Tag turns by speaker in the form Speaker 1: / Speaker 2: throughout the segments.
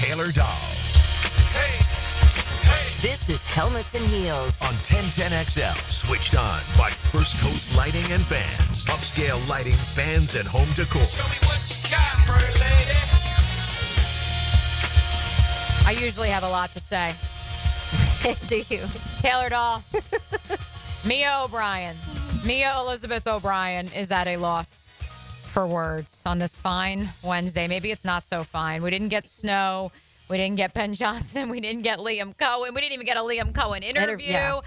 Speaker 1: Taylor Dahl.
Speaker 2: Hey, hey.
Speaker 3: This is Helmets and Heels.
Speaker 1: On 1010XL, switched on by First Coast Lighting and Fans. Upscale lighting, fans, and home decor.
Speaker 2: Show me what you got, pretty lady.
Speaker 4: I usually have a lot to say.
Speaker 5: Do you?
Speaker 4: Taylor Dahl. Mia O'Brien. Mia Elizabeth O'Brien is at a loss for words on this fine Wednesday. Maybe it's not so fine. We didn't get snow. We didn't get Ben Johnson. We didn't get Liam Cohen. We didn't even get a Liam Cohen interview.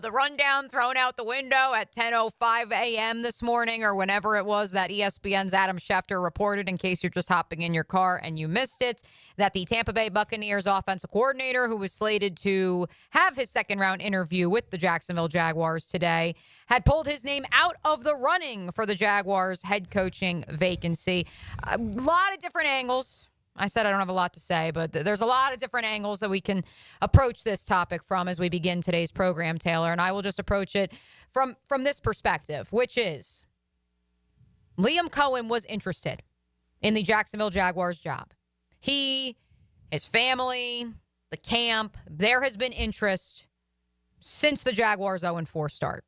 Speaker 4: The rundown thrown out the window at 10:05 a.m. this morning or whenever it was that ESPN's Adam Schefter reported, in case you're just hopping in your car and you missed it, that the Tampa Bay Buccaneers offensive coordinator, who was slated to have his second-round interview with the Jacksonville Jaguars today, had pulled his name out of the running for the Jaguars head coaching vacancy. A lot of different angles. I said I don't have a lot to say, but there's a lot of different angles that we can approach this topic from as we begin today's program, Taylor. And I will just approach it from this perspective, which is Liam Cohen was interested in the Jacksonville Jaguars job. He, his family, the camp, there has been interest since the Jaguars 0-4 start.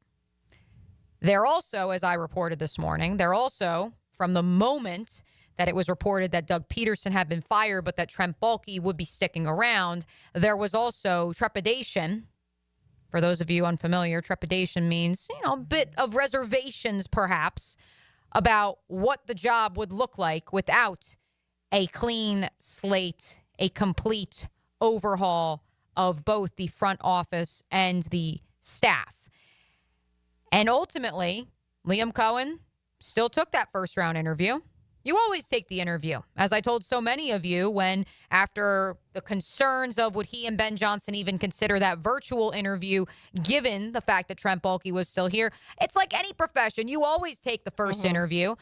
Speaker 4: They're also, as I reported this morning, they're also, from the moment that it was reported that Doug Peterson had been fired, but that Trent Baalke would be sticking around, there was also trepidation. For those of you unfamiliar, trepidation means, a bit of reservations, perhaps, about what the job would look like without a clean slate, a complete overhaul of both the front office and the staff. And ultimately, Liam Cohen still took that first-round interview. You always take the interview. As I told so many of you, when after the concerns of would he and Ben Johnson even consider that virtual interview, given the fact that Trent Baalke was still here, it's like any profession. You always take the first interview.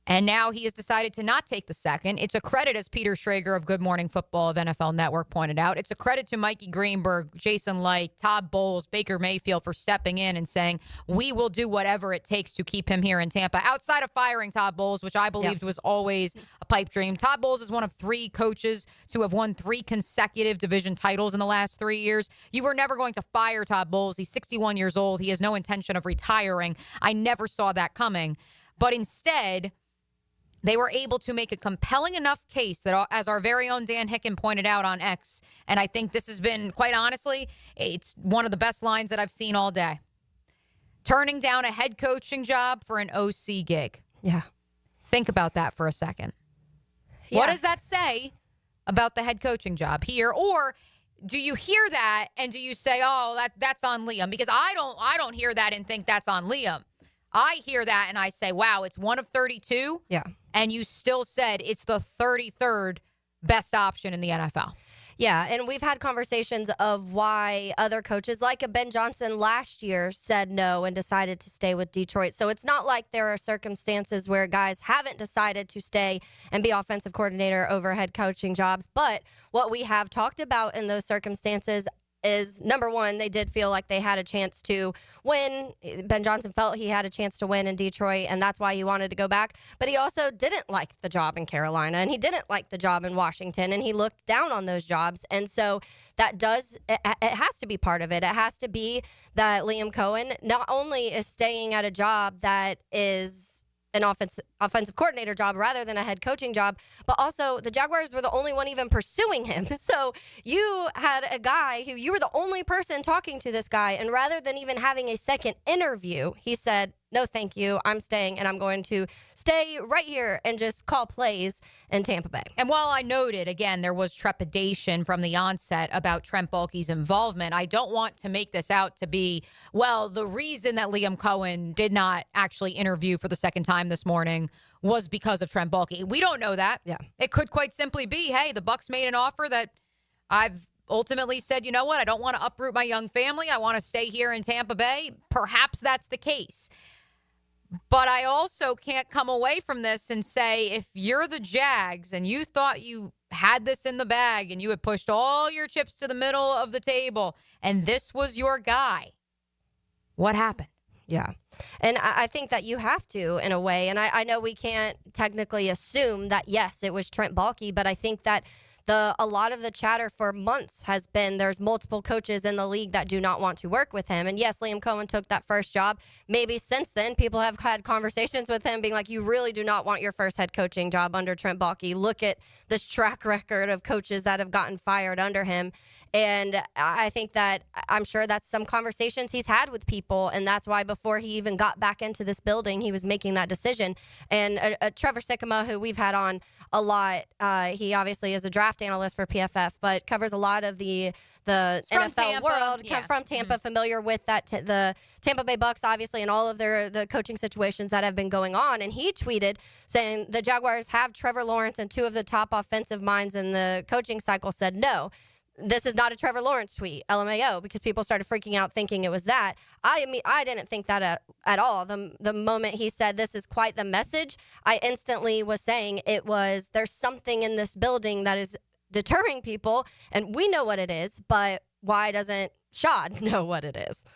Speaker 4: And now he has decided to not take the second. It's a credit, as Peter Schrager of Good Morning Football of NFL Network pointed out. It's a credit to Mikey Greenberg, Jason Licht, Todd Bowles, Baker Mayfield for stepping in and saying, we will do whatever it takes to keep him here in Tampa. Outside of firing Todd Bowles, which I believed was always a pipe dream. Todd Bowles is one of 3 coaches to have won 3 consecutive division titles in the last 3 years. You were never going to fire Todd Bowles. He's 61 years old. He has no intention of retiring. I never saw that coming. But instead, they were able to make a compelling enough case that, as our very own Dan Hicken pointed out on X, and I think this has been, quite honestly, it's one of the best lines that I've seen all day. Turning down a head coaching job for an OC gig.
Speaker 5: Yeah.
Speaker 4: Think about that for a second. Yeah. What does that say about the head coaching job here? Or do you hear that and do you say, oh, that's on Liam? Because I don't hear that and think that's on Liam. I hear that and I say, wow, it's one of 32.
Speaker 5: Yeah.
Speaker 4: And you still said it's the 33rd best option in the NFL.
Speaker 5: Yeah, and we've had conversations of why other coaches, like a Ben Johnson last year, said no and decided to stay with Detroit. So it's not like there are circumstances where guys haven't decided to stay and be offensive coordinator over head coaching jobs. But what we have talked about in those circumstances is, number one, they did feel like they had a chance to win. Ben Johnson felt he had a chance to win in Detroit, and that's why he wanted to go back. But he also didn't like the job in Carolina, and he didn't like the job in Washington, and he looked down on those jobs. And so that it has to be part of it. It has to be that Liam Cohen not only is staying at a job that is an offensive coordinator job rather than a head coaching job, but also the Jaguars were the only one even pursuing him. So you had a guy who you were the only person talking to this guy, and rather than even having a second interview, he said, no, thank you. I'm staying, and I'm going to stay right here and just call plays in Tampa Bay.
Speaker 4: And while I noted, again, there was trepidation from the onset about Trent Baalke's involvement, I don't want to make this out to be, well, the reason that Liam Cohen did not actually interview for the second time this morning was because of Trent Baalke. We don't know that.
Speaker 5: Yeah.
Speaker 4: It could quite simply be, hey, the Bucs made an offer that I've ultimately said, you know what, I don't want to uproot my young family. I want to stay here in Tampa Bay. Perhaps that's the case. But I also can't come away from this and say, if you're the Jags and you thought you had this in the bag and you had pushed all your chips to the middle of the table and this was your guy, what happened?
Speaker 5: Yeah. And I think that you have to, in a way. And I know we can't technically assume that, yes, it was Trent Baalke, but I think that a lot of the chatter for months has been there's multiple coaches in the league that do not want to work with him. And yes, Liam Cohen took that first job. Maybe since then, people have had conversations with him being like, you really do not want your first head coaching job under Trent Baalke. Look at this track record of coaches that have gotten fired under him. And I think that I'm sure that's some conversations he's had with people. And that's why before he even got back into this building, he was making that decision. And Trevor Sikkema, who we've had on a lot, he obviously is a draft analyst for PFF, but covers a lot of the NFL
Speaker 4: Tampa,
Speaker 5: world,
Speaker 4: yeah.
Speaker 5: from Tampa, familiar with that the Tampa Bay Bucs, obviously, and all of the coaching situations that have been going on. And he tweeted saying the Jaguars have Trevor Lawrence, and two of the top offensive minds in the coaching cycle said no. This is not a Trevor Lawrence tweet, LMAO, because people started freaking out thinking it was that. I mean, I didn't think that at all. The moment he said this is quite the message, I instantly was saying there's something in this building that is deterring people, and we know what it is, but why doesn't Shad know what it is?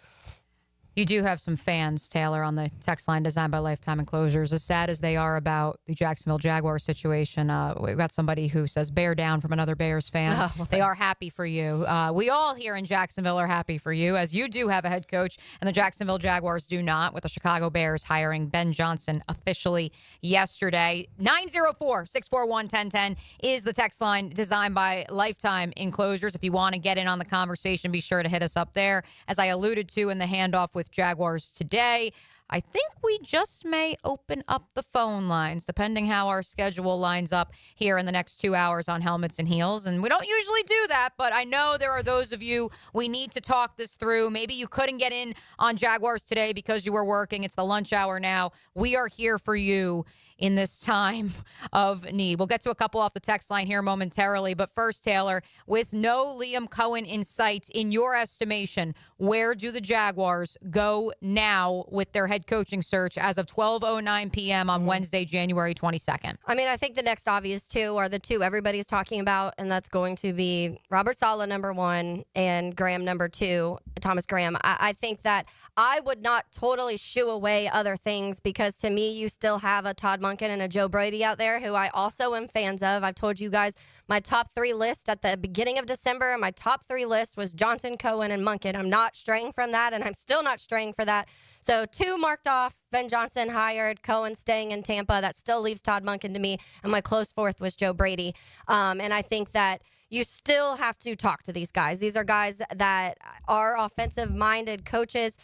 Speaker 4: You do have some fans, Taylor, on the text line designed by Lifetime Enclosures. As sad as they are about the Jacksonville Jaguars situation, we've got somebody who says, bear down from another Bears fan.
Speaker 5: Oh, well,
Speaker 4: they are happy for you. We all here in Jacksonville are happy for you, as you do have a head coach, and the Jacksonville Jaguars do not, with the Chicago Bears hiring Ben Johnson officially yesterday. 904-641-1010 is the text line designed by Lifetime Enclosures. If you want to get in on the conversation, be sure to hit us up there. As I alluded to in the handoff with Jaguars today, I think we just may open up the phone lines, depending how our schedule lines up here in the next 2 hours on Helmets and Heels. And we don't usually do that, but I know there are those of you, we need to talk this through. Maybe you couldn't get in on Jaguars today because you were working. It's the lunch hour now. We are here for you in this time of need. We'll get to a couple off the text line here momentarily. But first, Taylor, with no Liam Cohen in sight, in your estimation, where do the Jaguars go now with their head coaching search as of 12:09 p.m. on Wednesday, January 22nd?
Speaker 5: I mean, I think the next obvious two are the two everybody's talking about, and that's going to be Robert Saleh, number one, and Graham, number two, Thomas Graham. I think that I would not totally shoo away other things, because to me, you still have a Todd Monken and a Joe Brady out there who I also am fans of. I've told you guys my top three list at the beginning of December, and my top three list was Johnson, Cohen, and Monken. I'm not straying from that, and I'm still not straying for that. So two marked off, Ben Johnson hired, Cohen staying in Tampa. That still leaves Todd Monken to me, and my close fourth was Joe Brady. And I think that you still have to talk to these guys. These are guys that are offensive-minded coaches.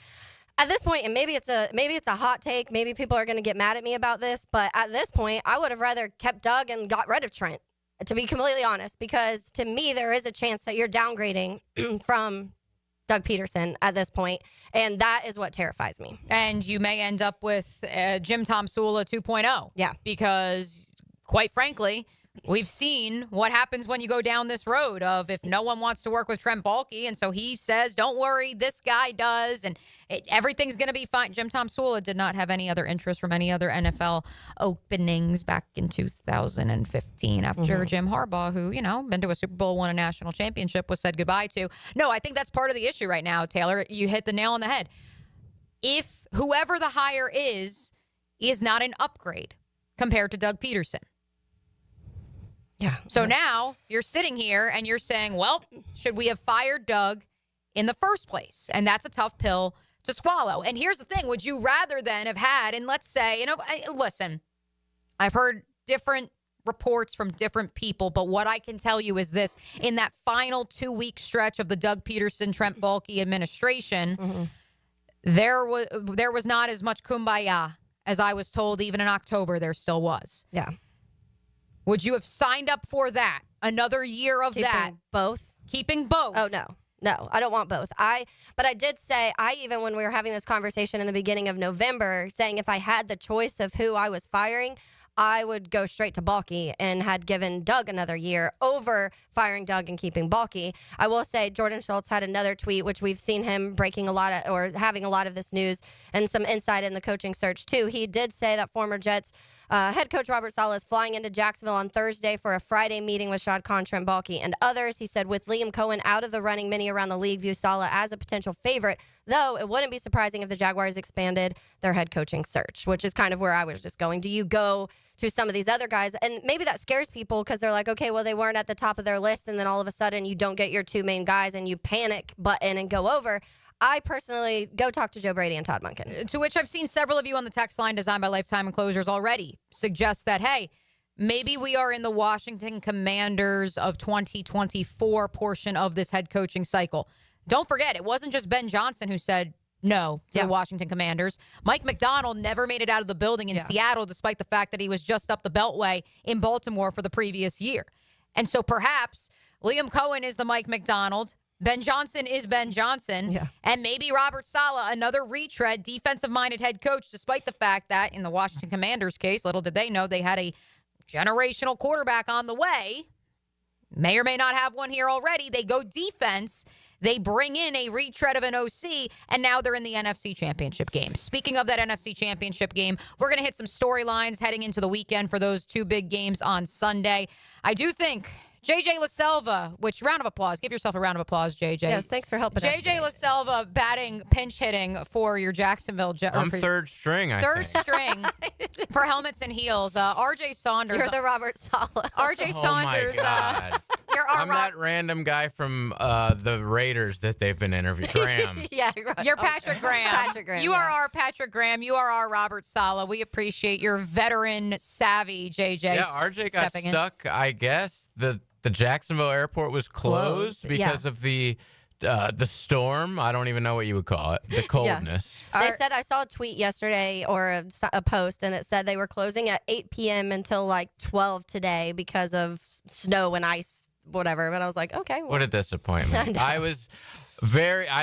Speaker 5: At this point, and maybe it's a hot take, maybe people are going to get mad at me about this, but at this point, I would have rather kept Doug and got rid of Trent, to be completely honest, because to me, there is a chance that you're downgrading from Doug Peterson at this point, and that is what terrifies me.
Speaker 4: And you may end up with Jim Tom Sula 2.0.
Speaker 5: Yeah.
Speaker 4: Because, quite frankly, we've seen what happens when you go down this road of if no one wants to work with Trent Baalke, and so he says, don't worry, this guy does, and everything's going to be fine. Jim Tom Sula did not have any other interest from any other NFL openings back in 2015 after Jim Harbaugh, who, been to a Super Bowl, won a national championship, was said goodbye to. No, I think that's part of the issue right now, Taylor. You hit the nail on the head. If whoever the hire is not an upgrade compared to Doug Peterson.
Speaker 5: Yeah.
Speaker 4: So now you're sitting here and you're saying, well, should we have fired Doug in the first place? And that's a tough pill to swallow. And here's the thing. Would you rather then have had, and let's say, listen, I've heard different reports from different people, but what I can tell you is this. In that final 2-week stretch of the Doug Peterson, Trent Baalke administration, there was not as much kumbaya as I was told even in October there still was.
Speaker 5: Yeah.
Speaker 4: Would you have signed up for that? Another year of that?
Speaker 5: Both?
Speaker 4: Keeping both?
Speaker 5: Oh, no. No, I don't want both. But I did say, even when we were having this conversation in the beginning of November, saying if I had the choice of who I was firing, I would go straight to Baalke and had given Doug another year over firing Doug and keeping Baalke. I will say Jordan Schultz had another tweet, which we've seen him breaking a lot of, or having a lot of this news and some insight in the coaching search too. He did say that former Jets Head coach Robert Saleh is flying into Jacksonville on Thursday for a Friday meeting with Shad Khan, Trent Baalke, and others. He said with Liam Cohen out of the running, many around the league view Saleh as a potential favorite, though it wouldn't be surprising if the Jaguars expanded their head coaching search, which is kind of where I was just going. Do you go to some of these other guys? And maybe that scares people because they're like, okay, well, they weren't at the top of their list, and then all of a sudden you don't get your two main guys and you panic button and go over. I personally go talk to Joe Brady and Todd Monken.
Speaker 4: To which I've seen several of you on the text line designed by Lifetime Enclosures already suggest that, hey, maybe we are in the Washington Commanders of 2024 portion of this head coaching cycle. Don't forget, it wasn't just Ben Johnson who said no to the Washington Commanders. Mike McDonald never made it out of the building in Seattle, despite the fact that he was just up the Beltway in Baltimore for the previous year. And so perhaps Liam Cohen is the Mike McDonald. Ben Johnson is Ben Johnson, and maybe Robert Saleh, another retread, defensive-minded head coach, despite the fact that in the Washington Commanders case, little did they know they had a generational quarterback on the way. May or may not have one here already. They go defense. They bring in a retread of an OC, and now they're in the NFC Championship game. Speaking of that NFC Championship game, we're going to hit some storylines heading into the weekend for those two big games on Sunday. I do think J.J. LaSelva, which round of applause. Give yourself a round of applause, J.J.
Speaker 5: Yes, thanks for helping us.
Speaker 4: J.J. LaSelva batting, pinch hitting for your Jacksonville.
Speaker 6: I'm third string, I
Speaker 4: Third
Speaker 6: think.
Speaker 4: string for helmets and heels. R.J. Saunders.
Speaker 5: You're the Robert Saleh.
Speaker 4: R.J. Saunders.
Speaker 6: Oh, my God.
Speaker 4: You're our
Speaker 6: I'm that random guy from the Raiders that they've been interviewing. Graham.
Speaker 4: You're Patrick Graham.
Speaker 5: Patrick Graham,
Speaker 4: You are our Patrick Graham. You are our Robert Saleh. We appreciate your veteran savvy, JJ.
Speaker 6: Yeah, RJ got stuck, I guess. The Jacksonville airport was closed because of the storm. I don't even know what you would call it. The coldness.
Speaker 5: They said, I saw a tweet yesterday or a post, and it said they were closing at 8 p.m. until like 12 today because of snow and ice, whatever. But I was like, okay. Well.
Speaker 6: What a disappointment. I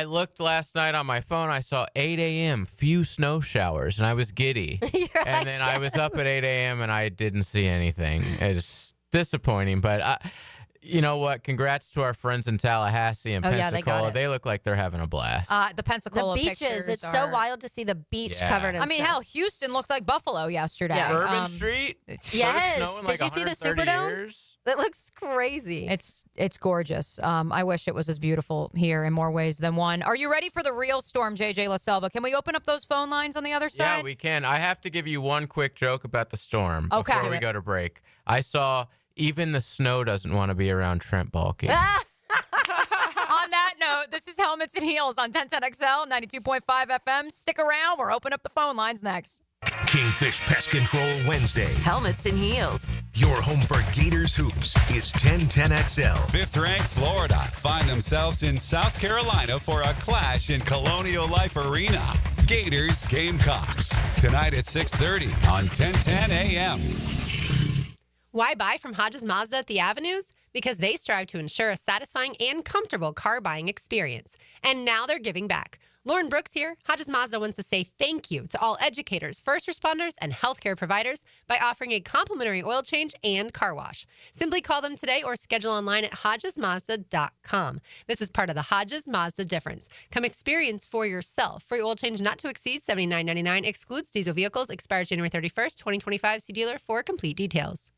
Speaker 6: looked last night on my phone. I saw 8 a.m., few snow showers, and I was giddy. And then I was up at 8 a.m., and I didn't see anything. It's disappointing, but you know what? Congrats to our friends in Tallahassee and Pensacola. They look like they're having a blast.
Speaker 4: The Pensacola
Speaker 5: the beaches. It's so wild to see the beach covered in snow.
Speaker 4: Hell, Houston looked like Buffalo yesterday.
Speaker 5: Yeah.
Speaker 6: Bourbon Street.
Speaker 5: Yes. Did you see the Superdome?
Speaker 6: Years.
Speaker 5: That looks crazy.
Speaker 4: It's gorgeous. I wish it was as beautiful here in more ways than one. Are you ready for the real storm, JJ LaSelva? Can we open up those phone lines on the other side?
Speaker 6: Yeah, we can. I have to give you one quick joke about the storm before we go to break. I saw even the snow doesn't want to be around Trent Baalke.
Speaker 4: On that note, this is Helmets and Heels on 1010XL, 92.5 FM. Stick around. We're opening up the phone lines next.
Speaker 1: Kingfish Pest Control Wednesday.
Speaker 3: Helmets and Heels.
Speaker 1: Your home for Gators Hoops is 1010XL.
Speaker 7: Fifth-ranked Florida find themselves in South Carolina for a clash in Colonial Life Arena. Gators Gamecocks. Tonight at 6:30 on 1010 AM.
Speaker 8: Why buy from Hodges Mazda at the Avenues? Because they strive to ensure a satisfying and comfortable car buying experience. And now they're giving back. Lauren Brooks here. Hodges Mazda wants to say thank you to all educators, first responders, and healthcare providers by offering a complimentary oil change and car wash. Simply call them today or schedule online at hodgesmazda.com. This is part of the Hodges Mazda difference. Come experience for yourself. Free oil change not to exceed $79.99. Excludes diesel vehicles. Expires January 31st, 2025. See dealer for complete details.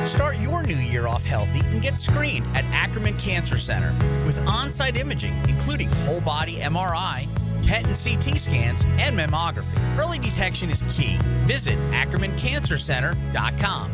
Speaker 9: Start your new year off healthy and get screened at Ackerman Cancer Center with on-site imaging, including whole body MRI, PET and CT scans, and mammography. Early detection is key. Visit AckermanCancerCenter.com.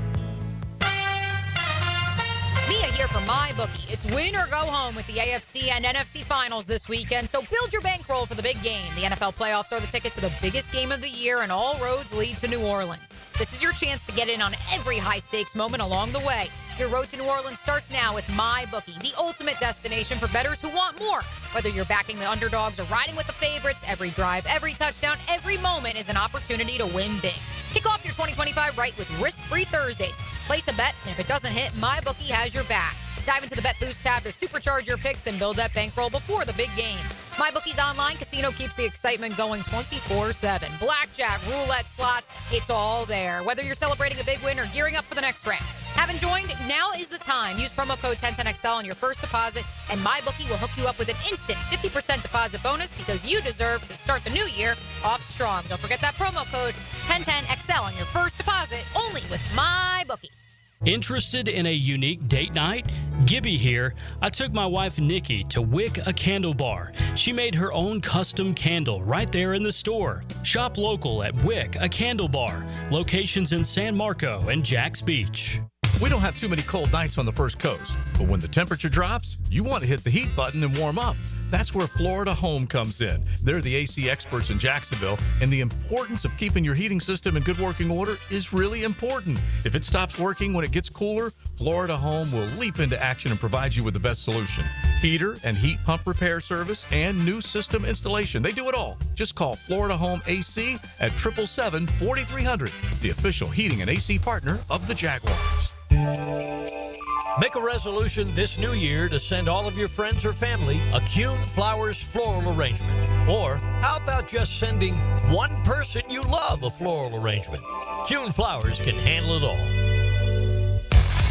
Speaker 4: Mia here for MyBookie. It's win or go home with the AFC and NFC finals this weekend, so build your bankroll for the big game. The NFL playoffs are the ticket to the biggest game of the year, and all roads lead to New Orleans. This is your chance to get in on every high-stakes moment along the way. Your road to New Orleans starts now with MyBookie, the ultimate destination for bettors who want more. Whether you're backing the underdogs or riding with the favorites, every drive, every touchdown, every moment is an opportunity to win big. Kick off your 2025 right with risk-free Thursdays. Place a bet, and if it doesn't hit, MyBookie has your back. Dive into the Bet Boost tab to supercharge your picks and build that bankroll before the big game. MyBookie's online casino keeps the excitement going 24/7. Blackjack, roulette, slots, it's all there. Whether you're celebrating a big win or gearing up for the next round. Haven't joined? Now is the time. Use promo code 1010XL on your first deposit, and MyBookie will hook you up with an instant 50% deposit bonus because you deserve to start the new year off strong. Don't forget that promo code 1010XL on your first deposit, only with MyBookie.
Speaker 10: Interested in a unique date night? Gibby here. I took my wife Nikki to Wick a Candle Bar. She made her own custom candle right there in the store. Shop local at Wick a Candle Bar. Locations in San Marco and Jax Beach.
Speaker 11: We don't have too many cold nights on the First Coast, but when the temperature drops, you want to hit the heat button and warm up. That's where Florida Home comes in. They're the AC experts in Jacksonville, and the importance of keeping your heating system in good working order is really important. If it stops working when it gets cooler, Florida Home will leap into action and provide you with the best solution. Heater and heat pump repair service and new system installation. They do it all. Just call Florida Home AC at 777-4300, the official heating and AC partner of the Jaguars.
Speaker 12: Make a resolution this new year to send all of your friends or family a Coen Flowers floral arrangement. Or how about just sending one person you love a floral arrangement? Coen Flowers can handle it all.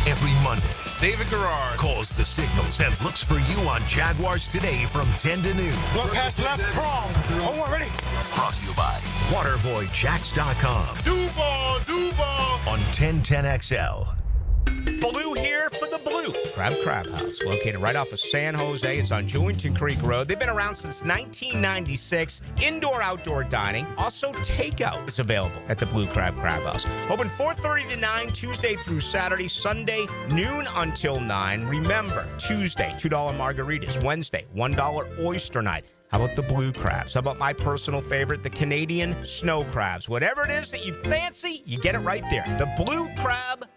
Speaker 1: Every Monday,
Speaker 2: David Garrard
Speaker 1: calls the signals and looks for you on Jaguars Today from 10 to noon.
Speaker 2: Look past left prong. Oh, ready?
Speaker 1: Brought to you by WaterboyJax.com
Speaker 2: Duval.
Speaker 1: on 1010XL.
Speaker 13: Blue here for the Blue Crab House, located right off of San Jose. It's on Jewington Creek Road. They've been around since 1996. Indoor-outdoor dining. Also, takeout is available at the Blue Crab House. Open 4:30 to 9, Tuesday through Saturday. Sunday, noon until 9. Remember, Tuesday, $2 margaritas. Wednesday, $1 oyster night. How about the blue crabs? How about my personal favorite, the Canadian snow crabs? Whatever it is that you fancy, you get it right there. The Blue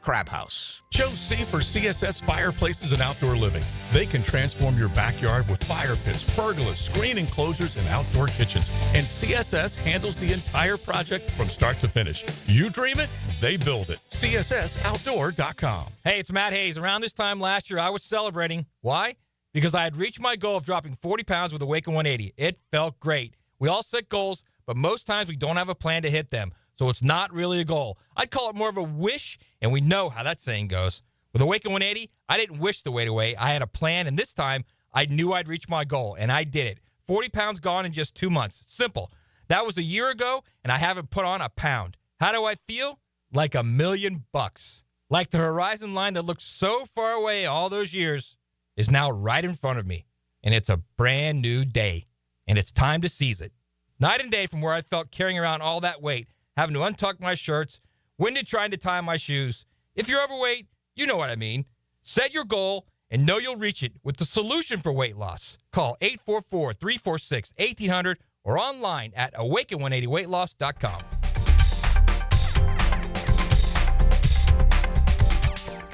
Speaker 13: Crab House.
Speaker 11: Chose C for CSS Fireplaces and Outdoor Living. They can transform your backyard with fire pits, pergolas, screen enclosures, and outdoor kitchens. And CSS handles the entire project from start to finish. You dream it, they build it. CSSOutdoor.com.
Speaker 14: Hey, it's Matt Hayes. Around this time last year, I was celebrating. Why? Because I had reached my goal of dropping 40 pounds with the Awaken 180. It felt great. We all set goals, but most times we don't have a plan to hit them. So it's not really a goal. I'd call it more of a wish, and we know how that saying goes. With Awaken 180, I didn't wish the weight away. I had a plan, and this time I knew I'd reach my goal, and I did it. 40 pounds gone in just 2 months. Simple. That was a year ago, and I haven't put on a pound. How do I feel? Like $1,000,000. Like the horizon line that looked so far away all those years is now right in front of me, and it's a brand new day, and it's time to seize it. Night and day from where I felt carrying around all that weight, having to untuck my shirts, winded trying to tie my shoes. If you're overweight, you know what I mean. Set your goal and know you'll reach it with the solution for weight loss. Call 844-346-1800 or online at awaken180weightloss.com.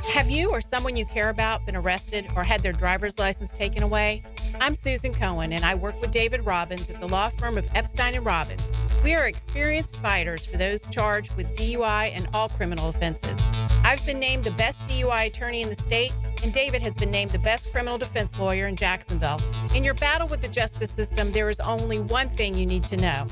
Speaker 15: Have you or someone you care about been arrested or had their driver's license taken away? I'm Susan Cohen, and I work with David Robbins at the law firm of Epstein & Robbins. We are experienced fighters for those charged with DUI and all criminal offenses. I've been named the best DUI attorney in the state, and David has been named the best criminal defense lawyer in Jacksonville. In your battle with the justice system, there is only one thing you need to know.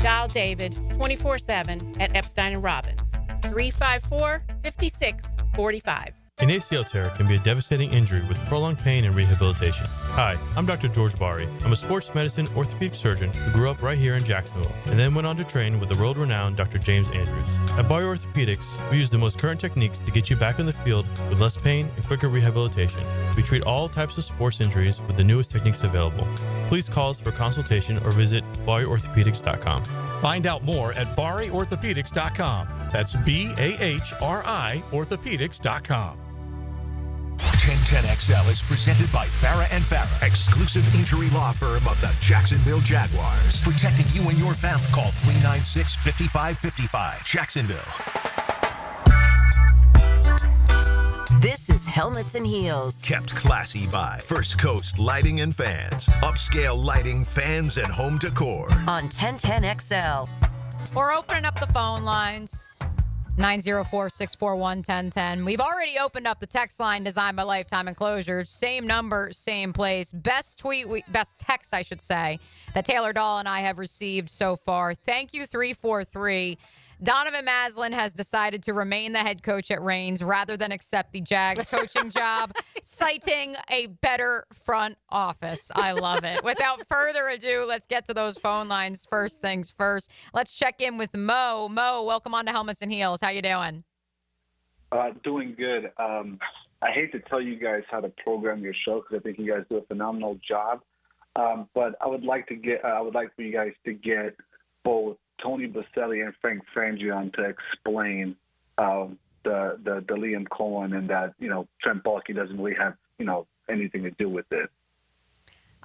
Speaker 15: Dial David 24/7 at Epstein & Robbins, 354-5645.
Speaker 16: An ACL tear can be a devastating injury with prolonged pain and rehabilitation. Hi, I'm Dr. George Bari. I'm a sports medicine orthopedic surgeon who grew up right here in Jacksonville and then went on to train with the world-renowned Dr. James Andrews. At Bari Orthopedics, we use the most current techniques to get you back on the field with less pain and quicker rehabilitation. We treat all types of sports injuries with the newest techniques available. Please call us for consultation or visit BariOrthopedics.com.
Speaker 11: Find out more at BariOrthopedics.com. That's BAHRI Orthopedics.com.
Speaker 1: 1010XL is presented by Farah and Farah, exclusive injury law firm of the Jacksonville Jaguars. Protecting you and your family. Call 396-5555. Jacksonville.
Speaker 3: This is Helmets and Heels.
Speaker 1: Kept classy by First Coast Lighting and Fans. Upscale lighting, fans, and home decor.
Speaker 3: On 1010XL.
Speaker 4: We're opening up the phone lines. 904-641-1010. We've already opened up the text line designed by Lifetime Enclosure. Same number, same place. Best text, I should say, that Taylor Dahl and I have received so far. Thank you, 343. Donovan Maslin has decided to remain the head coach at Reigns rather than accept the Jags coaching job, citing a better front office. I love it. Without further ado, let's get to those phone lines. First things first. Let's check in with Mo. Mo, welcome on to Helmets and Heels. How you doing?
Speaker 17: Doing good. I hate to tell you guys how to program your show because I think you guys do a phenomenal job. But I would like for you guys to get both Tony Baselli and Frank Frangion to explain the Liam Cohen and that Trent Baalke doesn't really have anything to do with it.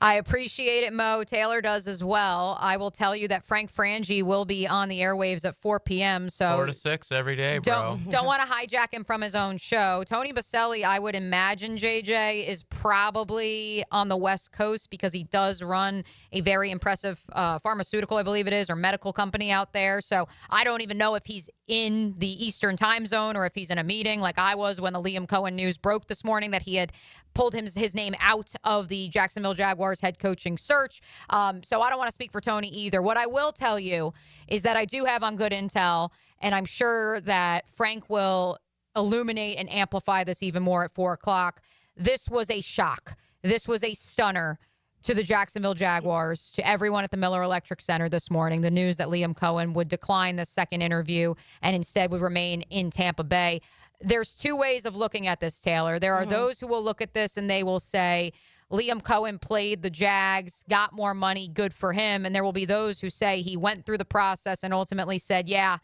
Speaker 4: I appreciate it, Mo. Taylor does as well. I will tell you that Frank Frangie will be on the airwaves at 4 p.m. So
Speaker 6: 4 to 6 every day, bro.
Speaker 4: Don't want to hijack him from his own show. Tony Baselli, I would imagine, JJ, is probably on the West Coast because he does run a very impressive pharmaceutical, I believe it is, or medical company out there. So I don't even know if he's in the Eastern time zone or if he's in a meeting like I was when the Liam Cohen news broke this morning that he had pulled his name out of the Jacksonville Jaguars head coaching search. So I don't want to speak for Tony either. What I will tell you is that I do have on good intel, and I'm sure that Frank will illuminate and amplify this even more at 4 o'clock. This was a shock. This was a stunner to the Jacksonville Jaguars, to everyone at the Miller Electric Center this morning, the news that Liam Cohen would decline the second interview and instead would remain in Tampa Bay. There's two ways of looking at this, Taylor. There are those who will look at this and they will say, Liam Cohen played the Jags, got more money, good for him. And there will be those who say he went through the process and ultimately said, yeah,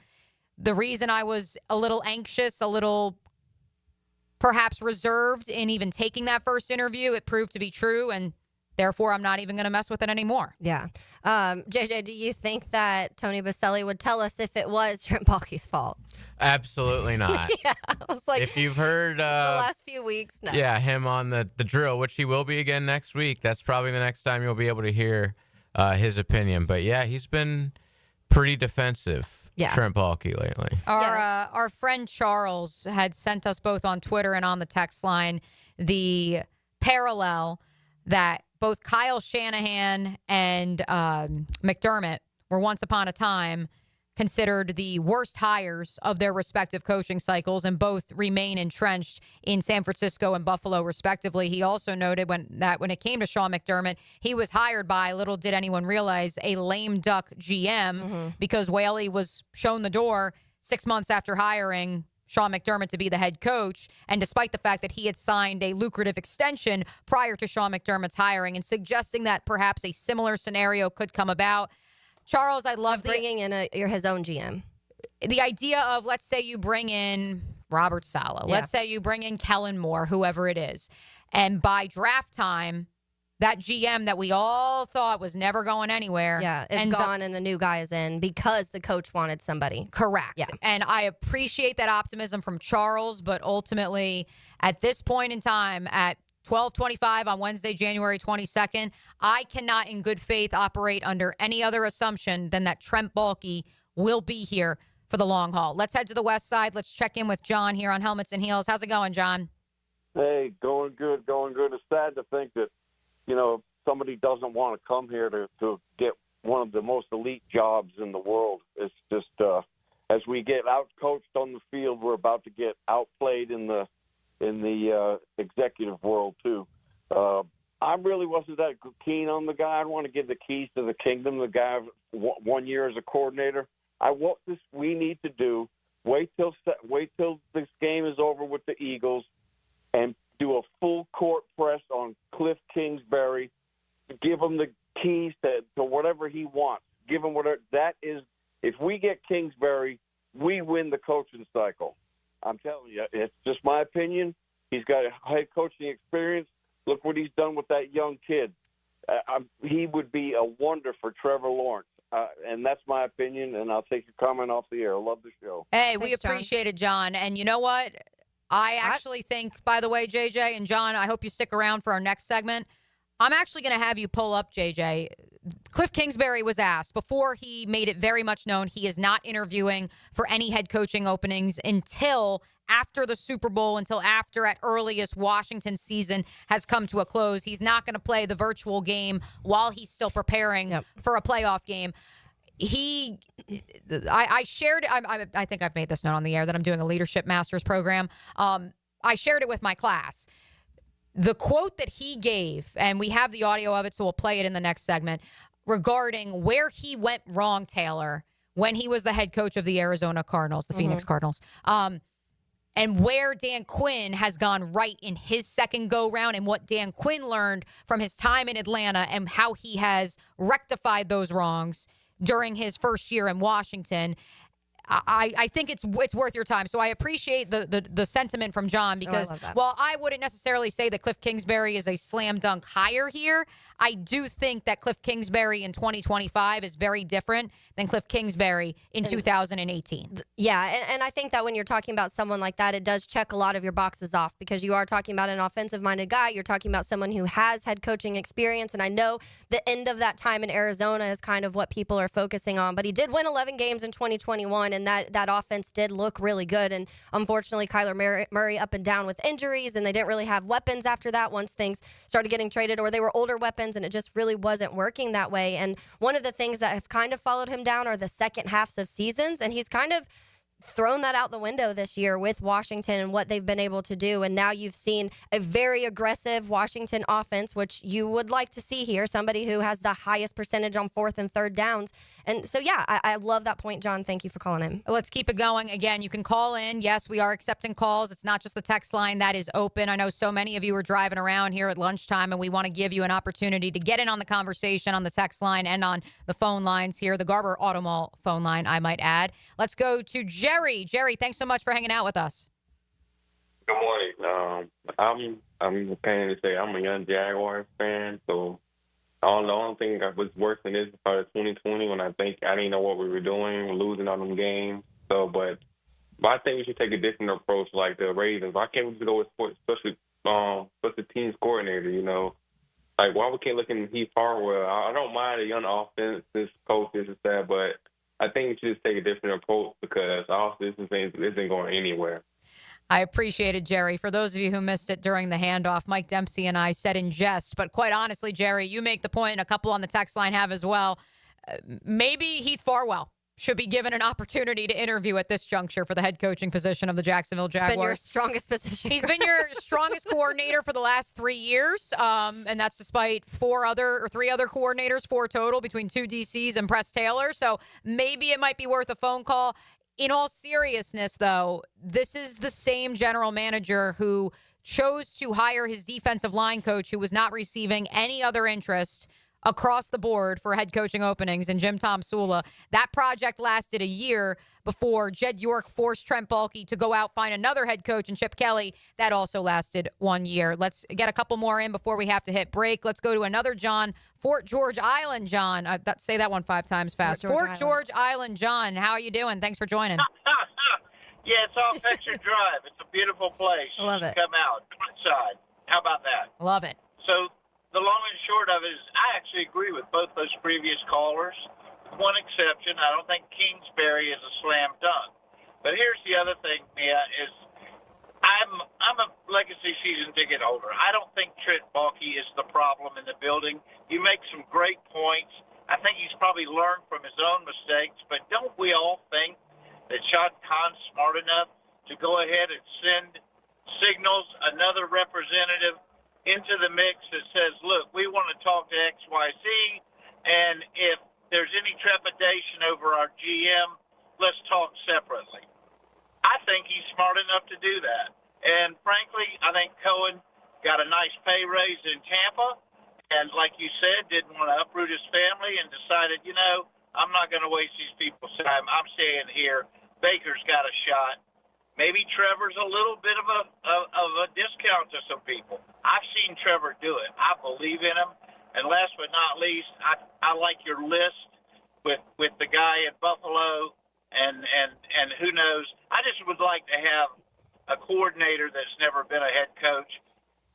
Speaker 4: the reason I was a little anxious, a little perhaps reserved in even taking that first interview, it proved to be true, and therefore I'm not even going to mess with it anymore.
Speaker 5: Yeah. JJ, do you think that Tony Baselli would tell us if it was Trent Baalke's fault?
Speaker 6: Absolutely not.
Speaker 5: Yeah, I was like,
Speaker 6: if you've heard
Speaker 5: the last few weeks, no.
Speaker 6: Yeah, him on the drill, which he will be again next week. That's probably the next time you'll be able to hear his opinion. But yeah, he's been pretty defensive, Trent Baalke, lately.
Speaker 4: Our friend Charles had sent us both on Twitter and on the text line the parallel that both Kyle Shanahan and McDermott were once upon a time considered the worst hires of their respective coaching cycles, and both remain entrenched in San Francisco and Buffalo, respectively. He also noted when it came to Sean McDermott, he was hired by, little did anyone realize, a lame duck GM because Whaley was shown the door 6 months after hiring Sean McDermott to be the head coach, and despite the fact that he had signed a lucrative extension prior to Sean McDermott's hiring, and suggesting that perhaps a similar scenario could come about. Charles, I love
Speaker 5: bringing in his own GM.
Speaker 4: The idea of, let's say you bring in Robert Saleh. Let's say you bring in Kellen Moore, whoever it is. And by draft time, that GM that we all thought was never going anywhere.
Speaker 5: Yeah, is gone and the new guy is in because the coach wanted somebody.
Speaker 4: Correct.
Speaker 5: Yeah.
Speaker 4: And I appreciate that optimism from Charles, but ultimately, at this point in time, at 12:25 on Wednesday, January 22nd, I cannot in good faith operate under any other assumption than that Trent Baalke will be here for the long haul. Let's head to the west side. Let's check in with John here on Helmets and Heels. How's it going, John?
Speaker 18: Hey, going good, going good. It's sad to think that, somebody doesn't want to come here to get one of the most elite jobs in the world. It's just as we get out-coached on the field, we're about to get outplayed in the executive world too. I really wasn't that keen on the guy. I want to give the keys to the kingdom. The guy 1 year as a coordinator. What we need to do: wait till this game is over with the Eagles, and do a full court press on Cliff Kingsbury. Give him the keys to whatever he wants. Give him whatever that is. If we get Kingsbury, we win the coaching cycle. I'm telling you, it's just my opinion. He's got a head coaching experience. Look what he's done with that young kid. He would be a wonder for Trevor Lawrence. And that's my opinion, and I'll take your comment off the air. I love the show.
Speaker 4: Hey, we appreciate it, John. And you know what? I actually think, by the way, JJ and John, I hope you stick around for our next segment. I'm actually going to have you pull up, JJ. Cliff Kingsbury was asked before he made it very much known he is not interviewing for any head coaching openings until after the Super Bowl, until after at earliest Washington season has come to a close. He's not going to play the virtual game while he's still preparing for a playoff game. I shared, I think I've made this note on the air that I'm doing a leadership master's program. I shared it with my class. The quote that he gave, and we have the audio of it, so we'll play it in the next segment, regarding where he went wrong, Taylor, when he was the head coach of the Arizona Cardinals, the Phoenix Cardinals, and where Dan Quinn has gone right in his second go-round, and what Dan Quinn learned from his time in Atlanta and how he has rectified those wrongs during his first year in Washington. I think it's worth your time. So I appreciate the sentiment from John because while I wouldn't necessarily say that Cliff Kingsbury is a slam dunk hire here, I do think that Cliff Kingsbury in 2025 is very different than Cliff Kingsbury in 2018.
Speaker 5: Yeah, and I think that when you're talking about someone like that, it does check a lot of your boxes off because you are talking about an offensive-minded guy. You're talking about someone who has head coaching experience, and I know the end of that time in Arizona is kind of what people are focusing on, but he did win 11 games in 2021, and that offense did look really good, and unfortunately, Kyler Murray up and down with injuries, and they didn't really have weapons after that once things started getting traded, or they were older weapons, and it just really wasn't working that way. And one of the things that have kind of followed him down are the second halves of seasons, and he's kind of thrown that out the window this year with Washington and what they've been able to do. And now you've seen a very aggressive Washington offense, which you would like to see here, somebody who has the highest percentage on 4th and 3rd downs. And so, yeah, I love that point, John. Thank you for calling in.
Speaker 4: Let's keep it going. Again, you can call in. Yes, we are accepting calls. It's not just the text line that is open. I know so many of you are driving around here at lunchtime, and we want to give you an opportunity to get in on the conversation on the text line and on the phone lines here, the Garber Auto Mall phone line, I might add. Let's go to Jerry. Jerry, thanks so much for hanging out with us.
Speaker 19: Good morning. I'm a fan to say I'm a young Jaguars fan, so the only thing that was worse than this is probably 2020 when I think I didn't know what we were doing, losing all them games. So, but I think we should take a different approach like the Ravens. Why can't we just go with special teams coordinator, you know? Like, why we can't look in Heath Harwell? I don't mind a young offensive coach, this and that, but I think we should just take a different approach because all this isn't going anywhere.
Speaker 4: I appreciate it, Jerry. For those of you who missed it during the handoff, Mike Dempsey and I said in jest, but quite honestly, Jerry, you make the point, and a couple on the text line have as well. Maybe Heath Farwell should be given an opportunity to interview at this juncture for the head coaching position of the Jacksonville Jaguars.
Speaker 5: It's been your strongest position.
Speaker 4: He's been your strongest coordinator for the last 3 years, and that's despite 3 other coordinators, 4 total, between 2 DCs and Press Taylor. So maybe it might be worth a phone call. In all seriousness, though, this is the same general manager who chose to hire his defensive line coach who was not receiving any other interest across the board for head coaching openings, and Jim Tom Sula. That project lasted a year before Jed York forced Trent Baalke to go out, find another head coach, and Chip Kelly. That also lasted 1 year. Let's get a couple more in before we have to hit break. Let's go to another John, Fort George Island, John. Say that one 5 times fast. Fort George Island, John. How are you doing? Thanks for joining.
Speaker 20: Yeah, it's off Extra Drive. It's a beautiful place.
Speaker 4: Love it.
Speaker 20: Come out inside. How about that?
Speaker 4: Love it.
Speaker 20: So the long and short of it is I actually agree with both those previous callers. With one exception, I don't think Kingsbury is a slam dunk. But here's the other thing, Mia, is I'm a legacy season ticket holder. I don't think Trent Baalke is the problem in the building. You make some great points. I think he's probably learned from his own mistakes. But don't we all think that Shad Khan's smart enough to go ahead and send signals, another representative into the mix that says, look, we want to talk to XYZ, and if there's any trepidation over our GM, let's talk separately. I think he's smart enough to do that. And frankly, I think Cohen got a nice pay raise in Tampa, and like you said, didn't want to uproot his family and decided, I'm not going to waste these people's time. I'm staying here. Baker's got a shot. Maybe Trevor's a little bit of a discount to some people. I've seen Trevor do it. I believe in him. And last but not least, I like your list with the guy at Buffalo and who knows. I just would like to have a coordinator that's never been a head coach,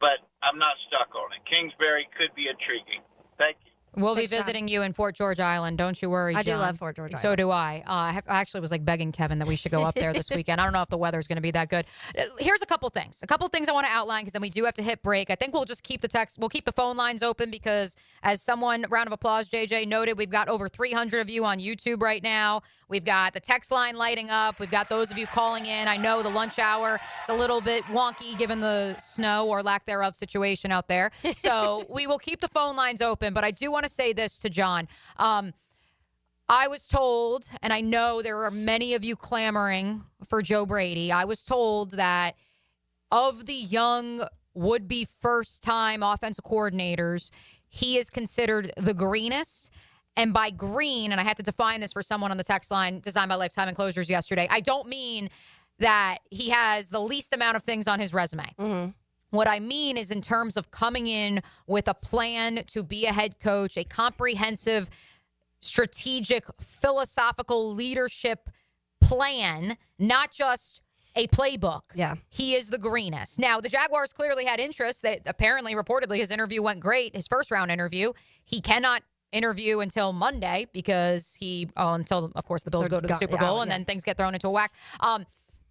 Speaker 20: but I'm not stuck on it. Kingsbury could be intriguing. Thank you.
Speaker 4: We'll be
Speaker 5: Good job.
Speaker 4: visiting you in Fort George Island. Don't you worry,
Speaker 5: I do
Speaker 4: John.
Speaker 5: love Fort George
Speaker 4: So
Speaker 5: Island.
Speaker 4: do I. I actually was like begging Kevin that we should go up there this weekend. I don't know if the weather's going to be that good. Here's a couple things. I want to outline because then we do have to hit break. I think we'll just keep we'll keep the phone lines open because as someone, round of applause, JJ, noted, we've got over 300 of you on YouTube right now. We've got the text line lighting up. We've got those of you calling in. I know the lunch hour is a little bit wonky given the snow or lack thereof situation out there. So we will keep the phone lines open, but I do want to say this to John. I was told, and I know there are many of you clamoring for Joe Brady, I was told that of the young would-be first-time offensive coordinators, he is considered the greenest. And by green, and I had to define this for someone on the text line, designed by Lifetime Enclosures yesterday, I don't mean that he has the least amount of things on his resume.
Speaker 5: Mm-hmm.
Speaker 4: What I mean is in terms of coming in with a plan to be a head coach, a comprehensive, strategic, philosophical leadership plan, not just a playbook.
Speaker 5: Yeah.
Speaker 4: He is the greenest. Now, the Jaguars clearly had interest. That apparently, reportedly, his interview went great, his first-round interview. He cannot interview until Monday because until, of course, the Bills go to the Super Bowl and then things get thrown into a whack.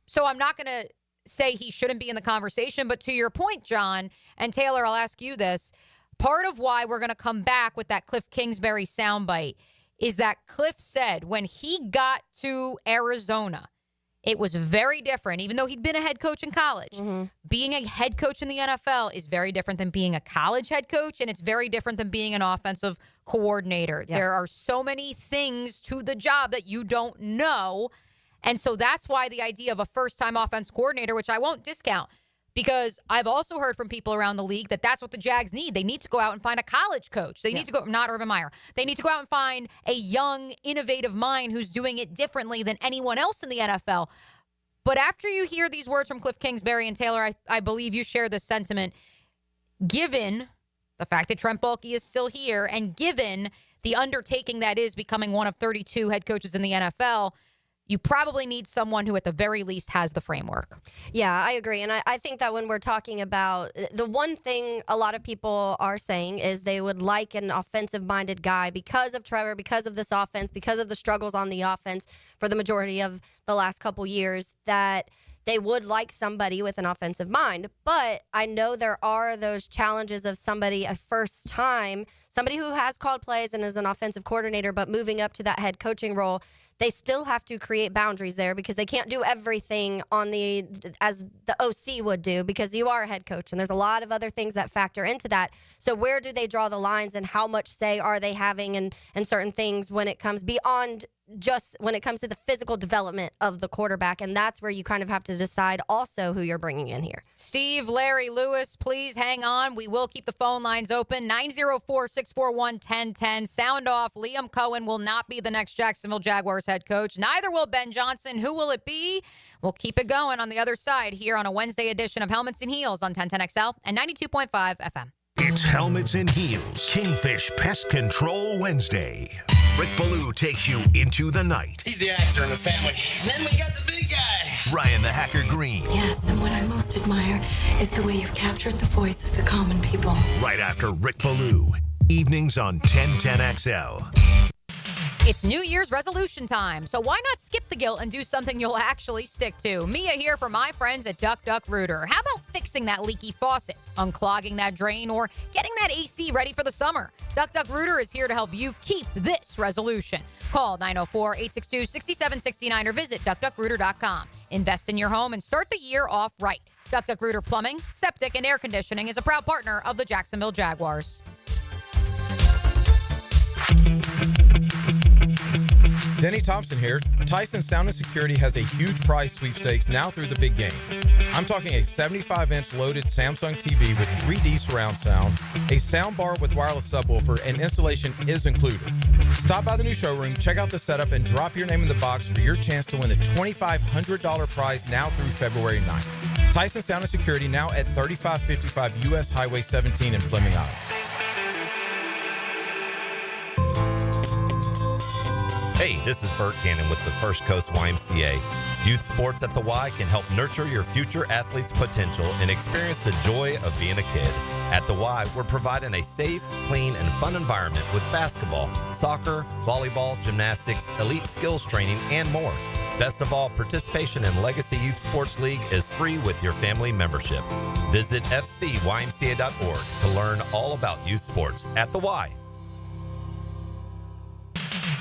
Speaker 4: So I'm not going to say he shouldn't be in the conversation, but to your point, John, and Taylor, I'll ask you this. Part of why we're going to come back with that Cliff Kingsbury soundbite is that Cliff said when he got to Arizona, it was very different, even though he'd been a head coach in college.
Speaker 5: Mm-hmm.
Speaker 4: Being a head coach in the NFL is very different than being a college head coach, and it's very different than being an offensive coordinator.
Speaker 5: Yeah.
Speaker 4: There are so many things to the job that you don't know, and so that's why the idea of a first-time offense coordinator, which I won't discount, because I've also heard from people around the league that that's what the Jags need. They need to go out and find a college coach. They need to go, not Urban Meyer. They need to go out and find a young, innovative mind who's doing it differently than anyone else in the NFL. But after you hear these words from Cliff Kingsbury and Taylor, I believe you share this sentiment, given the fact that Trent Baalke is still here and given the undertaking that is becoming one of 32 head coaches in the NFL, you probably need someone who at the very least has the framework.
Speaker 5: Yeah, I agree. And I think that when we're talking about the one thing a lot of people are saying is they would like an offensive-minded guy because of Trevor, because of this offense, because of the struggles on the offense for the majority of the last couple years, that they would like somebody with an offensive mind. But I know there are those challenges of somebody a first time, somebody who has called plays and is an offensive coordinator, but moving up to that head coaching role. They still have to create boundaries there because they can't do everything as the OC would do because you are a head coach and there's a lot of other things that factor into that. So where do they draw the lines and how much say are they having in certain things when it comes beyond just when it comes to the physical development of the quarterback? And that's where you kind of have to decide also who you're bringing in here.
Speaker 4: Steve, Larry, Lewis, please hang on. We will keep the phone lines open. 904-641-1010. Sound off. Liam Cohen will not be the next Jacksonville Jaguars head coach. Neither will Ben Johnson. Who will it be? We'll keep it going on the other side here on a Wednesday edition of Helmets and Heels on 1010XL and 92.5 FM.
Speaker 1: It's Helmets and Heels, Kingfish Pest Control Wednesday. Rick Ballou takes you into the night.
Speaker 21: He's the actor in the family. And then we got the big guy.
Speaker 1: Ryan the Hacker Green.
Speaker 22: Yes, and what I most admire is the way you've captured the voice of the common people.
Speaker 1: Right after Rick Ballou. Evenings on 1010XL.
Speaker 4: It's New Year's resolution time, so why not skip the guilt and do something you'll actually stick to? Mia here for my friends at Duck Duck Rooter. How about fixing that leaky faucet, unclogging that drain, or getting that AC ready for the summer? Duck Duck Rooter is here to help you keep this resolution. Call 904-862-6769 or visit duckduckrooter.com. Invest in your home and start the year off right. Duck Duck Rooter Plumbing, Septic, and Air Conditioning is a proud partner of the Jacksonville Jaguars.
Speaker 23: Denny Thompson here. Tyson Sound and Security has a huge prize sweepstakes now through the big game. I'm talking a 75-inch loaded Samsung TV with 3D surround sound, a sound bar with wireless subwoofer, and installation is included. Stop by the new showroom, check out the setup, and drop your name in the box for your chance to win the $2,500 prize now through February 9th. Tyson Sound and Security now at 3555 U.S. Highway 17 in Fleming, Iowa.
Speaker 7: Hey, this is Bert Cannon with the First Coast YMCA. Youth sports at the Y can help nurture your future athlete's potential and experience the joy of being a kid. At the Y, we're providing a safe, clean, and fun environment with basketball, soccer, volleyball, gymnastics, elite skills training, and more. Best of all, participation in Legacy Youth Sports League is free with your family membership. Visit fcymca.org to learn all about youth sports at the Y.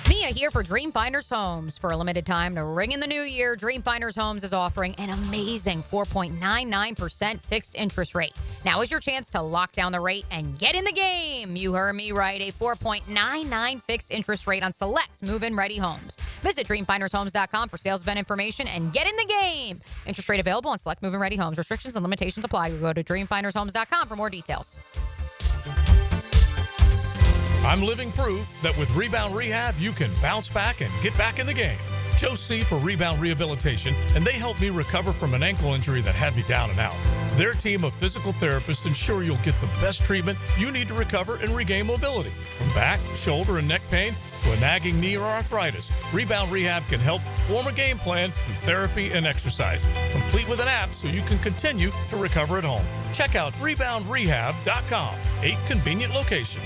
Speaker 4: Mia here for Dream Finders Homes. For a limited time to ring in the new year, Dream Finders Homes is offering an amazing 4.99% fixed interest rate. Now is your chance to lock down the rate and get in the game. You heard me right, a 4.99 fixed interest rate on select move-in ready homes. Visit dreamfindershomes.com for sales event information and get in the game. Interest rate available on select move-in ready homes. Restrictions and limitations apply. Go to dreamfindershomes.com for more details.
Speaker 11: I'm living proof that with Rebound Rehab, you can bounce back and get back in the game. Joe C. for Rebound Rehabilitation, and they helped me recover from an ankle injury that had me down and out. Their team of physical therapists ensure you'll get the best treatment you need to recover and regain mobility. From back, shoulder, and neck pain to a nagging knee or arthritis, Rebound Rehab can help form a game plan through therapy and exercise, complete with an app so you can continue to recover at home. Check out reboundrehab.com. 8 convenient locations.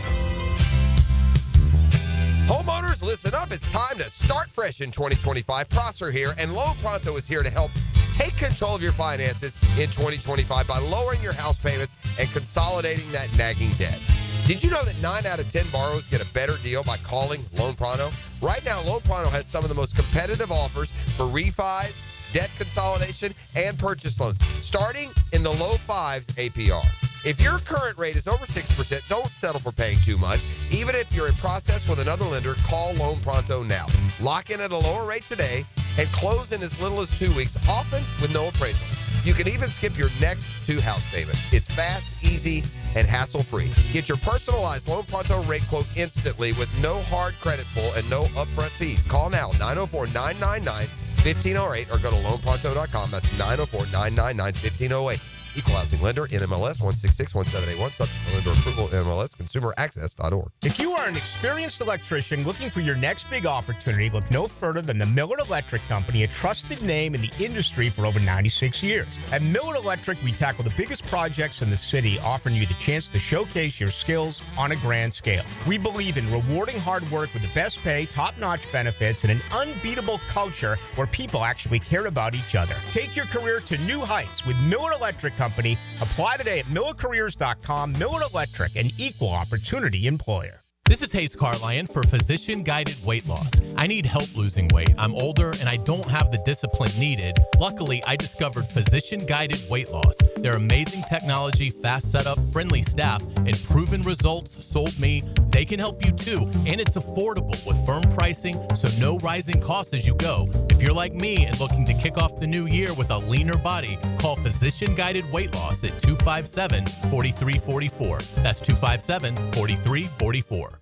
Speaker 8: Homeowners, listen up. It's time to start fresh in 2025. Prosser here, and Loan Pronto is here to help take control of your finances in 2025 by lowering your house payments and consolidating that nagging debt. Did you know that 9 out of 10 borrowers get a better deal by calling Loan Pronto? Right now, Loan Pronto has some of the most competitive offers for refis, debt consolidation, and purchase loans, starting in the low 5s APR. If your current rate is over 6%, don't settle for paying too much. Even if you're in process with another lender, call Loan Pronto now. Lock in at a lower rate today and close in as little as 2 weeks, often with no appraisal. You can even skip your next 2 house payments. It's fast, easy, and hassle-free. Get your personalized Loan Pronto rate quote instantly with no hard credit pull and no upfront fees. Call now, 904-999-1508, or go to loanpronto.com. That's 904-999-1508. Equal housing lender, NMLS 1661781, subject to lender approval, NMLS consumeraccess.org.
Speaker 13: If you are an experienced electrician looking for your next big opportunity, look no further than the Miller Electric Company, a trusted name in the industry for over 96 years. At Miller Electric, we tackle the biggest projects in the city, offering you the chance to showcase your skills on a grand scale. We believe in rewarding hard work with the best pay, top-notch benefits, and an unbeatable culture where people actually care about each other. Take your career to new heights with Miller Electric Company. Apply today at millercareers.com. Miller Electric, an equal opportunity employer.
Speaker 9: This is Hayes Carlion for Physician Guided Weight Loss. I need help losing weight. I'm older and I don't have the discipline needed. Luckily, I discovered Physician Guided Weight Loss. Their amazing technology, fast setup, friendly staff, and proven results sold me. They can help you too, and it's affordable with firm pricing, so no rising costs as you go. If you're like me and looking to kick off the new year with a leaner body, call Physician Guided Weight Loss at 257-4344. That's 257-4344.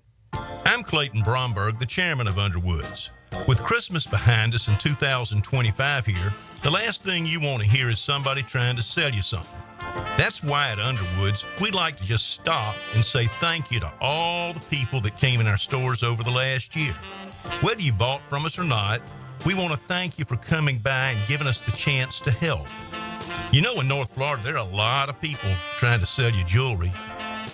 Speaker 24: I'm Clayton Bromberg, the chairman of Underwoods. With Christmas behind us in 2025 here, the last thing you want to hear is somebody trying to sell you something. That's why at Underwoods, we'd like to just stop and say thank you to all the people that came in our stores over the last year. Whether you bought from us or not, we want to thank you for coming by and giving us the chance to help. You know, in North Florida, there are a lot of people trying to sell you jewelry.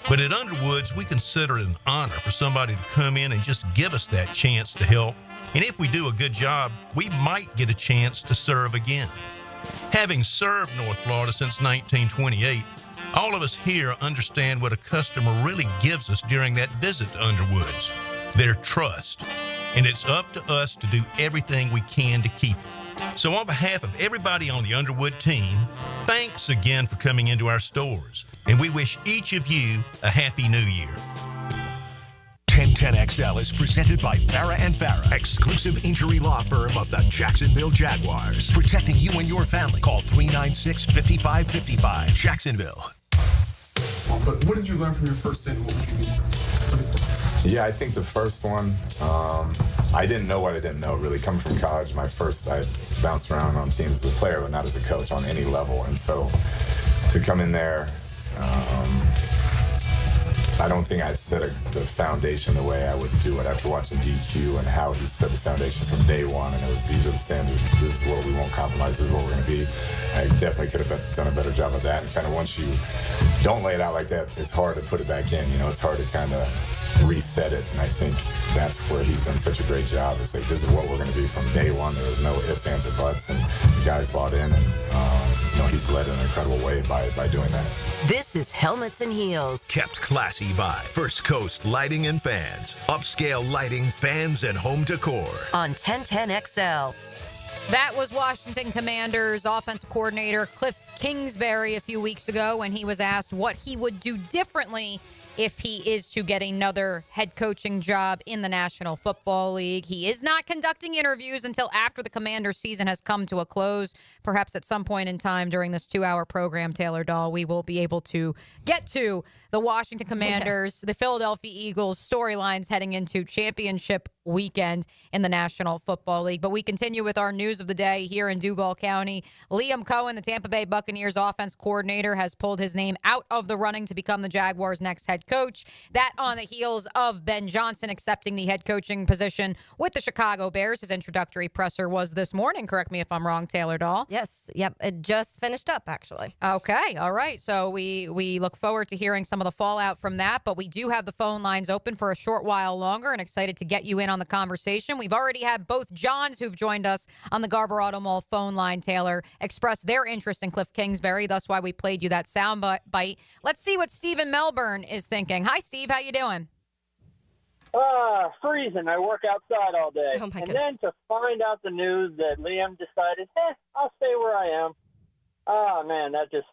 Speaker 24: But at Underwoods, we consider it an honor for somebody to come in and just give us that chance to help. And if we do a good job, we might get a chance to serve again. Having served North Florida since 1928, all of us here understand what a customer really gives us during that visit to Underwoods, their trust. And it's up to us to do everything we can to keep it. So on behalf of everybody on the Underwood team, thanks again for coming into our stores, and we wish each of you a Happy New Year.
Speaker 1: 1010XL is presented by Farah & Farah, exclusive injury law firm of the Jacksonville Jaguars. Protecting you and your family. Call 396-5555. Jacksonville.
Speaker 25: But what did you learn from your first stint? What would you do?
Speaker 26: Yeah, I think the first one, I didn't know what I didn't know, really. Coming from college, I bounced around on teams as a player, but not as a coach on any level. And so to come in there, I don't think I set the foundation the way I would do it after watching DQ and how he set the foundation from day one. And it was, these are the standards. This is what we won't compromise. This is what we're going to be. I definitely could have done a better job of that. And kind of once you don't lay it out like that, it's hard to put it back in. You know, it's hard to kind of reset it. And I think that's where he's done such a great job. It's like, this is what we're going to be from day one. There was no ifs, ands, or buts. And the guys bought in. And, you know, he's led in an incredible way by doing that.
Speaker 3: This is Helmets and Heels.
Speaker 1: Kept classy by First Coast Lighting and Fans. Upscale lighting, fans, and home decor.
Speaker 3: On 1010XL.
Speaker 4: That was Washington Commanders offensive coordinator Cliff Kingsbury a few weeks ago when he was asked what he would do differently if he is to get another head coaching job in the National Football League. He is not conducting interviews until after the Commanders season has come to a close. Perhaps at some point in time during this 2-hour program, Taylor Dahl, we will be able to get to the Washington Commanders, the Philadelphia Eagles storylines heading into championship weekend in the National Football League. But we continue with our news of the day here in Duval County. Liam Cohen, the Tampa Bay Buccaneers offense coordinator, has pulled his name out of the running to become the Jaguars' next head coach. That on the heels of Ben Johnson accepting the head coaching position with the Chicago Bears. His introductory presser was this morning. Correct me if I'm wrong, Taylor Dahl.
Speaker 5: Yes. Yep. It just finished up, actually.
Speaker 4: Okay. All right. So we look forward to hearing some of the fallout from that, but we do have the phone lines open for a short while longer and excited to get you in on the conversation. We've already had both Johns who've joined us on the Garber Auto Mall phone line, Taylor, express their interest in Cliff Kingsbury. That's why we played you that sound bite. Let's see what Steve in Melbourne is thinking. Hi, Steve. How you doing?
Speaker 2: Freezing. I work outside all day.
Speaker 5: Oh, my
Speaker 2: and
Speaker 5: goodness.
Speaker 2: then to find out the news that Liam decided, I'll stay where I am. Oh, man, that just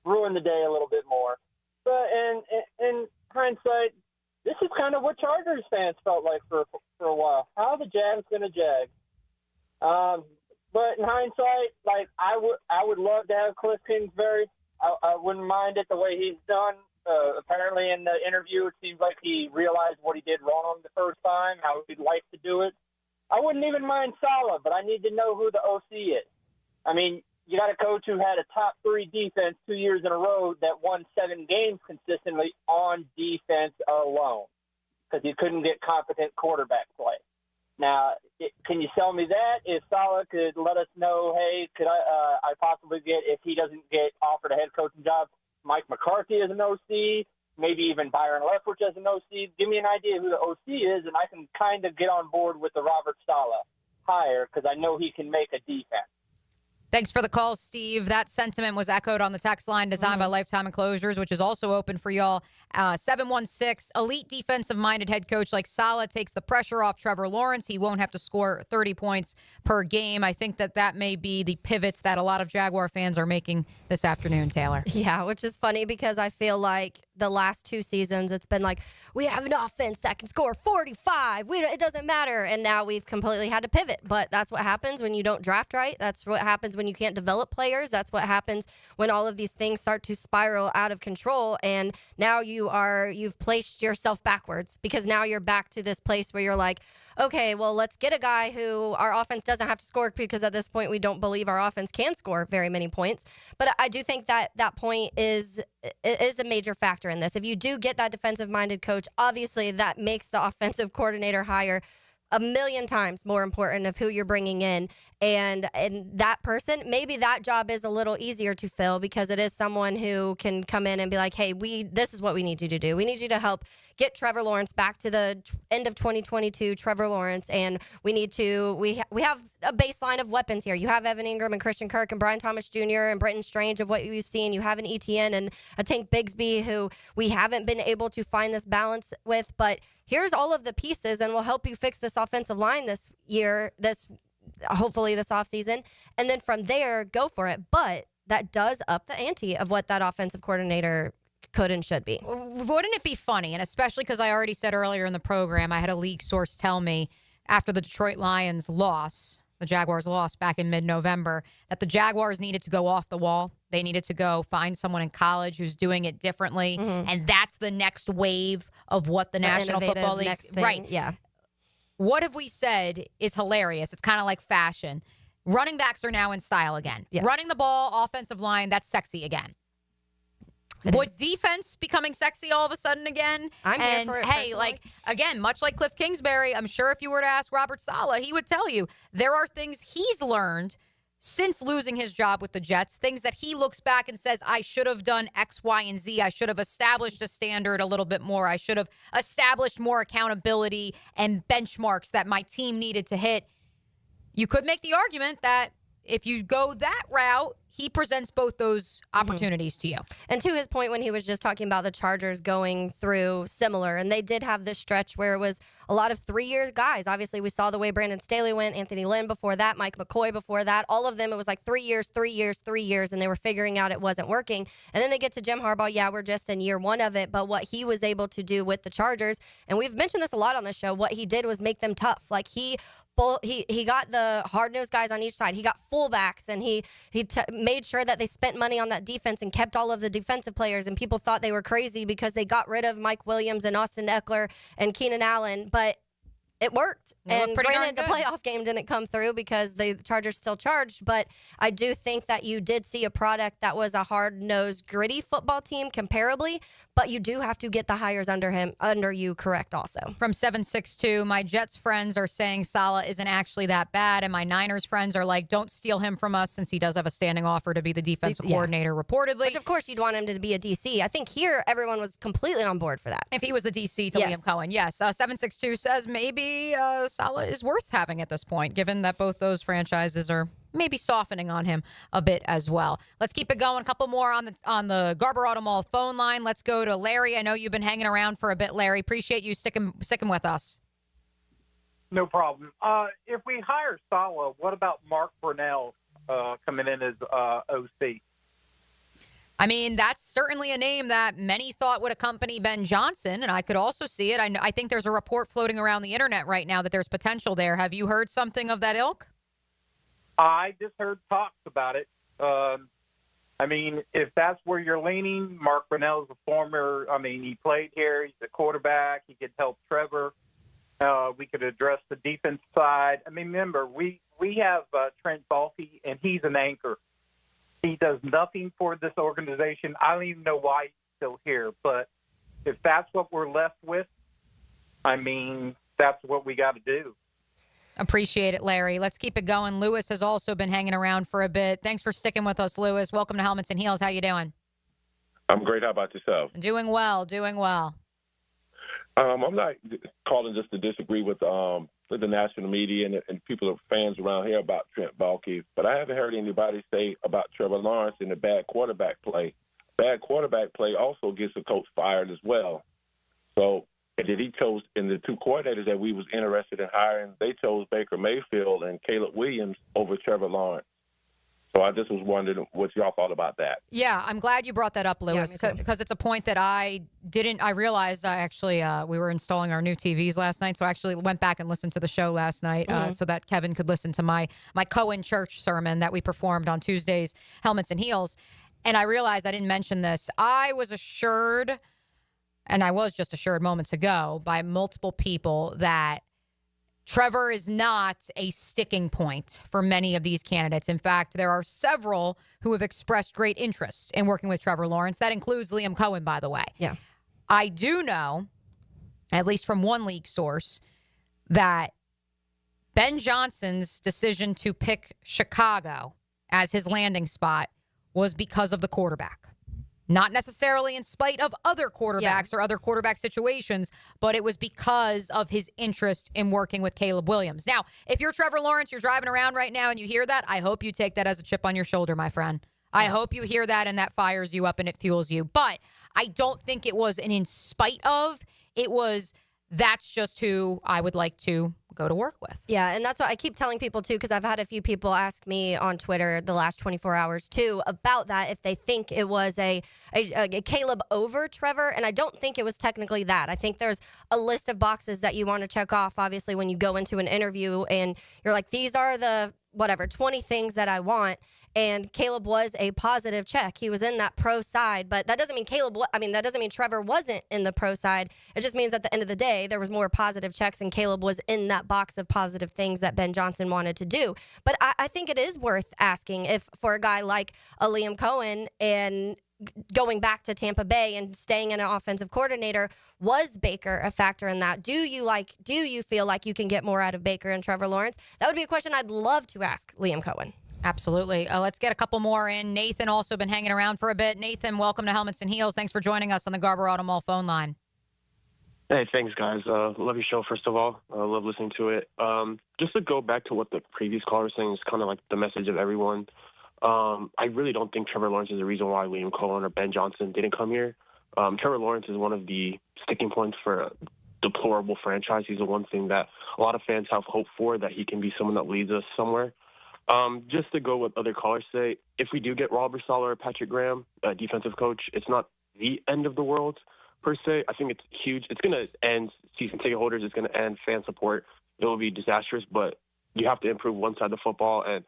Speaker 2: ruined the day a little bit more. But in hindsight, this is kind of what Chargers fans felt like for a while. How are the Jags going to jag? But in hindsight, like I would love to have Cliff Kingsbury. I wouldn't mind it the way he's done. Apparently in the interview, it seems like he realized what he did wrong the first time, how he'd like to do it. I wouldn't even mind Saleh, but I need to know who the OC is. I mean, you got a coach who had a top 3 defense 2 years in a row that won 7 games consistently on defense alone because he couldn't get competent quarterback play. Now, can you sell me that? If Saleh could let us know, hey, could I possibly get, if he doesn't get offered a head coaching job, Mike McCarthy as an OC, maybe even Byron Leftwich as an OC. Give me an idea who the OC is, and I can kind of get on board with the Robert Saleh hire because I know he can make a defense.
Speaker 4: Thanks for the call, Steve. That sentiment was echoed on the text line designed by Lifetime Enclosures, which is also open for y'all. 716, elite defensive-minded head coach like Saleh takes the pressure off Trevor Lawrence. He won't have to score 30 points per game. I think that may be the pivots that a lot of Jaguar fans are making this afternoon, Taylor.
Speaker 5: Yeah, which is funny because I feel like the last 2 seasons, it's been like, we have an offense that can score 45. It doesn't matter. And now we've completely had to pivot. But that's what happens when you don't draft right. That's what happens when you can't develop players. That's what happens when all of these things start to spiral out of control. And now you've placed yourself backwards because now you're back to this place where you're like, okay, well, let's get a guy who our offense doesn't have to score because at this point we don't believe our offense can score very many points. But I do think that point is a major factor in this. If you do get that defensive-minded coach, obviously that makes the offensive coordinator hire a million times more important of who you're bringing in. And that person, maybe that job is a little easier to fill because it is someone who can come in and be like, hey, this is what we need you to do. We need you to help get Trevor Lawrence back to the end of 2022, Trevor Lawrence, and we have a baseline of weapons here. You have Evan Ingram and Christian Kirk and Brian Thomas Jr. and Brenton Strange of what you've seen. You have an ETN and a Tank Bigsby who we haven't been able to find this balance with, but here's all of the pieces and we'll help you fix this offensive line this year, hopefully this offseason. And then from there, go for it. But that does up the ante of what that offensive coordinator could and should be.
Speaker 4: Wouldn't it be funny? And especially because I already said earlier in the program, I had a league source tell me after the Detroit Lions loss, the Jaguars lost back in mid-November, that the Jaguars needed to go off the wall. They needed to go find someone in college who's doing it differently. Mm-hmm. And that's the next wave of what the National Football League, right?
Speaker 5: Yeah.
Speaker 4: What have we said is hilarious? It's kind of like fashion. Running backs are now in style again.
Speaker 5: Yes.
Speaker 4: Running the ball, offensive line, that's sexy again. Boyd's defense becoming sexy all of a sudden again.
Speaker 5: I'm here for it,
Speaker 4: hey,
Speaker 5: personally.
Speaker 4: like, again, much like Cliff Kingsbury, I'm sure if you were to ask Robert Saleh, he would tell you there are things he's learned since losing his job with the Jets, things that he looks back and says, I should have done X, Y, and Z. I should have established a standard a little bit more. I should have established more accountability and benchmarks that my team needed to hit. You could make the argument that if you go that route, he presents both those opportunities to you.
Speaker 5: And to his point when he was just talking about the Chargers going through similar, and they did have this stretch where it was a lot of 3-year guys. Obviously, we saw the way Brandon Staley went, Anthony Lynn before that, Mike McCoy before that. All of them, it was like 3 years, 3 years, 3 years, and they were figuring out it wasn't working. And then they get to Jim Harbaugh. Yeah, we're just in year one of it, but what he was able to do with the Chargers, and we've mentioned this a lot on the show, what he did was make them tough. Like he got the hard-nosed guys on each side. He got fullbacks, and he made sure that they spent money on that defense and kept all of the defensive players. And people thought they were crazy because they got rid of Mike Williams and Austin Eckler and Keenan Allen. But it worked. And granted, the playoff game didn't come through because the Chargers still charged. But I do think that you did see a product that was a hard-nosed, gritty football team comparably. But you do have to get the hires under you correct also.
Speaker 4: From 762, my Jets friends are saying Saleh isn't actually that bad. And my Niners friends are like, don't steal him from us since he does have a standing offer to be the defensive coordinator reportedly.
Speaker 5: Which, of course, you'd want him to be a DC. I think here everyone was completely on board for that.
Speaker 4: If he was the DC to Liam Cohen, yes. 762 says maybe Saleh is worth having at this point, given that both those franchises are maybe softening on him a bit as well. Let's keep it going. A couple more on the Garber Auto Mall phone line. Let's go to Larry. I know you've been hanging around for a bit, Larry. Appreciate you sticking with us.
Speaker 10: No problem. If we hire Saleh, what about Mark Brunell coming in as OC?
Speaker 4: I mean, that's certainly a name that many thought would accompany Ben Johnson, and I could also see it. I think there's a report floating around the internet right now that there's potential there. Have you heard something of that ilk?
Speaker 10: I just heard talks about it. I mean, if that's where you're leaning, Mark Brunell's a former, he played here. He's a quarterback. He could help Trevor. We could address the defense side. I mean, remember, we have Trent Baalke, and he's an anchor. He does nothing for this organization. I don't even know why he's still here. But if that's what we're left with, that's what we got to do.
Speaker 4: Appreciate it, Larry. Let's keep it going. Lewis has also been hanging around for a bit. Thanks for sticking with us, Lewis. Welcome to Helmets and Heels. How you doing?
Speaker 12: I'm great. How about yourself?
Speaker 4: Doing well.
Speaker 12: I'm not calling just to disagree with the national media and people, fans around here about Trent Baalke, but I haven't heard anybody say about Trevor Lawrence and the bad quarterback play. Bad quarterback play also gets a coach fired as well. So, and then he chose, in the two coordinators that we was interested in hiring, they chose Baker Mayfield and Caleb Williams over Trevor Lawrence. So I just was wondering what y'all thought about that.
Speaker 4: Yeah, I'm glad you brought that up, Lewis, because it's a point that I realized we were installing our new TVs last night, so I actually went back and listened to the show last night so that Kevin could listen to my Coen church sermon that we performed on Tuesdays, Helmets and Heels. And I realized I didn't mention this. I was assured, and I was just assured moments ago by multiple people, that Trevor is not a sticking point for many of these candidates. In fact, there are several who have expressed great interest in working with Trevor Lawrence. That includes Liam Cohen, by the way.
Speaker 5: Yeah.
Speaker 4: I do know, at least from one league source, that Ben Johnson's decision to pick Chicago as his landing spot was because of the quarterback. Not necessarily in spite of other quarterbacks or other quarterback situations, but it was because of his interest in working with Caleb Williams. Now, if you're Trevor Lawrence, you're driving around right now and you hear that, I hope you take that as a chip on your shoulder, my friend. I hope you hear that and that fires you up and it fuels you. But I don't think it was an in spite of. It was, that's just who I would like to go to work with.
Speaker 5: Yeah, and that's what I keep telling people, too, because I've had a few people ask me on Twitter the last 24 hours, too, about that, if they think it was a Caleb over Trevor, and I don't think it was technically that. I think there's a list of boxes that you want to check off, obviously, when you go into an interview, and you're like, these are the 20 things that I want. And Caleb was a positive check. He was in that pro side, but that doesn't mean that doesn't mean Trevor wasn't in the pro side. It just means at the end of the day, there was more positive checks and Caleb was in that box of positive things that Ben Johnson wanted to do. But I think it is worth asking if for a guy like a Liam Cohen and going back to Tampa Bay and staying in an offensive coordinator, was Baker a factor in that? Do you feel like you can get more out of Baker and Trevor Lawrence? That would be a question I'd love to ask Liam Cohen.
Speaker 4: Absolutely. Let's get a couple more in. Nathan also been hanging around for a bit. Nathan, welcome to Helmets and Heels. Thanks for joining us on the Garber Auto Mall phone line.
Speaker 6: Hey, thanks, guys. Love your show, first of all. I love listening to it. Just to go back to what the previous caller was saying, it's kind of like the message of everyone. I really don't think Trevor Lawrence is the reason why Liam Cohen or Ben Johnson didn't come here. Trevor Lawrence is one of the sticking points for a deplorable franchise. He's the one thing that a lot of fans have hope for, that he can be someone that leads us somewhere. Just to go with other callers say, if we do get Robert Saleh or Patrick Graham, defensive coach, it's not the end of the world per se. I think it's huge. It's going to end season ticket holders. It's going to end fan support. It will be disastrous, but you have to improve one side of the football, and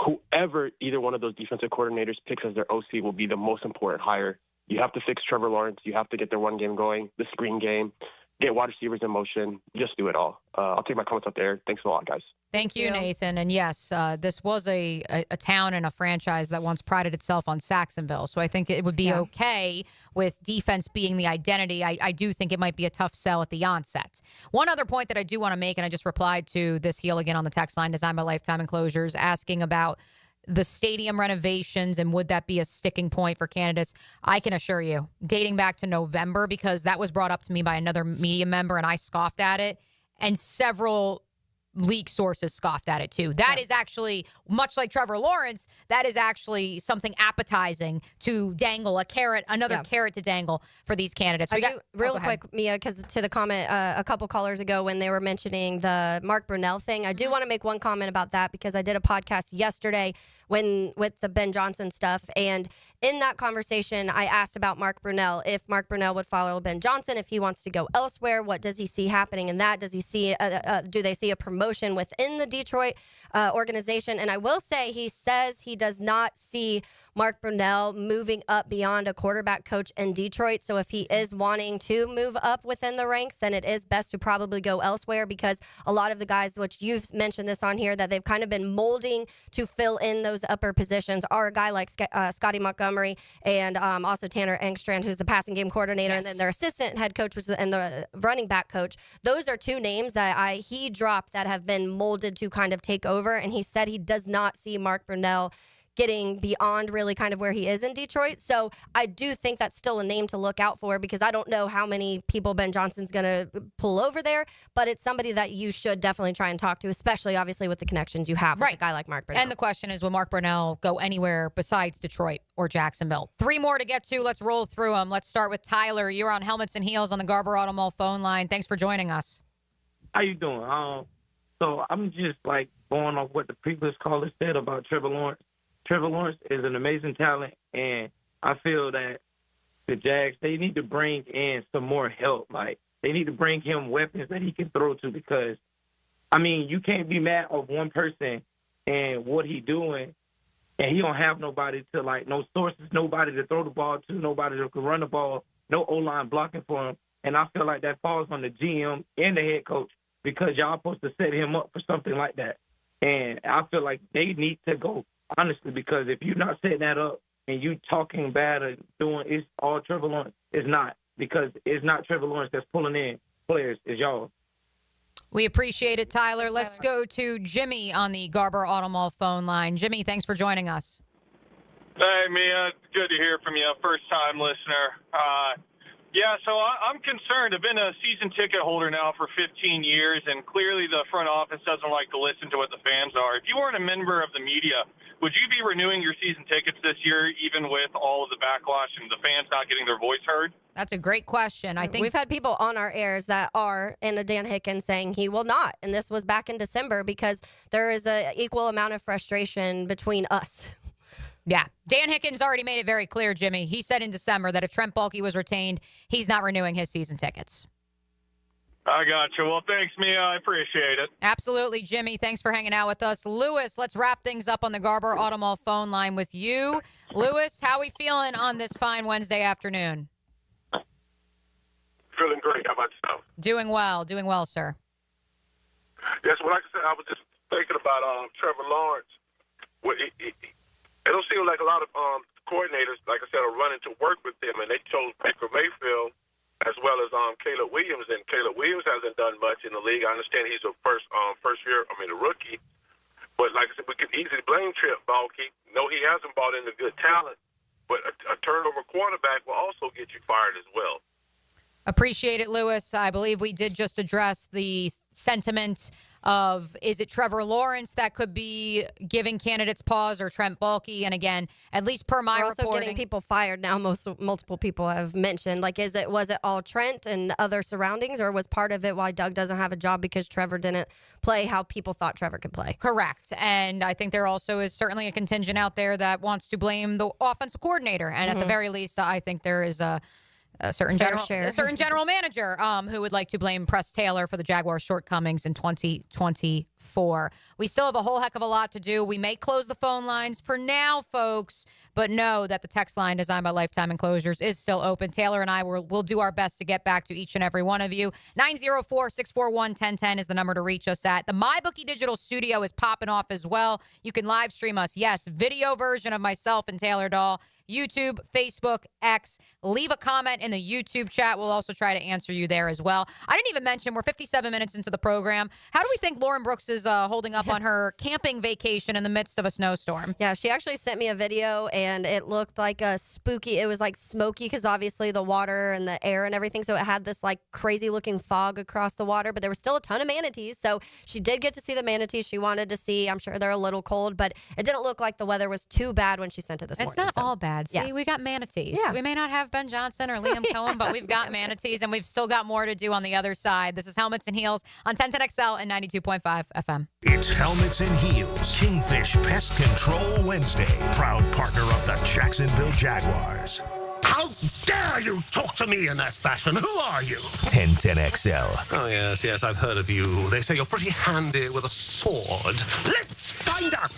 Speaker 6: whoever either one of those defensive coordinators picks as their OC will be the most important hire. You have to fix Trevor Lawrence. You have to get their run game going, the screen game, get wide receivers in motion. Just do it all. I'll take my comments up there. Thanks a lot, guys.
Speaker 4: Thank you, Nathan. And yes, this was a town and a franchise that once prided itself on Saxonville. So I think it would be okay with defense being the identity. I do think it might be a tough sell at the onset. One other point that I do want to make, and I just replied to this heel again on the text line, Designed by Lifetime Enclosures, asking about the stadium renovations and would that be a sticking point for candidates. I can assure you, dating back to November, because that was brought up to me by another media member and I scoffed at it, and several leak sources scoffed at it too. That is actually, much like Trevor Lawrence, that is actually something appetizing to dangle, a carrot, another carrot to dangle for these candidates.
Speaker 5: Real quick, Mia, because to the comment a couple callers ago when they were mentioning the Mark Brunell thing, I do want to make one comment about that, because I did a podcast yesterday with the Ben Johnson stuff, and in that conversation, I asked about Mark Brunell, if Mark Brunell would follow Ben Johnson, if he wants to go elsewhere, what does he see happening in that? Does he see, do they see a promotion within the Detroit organization? And I will say, he says he does not see Mark Brunell moving up beyond a quarterback coach in Detroit. So if he is wanting to move up within the ranks, then it is best to probably go elsewhere, because a lot of the guys, which you've mentioned this on here, that they've kind of been molding to fill in those upper positions are a guy like Scotty Montgomery and also Tanner Engstrand, who's the passing game coordinator, and then their assistant head coach and the running back coach. Those are two names that he dropped that have been molded to kind of take over, and he said he does not see Mark Brunell getting beyond really kind of where he is in Detroit. So I do think that's still a name to look out for, because I don't know how many people Ben Johnson's going to pull over there, but it's somebody that you should definitely try and talk to, especially obviously with the connections you have with a guy like Mark Brunell.
Speaker 4: And the question is, will Mark Brunell go anywhere besides Detroit or Jacksonville? 3 more to get to. Let's roll through them. Let's start with Tyler. You're on Helmets and Heels on the Garber Auto Mall phone line. Thanks for joining us.
Speaker 14: How you doing? So I'm just like going off what the previous caller said about Trevor Lawrence. Trevor Lawrence is an amazing talent, and I feel that the Jags, they need to bring in some more help. Like, they need to bring him weapons that he can throw to, because, I mean, you can't be mad of one person and what he doing, and he don't have nobody to, like, no sources, nobody to throw the ball to, nobody that can run the ball, no O-line blocking for him. And I feel like that falls on the GM and the head coach, because y'all supposed to set him up for something like that. And I feel like they need to go, honestly, because if you're not setting that up and you talking bad or doing, it's all Trevor Lawrence. It's not, because it's not Trevor Lawrence that's pulling in players. It's y'all.
Speaker 4: We appreciate it, Tyler. Let's go to Jimmy on the Garber Auto Mall phone line. Jimmy, thanks for joining us.
Speaker 15: Hey, Mia. Good to hear from you. First-time listener. Yeah, so I'm concerned. I've been a season ticket holder now for 15 years, and clearly the front office doesn't like to listen to what the fans are. If you weren't a member of the media, would you be renewing your season tickets this year, even with all of the backlash and the fans not getting their voice heard?
Speaker 4: That's a great question. I think
Speaker 5: we've had people on our airs that are in a Dan Hicken saying he will not, and this was back in December, because there is an equal amount of frustration between us.
Speaker 4: Yeah. Dan Hickens already made it very clear, Jimmy. He said in December that if Trent Baalke was retained, he's not renewing his season tickets.
Speaker 15: I got you. Well, thanks, Mia. I appreciate it.
Speaker 4: Absolutely, Jimmy. Thanks for hanging out with us. Lewis, let's wrap things up on the Garber Auto Mall phone line with you. Lewis, how are we feeling on this fine Wednesday afternoon?
Speaker 16: Feeling great. How about yourself?
Speaker 4: Doing well, sir.
Speaker 16: Yes, well, like I said, I was just thinking about Trevor Lawrence. Well, it don't seem like a lot of coordinators, like I said, are running to work with them, and they chose Baker Mayfield as well as Caleb Williams, and Caleb Williams hasn't done much in the league. I understand he's a a rookie, but like I said, we could easily blame Trent Baalke. No, he hasn't brought in the good talent, but a turnover quarterback will also get you fired as well.
Speaker 4: Appreciate it, Lewis. I believe we did just address the sentiment of, is it Trevor Lawrence that could be giving candidates pause, or Trent Baalke? And again, at least per my
Speaker 5: We're also
Speaker 4: reporting,
Speaker 5: getting people fired now. Multiple people have mentioned, like, was it all Trent and other surroundings, or was part of it why Doug doesn't have a job because Trevor didn't play how people thought Trevor could play?
Speaker 4: Correct. And I think there also is certainly a contingent out there that wants to blame the offensive coordinator. And at the very least, I think there is a certain general manager who would like to blame Press Taylor for the Jaguars' shortcomings in 2024. We still have a whole heck of a lot to do. We may close the phone lines for now, folks, but know that the text line designed by Lifetime Enclosures is still open. Taylor and I will do our best to get back to each and every one of you. 904-641-1010 is the number to reach us at. The MyBookie Digital Studio is popping off as well. You can live stream us. Yes, video version of myself and Taylor Dahl. YouTube, Facebook, X. Leave a comment in the YouTube chat. We'll also try to answer you there as well. I didn't even mention we're 57 minutes into the program. How do we think Lauren Brooks is holding up on her camping vacation in the midst of a snowstorm?
Speaker 5: Yeah, she actually sent me a video, and it looked like a spooky. It was like smoky because obviously the water and the air and everything. So it had this like crazy looking fog across the water, but there was still a ton of manatees. So she did get to see the manatees she wanted to see. I'm sure they're a little cold, but it didn't look like the weather was too bad when she sent it this morning.
Speaker 4: It's not all bad. See, we got manatees.
Speaker 5: Yeah.
Speaker 4: We may not have Ben Johnson or Liam Cohen, but we've got manatees, and we've still got more to do on the other side. This is Helmets and Heels on 1010XL and 92.5 FM.
Speaker 1: It's Helmets and Heels, Kingfish Pest Control Wednesday. Proud partner of the Jacksonville Jaguars.
Speaker 17: How dare you talk to me in that fashion? Who are you?
Speaker 1: 1010XL.
Speaker 17: Oh, yes, I've heard of you. They say you're pretty handy with a sword. Let's find out.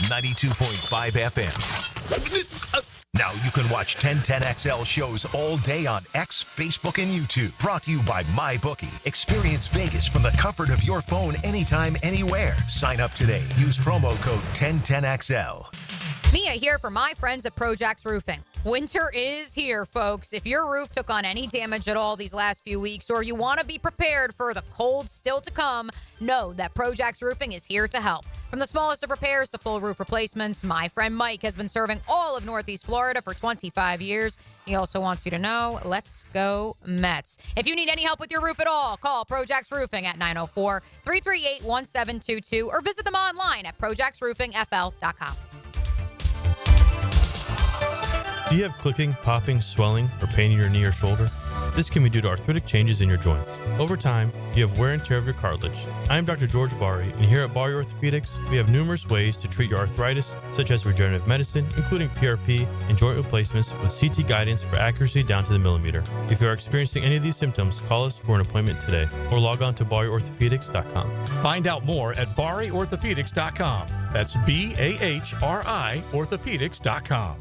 Speaker 1: 92.5 FM. Now you can watch 1010XL shows all day on X, Facebook, and YouTube. Brought to you by MyBookie. Experience Vegas from the comfort of your phone anytime, anywhere. Sign up today. Use promo code 1010XL.
Speaker 4: Mia here for my friends at Projax Roofing. Winter is here, folks. If your roof took on any damage at all these last few weeks, or you want to be prepared for the cold still to come, know that Projax Roofing is here to help. From the smallest of repairs to full roof replacements, my friend Mike has been serving all of Northeast Florida for 25 years. He also wants you to know, let's go Mets. If you need any help with your roof at all, call Projax Roofing at 904-338-1722 or visit them online at projaxroofingfl.com.
Speaker 18: Do you have clicking, popping, swelling, or pain in your knee or shoulder? This can be due to arthritic changes in your joints. Over time, you have wear and tear of your cartilage. I am Dr. George Bari, and here at Bari Orthopedics, we have numerous ways to treat your arthritis, such as regenerative medicine, including PRP and joint replacements with CT guidance for accuracy down to the millimeter. If you are experiencing any of these symptoms, call us for an appointment today, or log on to BariOrthopedics.com.
Speaker 11: Find out more at BariOrthopedics.com. That's BAHRI Orthopedics.com.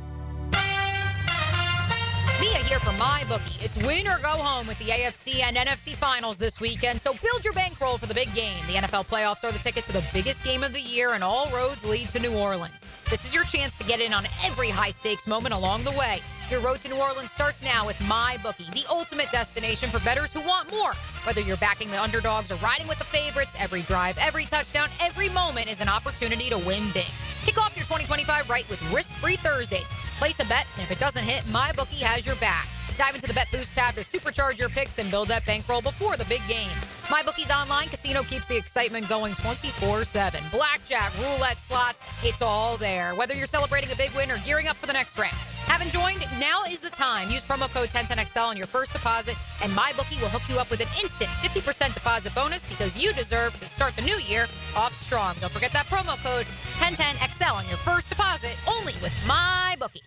Speaker 4: Mia here for MyBookie. It's win or go home with the AFC and NFC finals this weekend, so build your bankroll for the big game. The NFL playoffs are the ticket to the biggest game of the year, and all roads lead to New Orleans. This is your chance to get in on every high-stakes moment along the way. Your road to New Orleans starts now with MyBookie, the ultimate destination for bettors who want more. Whether you're backing the underdogs or riding with the favorites, every drive, every touchdown, every moment is an opportunity to win big. Kick off your 2025 right with risk-free Thursdays. Place a bet, and if it doesn't hit, MyBookie has your back. Dive into the Bet Boost tab to supercharge your picks and build that bankroll before the big game. MyBookie's online casino keeps the excitement going 24/7. Blackjack, roulette, slots, it's all there. Whether you're celebrating a big win or gearing up for the next round. Haven't joined? Now is the time. Use promo code 1010XL on your first deposit, and MyBookie will hook you up with an instant 50% deposit bonus because you deserve to start the new year off strong. Don't forget that promo code 1010XL on your first deposit, only with MyBookie.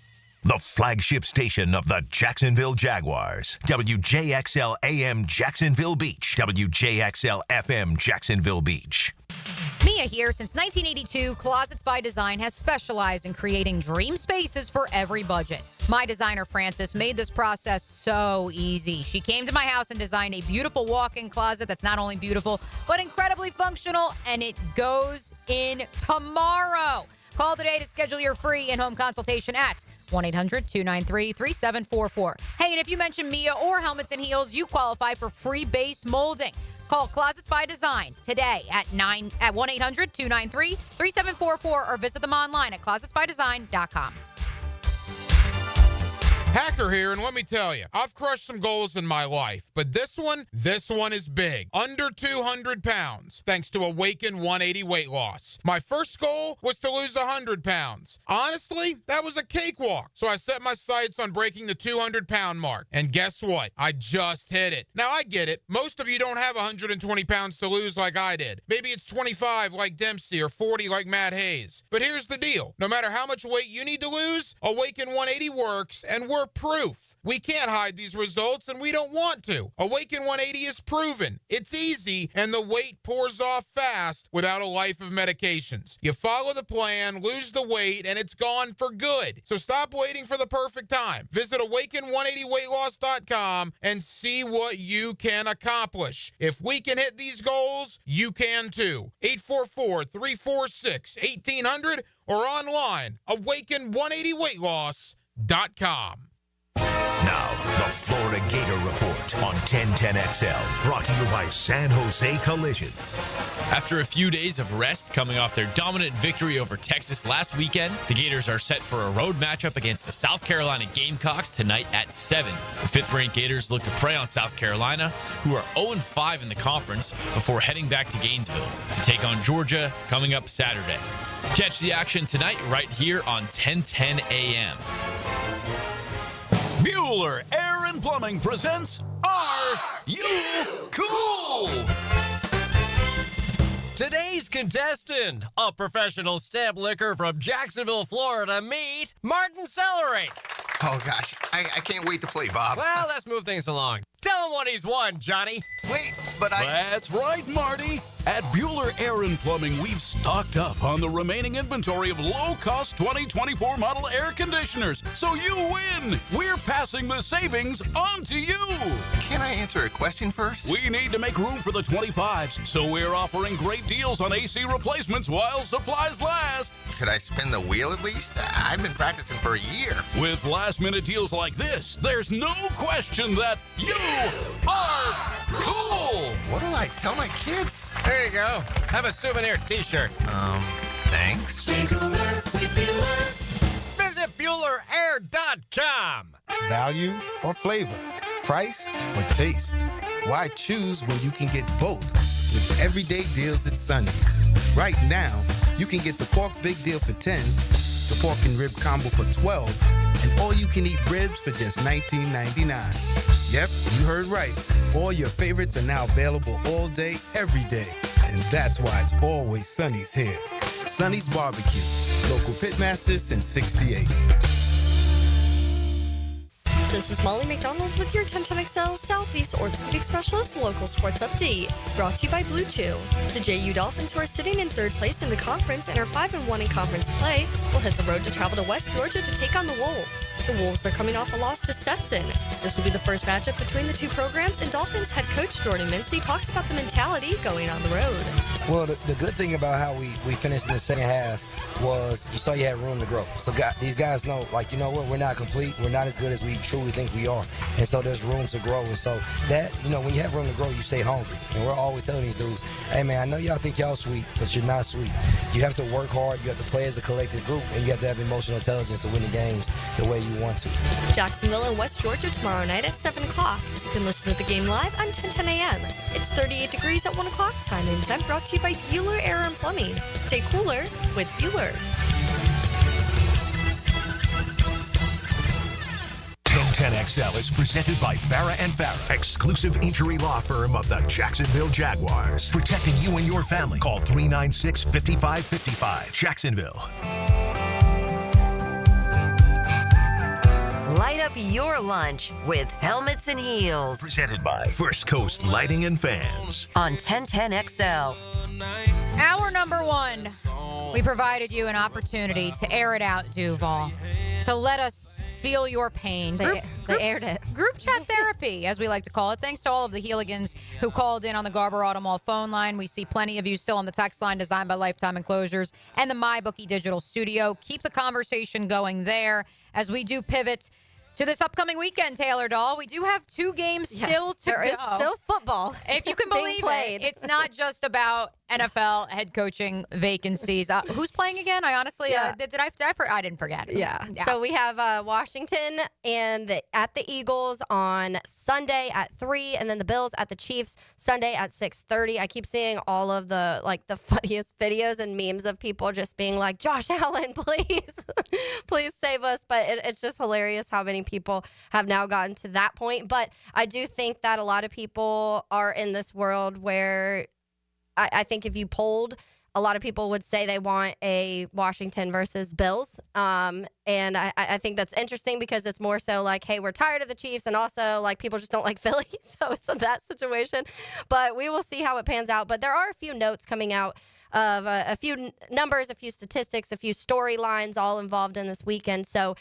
Speaker 1: The flagship station of the Jacksonville Jaguars. WJXL AM Jacksonville Beach. WJXL FM Jacksonville Beach.
Speaker 4: Mia here. Since 1982, Closets by Design has specialized in creating dream spaces for every budget. My designer, Frances, made this process so easy. She came to my house and designed a beautiful walk-in closet that's not only beautiful, but incredibly functional, and it goes in tomorrow. Call today to schedule your free in-home consultation at 1-800-293-3744. Hey, and if you mention Mia or Helmets and Heels, you qualify for free base molding. Call Closets by Design today at 1-800-293-3744 or visit them online at closetsbydesign.com.
Speaker 7: Hacker here, and let me tell you, I've crushed some goals in my life, but this one is big. Under 200 pounds, thanks to Awaken 180 weight loss. My first goal was to lose 100 pounds. Honestly, that was a cakewalk, so I set my sights on breaking the 200-pound mark, and guess what? I just hit it. Now, I get it. Most of you don't have 120 pounds to lose like I did. Maybe it's 25 like Dempsey or 40 like Matt Hayes. But here's the deal. No matter how much weight you need to lose, Awaken 180 works, and we're proof. We can't hide these results, and we don't want to. Awaken 180 is proven. It's easy, and the weight pours off fast without a life of medications. You follow the plan, lose the weight, and it's gone for good. So stop waiting for the perfect time. Visit awaken180weightloss.com and see what you can accomplish. If we can hit these goals, you can too. 844-346-1800 or online, awaken180weightloss.com.
Speaker 1: Now, the Florida Gator Report on 1010XL, brought to you by San Jose Collision.
Speaker 19: After a few days of rest coming off their dominant victory over Texas last weekend, the Gators are set for a road matchup against the South Carolina Gamecocks tonight at 7. The fifth-ranked Gators look to prey on South Carolina, who are 0-5 in the conference, before heading back to Gainesville to take on Georgia coming up Saturday. Catch the action tonight right here on 1010 a.m.
Speaker 20: Bueller Air and Plumbing presents Are You Cool?
Speaker 21: Today's contestant, a professional stamp licker from Jacksonville, Florida, meet Martin Celery.
Speaker 22: Oh, gosh. I can't wait to play, Bob.
Speaker 21: Well, let's move things along. Tell him what he's won, Johnny.
Speaker 22: Wait, but
Speaker 20: That's right, Marty. At Bueller Air and Plumbing, we've stocked up on the remaining inventory of low-cost 2024 model air conditioners, so you win. We're passing the savings on to you.
Speaker 22: Can I answer a question first?
Speaker 20: We need to make room for the 25s, so we're offering great deals on AC replacements while supplies last.
Speaker 22: Could I spin the wheel at least? I've been practicing for a year.
Speaker 20: With last-minute deals like this, there's no question that you are cool.
Speaker 22: What do I tell my kids?
Speaker 21: There you go. Have a souvenir t-shirt.
Speaker 22: Thanks.
Speaker 21: Stay cooler with Bueller. Visit BuellerAir.com.
Speaker 22: Value or flavor? Price or taste? Why choose when you can get both with everyday deals at Sunny's? Right now, you can get the pork big deal for $10, the pork and rib combo for $12, and all you can eat ribs for just $19.99. Yep, you heard right. All your favorites are now available all day, every day. And that's why it's always Sunny's here. Sunny's Barbecue, local pitmasters since '68.
Speaker 23: This is Molly McDonald with your 1010XL Southeast Orthopedic Specialist Local Sports Update. Brought to you by Blue Chew. The JU Dolphins, who are sitting in third place in the conference and are 5-1 in conference play, will hit the road to travel to West Georgia to take on the Wolves. The Wolves are coming off a loss to Stetson. This will be the first matchup between the two programs, and Dolphins head coach Jordan Mincy talks about the mentality going on the road.
Speaker 27: Well, the good thing about how we finished in the second half was you saw you had room to grow. So these guys know, like, you know what, we're not complete. We're not as good as we truly think we are. And so there's room to grow. And so that, you know, when you have room to grow, you stay hungry. And we're always telling these dudes, hey, man, I know y'all think y'all sweet, but you're not sweet. You have to work hard. You have to play as a collective group. And you have to have emotional intelligence to win the games the way you want to.
Speaker 23: Jacksonville and West Georgia tomorrow night at 7 o'clock. You can listen to the game live on 1010 a.m. It's 38 degrees at 1 o'clock. Time and temp brought to you by Bueller Air and Plumbing. Stay cooler with Bueller.
Speaker 1: 1010XL is presented by Farah and Farah, exclusive injury law firm of the Jacksonville Jaguars. Protecting you and your family. Call 396-5555. Jacksonville.
Speaker 3: Light up your lunch with Helmets and Heels.
Speaker 1: Presented by First Coast Lighting and Fans.
Speaker 3: On 1010XL.
Speaker 4: Hour number one, we provided you an opportunity to air it out, Duval. To let us feel your pain.
Speaker 5: They aired it.
Speaker 4: group chat therapy, as we like to call it. Thanks to all of the Heeligans who called in on the Garber Auto Mall phone line. We see plenty of you still on the text line designed by Lifetime Enclosures and the MyBookie Digital Studio. Keep the conversation going there as we do pivot to this upcoming weekend, Taylor Doll. We do have 2 games still to go.
Speaker 5: There is still football.
Speaker 4: If you can believe it, it's not just about NFL head coaching vacancies. Who's playing again? I honestly, I didn't forget.
Speaker 5: Yeah. So we have Washington at the Eagles on Sunday at 3, and then the Bills at the Chiefs Sunday at 6:30. I keep seeing all of the funniest videos and memes of people just being like, Josh Allen, please, please save us. But it's just hilarious how many people have now gotten to that point. But I do think that a lot of people are in this world where I think if you polled, a lot of people would say they want a Washington versus Bills. And I think that's interesting because it's more so like, hey, we're tired of the Chiefs. And also, like, people just don't like Philly. So it's that situation. But we will see how it pans out. But there are a few notes coming out of a few numbers, a few statistics, a few storylines all involved in this weekend. So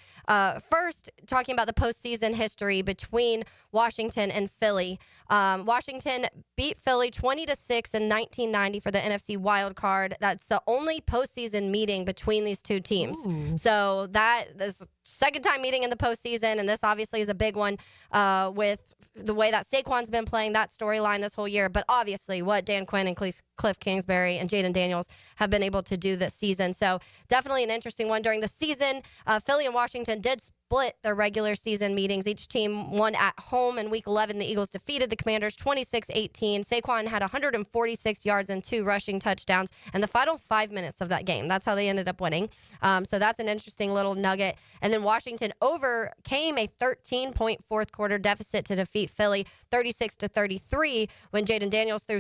Speaker 5: first, talking about the postseason history between Washington and Philly. Washington beat Philly 20-6 in 1990 for the NFC wild card. That's the only postseason meeting between these two teams.
Speaker 4: Ooh.
Speaker 5: So that is second time meeting in the postseason, and this obviously is a big one with the way that Saquon's been playing that storyline this whole year. But obviously what Dan Quinn and Cliff Kingsbury and Jaden Daniels have been able to do this season. So definitely an interesting one. During the season, Philly and Washington did split their regular season meetings. Each team won at home. In Week 11, the Eagles defeated the Commanders 26-18. Saquon had 146 yards and 2 rushing touchdowns in the final 5 minutes of that game. That's how they ended up winning. So that's an interesting little nugget. And then Washington overcame a 13-point fourth quarter deficit to defeat Philly 36-33 when Jaden Daniels threw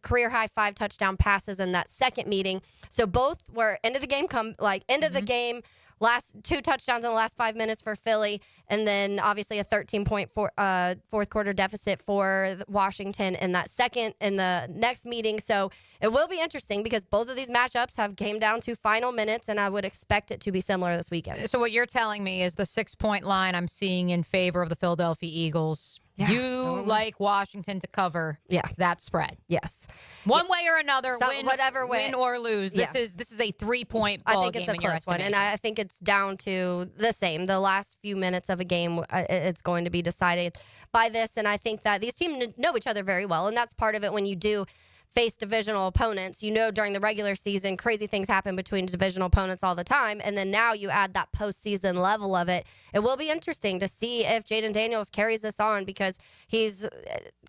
Speaker 5: career-high 5 touchdown passes in that second meeting. So both were end of the game, the game. Last 2 touchdowns in the last 5 minutes for Philly, and then obviously a 13-point fourth quarter deficit for Washington in the next meeting. So it will be interesting because both of these matchups have came down to final minutes, and I would expect it to be similar this weekend.
Speaker 4: So what you're telling me is the 6-point line I'm seeing in favor of the Philadelphia Eagles. Yeah. You like Washington to cover that spread.
Speaker 5: Yes.
Speaker 4: One way or another,
Speaker 5: whatever way.
Speaker 4: Win or lose. This is a 3-point ball
Speaker 5: I think it's a close one, and I think it's down to the same. The last few minutes of a game, it's going to be decided by this, and I think that these teams know each other very well, and that's part of it when you do face divisional opponents. You know, during the regular season, crazy things happen between divisional opponents all the time. And then now you add that postseason level of it. It will be interesting to see if Jaden Daniels carries this on because he's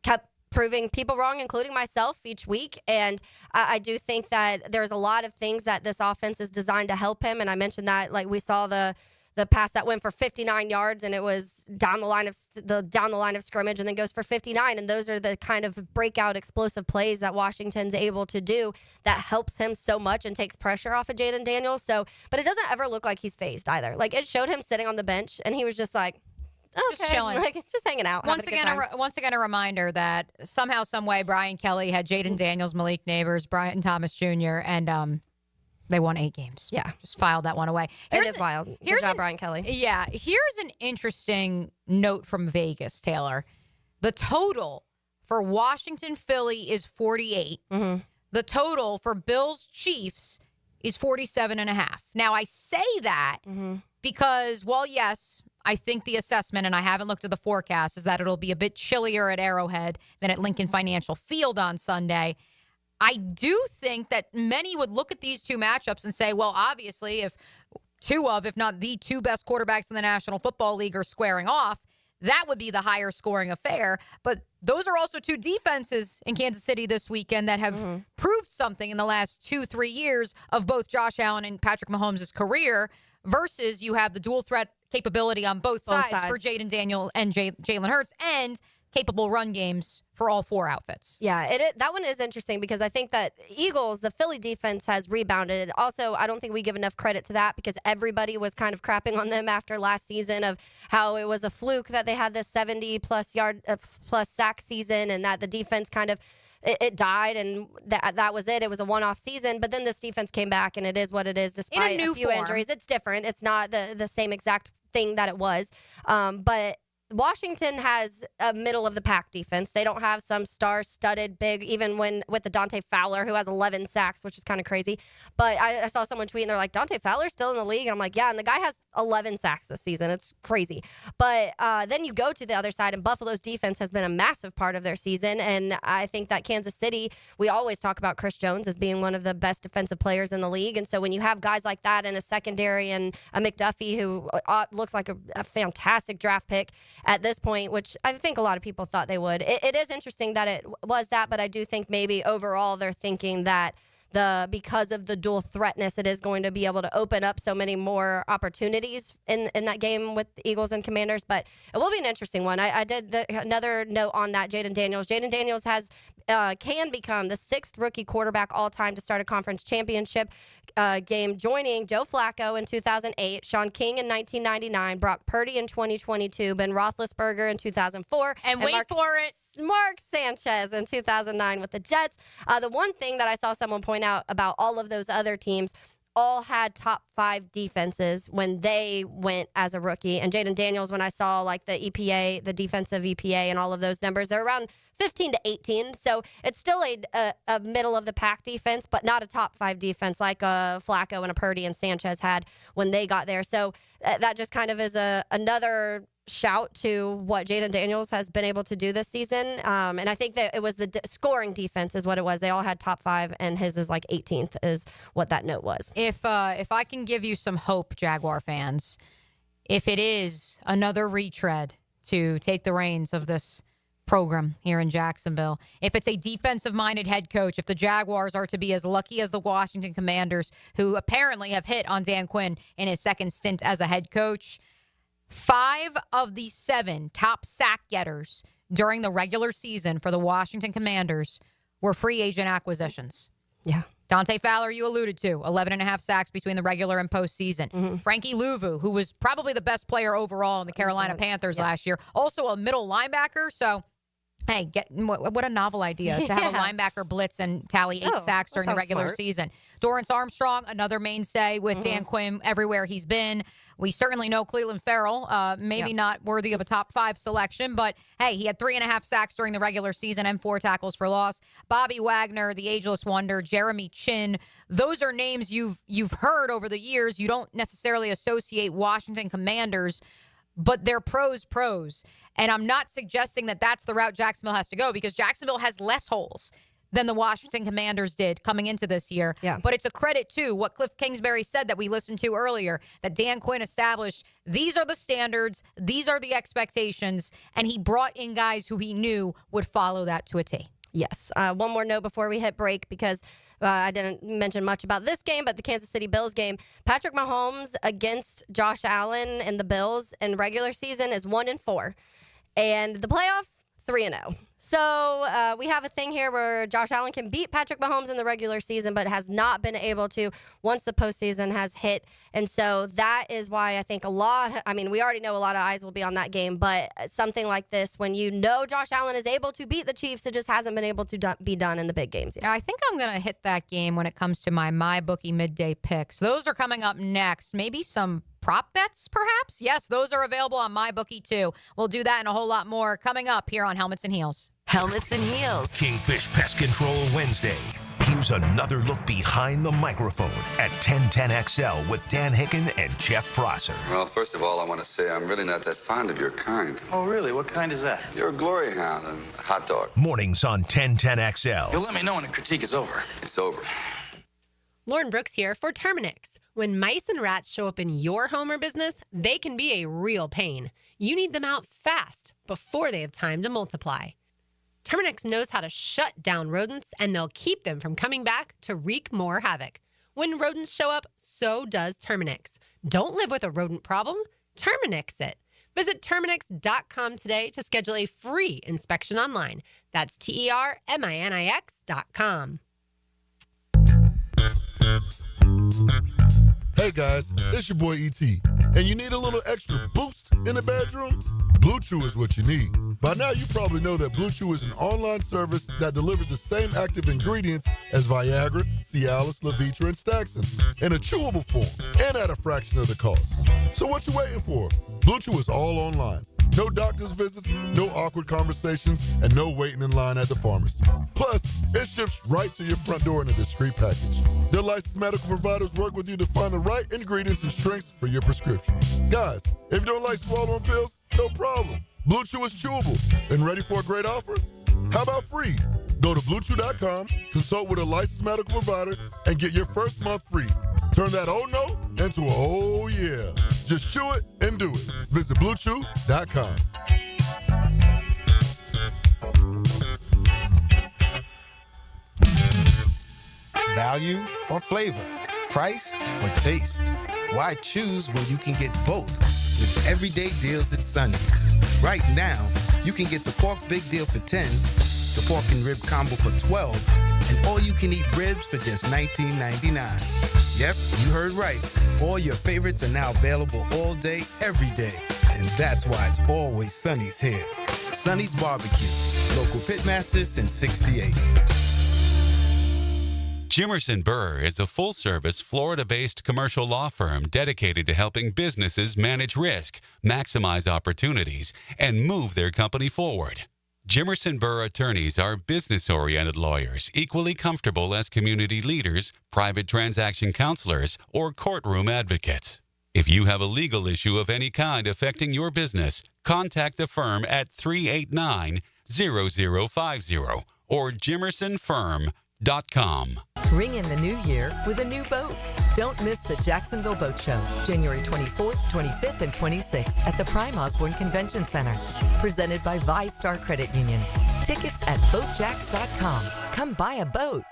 Speaker 5: kept proving people wrong, including myself, each week. And I do think that there's a lot of things that this offense is designed to help him. And I mentioned that, like, we saw the pass that went for 59 yards, and it was down the line of scrimmage, and then goes for 59. And those are the kind of breakout explosive plays that Washington's able to do that helps him so much and takes pressure off of Jaden Daniels. So, but it doesn't ever look like he's phased either. Like, it showed him sitting on the bench, and he was just like, okay,
Speaker 4: just chilling,
Speaker 5: like just hanging out.
Speaker 4: Once again, a reminder that somehow, some way, Brian Kelly had Jaden Daniels, Malik Neighbors, Brian Thomas Jr., and they won 8 games.
Speaker 5: Yeah.
Speaker 4: Just filed that one away.
Speaker 5: It is wild. Good job, Brian Kelly.
Speaker 4: Yeah. Here's an interesting note from Vegas, Taylor. The total for Washington Philly is 48.
Speaker 5: Mm-hmm.
Speaker 4: The total for Bills Chiefs is 47.5. Now, I say that because, well, yes, I think the assessment, and I haven't looked at the forecast, is that it'll be a bit chillier at Arrowhead than at Lincoln Financial Field on Sunday. I do think that many would look at these two matchups and say, well, obviously, if if not the 2 best quarterbacks in the National Football League are squaring off, that would be the higher scoring affair. But those are also 2 defenses in Kansas City this weekend that have proved something in the last 2-3 years of both Josh Allen and Patrick Mahomes' career, versus you have the dual threat capability on both sides for Jaden Daniels and Jalen Hurts, and capable run games for all 4 outfits.
Speaker 5: Yeah, that one is interesting because I think that the Philly defense has rebounded. Also, I don't think we give enough credit to that because everybody was kind of crapping on them after last season of how it was a fluke that they had this 70-plus sack season, and that the defense kind of it died, and that was it. It was a one-off season, but then this defense came back, and it is what it is despite a few injuries. It's different. It's not the same exact thing that it was. But Washington has a middle-of-the-pack defense. They don't have some star-studded big, even with the Dante Fowler, who has 11 sacks, which is kind of crazy. But I saw someone tweet, and they're like, Dante Fowler's still in the league? And I'm like, yeah, and the guy has 11 sacks this season. It's crazy. But then you go to the other side, and Buffalo's defense has been a massive part of their season. And I think that Kansas City, we always talk about Chris Jones as being one of the best defensive players in the league. And so when you have guys like that in a secondary and a McDuffie, who looks like a fantastic draft pick at this point, which I think a lot of people thought they would. It is interesting that it was that, but I do think maybe overall they're thinking that because of the dual threatness, it is going to be able to open up so many more opportunities in that game with the Eagles and Commanders. But it will be an interesting one. I did another note on that. Jaden Daniels can become the 6th rookie quarterback all time to start a conference championship game, joining Joe Flacco in 2008, Sean King in 1999, Brock Purdy in 2022, Ben Roethlisberger in 2004,
Speaker 4: and wait for it,
Speaker 5: Mark Sanchez in 2009 with the Jets. The one thing that I saw someone point out about all of those other teams, all had top 5 defenses when they went as a rookie. And Jaden Daniels, when I saw like the EPA, the defensive EPA and all of those numbers, they're around 15 to 18. So it's still a middle of the pack defense, but not a top 5 defense like a Flacco and a Purdy and Sanchez had when they got there. So that just kind of is another shout to what Jaden Daniels has been able to do this season. And I think that it was the scoring defense is what it was. They all had top 5, and his is like 18th is what that note was.
Speaker 4: If I can give you some hope, Jaguar fans, if it is another retread to take the reins of this program here in Jacksonville, if it's a defensive-minded head coach, if the Jaguars are to be as lucky as the Washington Commanders, who apparently have hit on Dan Quinn in his second stint as a head coach, 5 of the 7 top sack getters during the regular season for the Washington Commanders were free agent acquisitions.
Speaker 5: Yeah.
Speaker 4: Dante Fowler, you alluded to, 11.5 sacks between the regular and postseason. Mm-hmm. Frankie Louvu, who was probably the best player overall in the Carolina Panthers last year, also a middle linebacker. So, hey, what a novel idea to have a linebacker blitz and tally 8 sacks during the regular season. Dorrance Armstrong, another mainstay with Dan Quinn everywhere he's been. We certainly know Cleveland Farrell, maybe not worthy of a top 5 selection, but hey, he had 3.5 sacks during the regular season and 4 tackles for loss. Bobby Wagner, the ageless wonder, Jeremy Chin. Those are names you've heard over the years. You don't necessarily associate Washington Commanders, but they're pros. And I'm not suggesting that that's the route Jacksonville has to go, because Jacksonville has less holes than the Washington Commanders did coming into this year. Yeah. But it's a credit to what Cliff Kingsbury said that we listened to earlier, that Dan Quinn established these are the standards, these are the expectations, and he brought in guys who he knew would follow that to a T.
Speaker 5: Yes. One more note before we hit break, because I didn't mention much about this game, but the Kansas City Bills game. Patrick Mahomes against Josh Allen and the Bills in regular season is 1-4. And the playoffs, 3-0. So we have a thing here where Josh Allen can beat Patrick Mahomes in the regular season, but has not been able to once the postseason has hit. And so that is why I think we already know a lot of eyes will be on that game, but something like this, when you know Josh Allen is able to beat the Chiefs, it just hasn't been able to be done in the big games yet.
Speaker 4: I think I'm going to hit that game when it comes to my MyBookie midday picks. Those are coming up next. Maybe some prop bets, perhaps? Yes, those are available on MyBookie, too. We'll do that and a whole lot more coming up here on Helmets and Heels.
Speaker 1: Helmets and Heels. Kingfish Pest Control Wednesday. Here's another look behind the microphone at 1010XL with Dan Hicken and Jeff Prosser.
Speaker 2: Well, first of all, I want to say I'm really not that fond of your kind.
Speaker 8: Oh, really? What kind is that?
Speaker 2: You're a glory hound and a hot dog.
Speaker 1: Mornings on 1010XL.
Speaker 8: You'll let me know when the critique is over.
Speaker 2: It's over.
Speaker 9: Lauren Brooks here for Terminix. When mice and rats show up in your home or business, they can be a real pain. You need them out fast before they have time to multiply. Terminix knows how to shut down rodents, and they'll keep them from coming back to wreak more havoc. When rodents show up, so does Terminix. Don't live with a rodent problem. Terminix it. Visit Terminix.com today to schedule a free inspection online. That's TERMINIX.com.
Speaker 13: Hey guys, it's your boy E.T. And you need a little extra boost in the bedroom? Blue Chew is what you need. By now you probably know that Blue Chew is an online service that delivers the same active ingredients as Viagra, Cialis, Levitra, and Staxin in a chewable form and at a fraction of the cost. So what you waiting for? Blue Chew is all online. No doctor's visits, no awkward conversations, and no waiting in line at the pharmacy. Plus, it ships right to your front door in a discreet package. Their licensed medical providers work with you to find the right ingredients and strengths for your prescription. Guys, if you don't like swallowing pills, no problem. Blue Chew is chewable. And ready for a great offer? How about free? Go to BlueChew.com, consult with a licensed medical provider, and get your first month free. Turn that oh no into a oh yeah. Just chew it and do it. Visit BlueChew.com.
Speaker 22: Value or flavor? Price or taste? Why choose when you can get both with everyday deals at Sonny's? Right now, you can get the pork big deal for $10, the pork and rib combo for $12, and all you can eat ribs for just $19.99. Yep, you heard right. All your favorites are now available all day, every day. And that's why it's always Sonny's here. Sonny's Barbecue, local pitmasters since '68.
Speaker 6: Jimerson Burr is a full-service, Florida-based commercial law firm dedicated to helping businesses manage risk, maximize opportunities, and move their company forward. Jimerson Burr attorneys are business-oriented lawyers, equally comfortable as community leaders, private transaction counselors, or courtroom advocates. If you have a legal issue of any kind affecting your business, contact the firm at 389-0050 or jimersonfirm.com.
Speaker 3: Ring in the new year with a new boat. Don't miss the Jacksonville Boat Show, January 24th, 25th, and 26th at the Prime Osborne Convention Center. Presented by ViStar Credit Union. Tickets at boatjacks.com. Come buy a boat.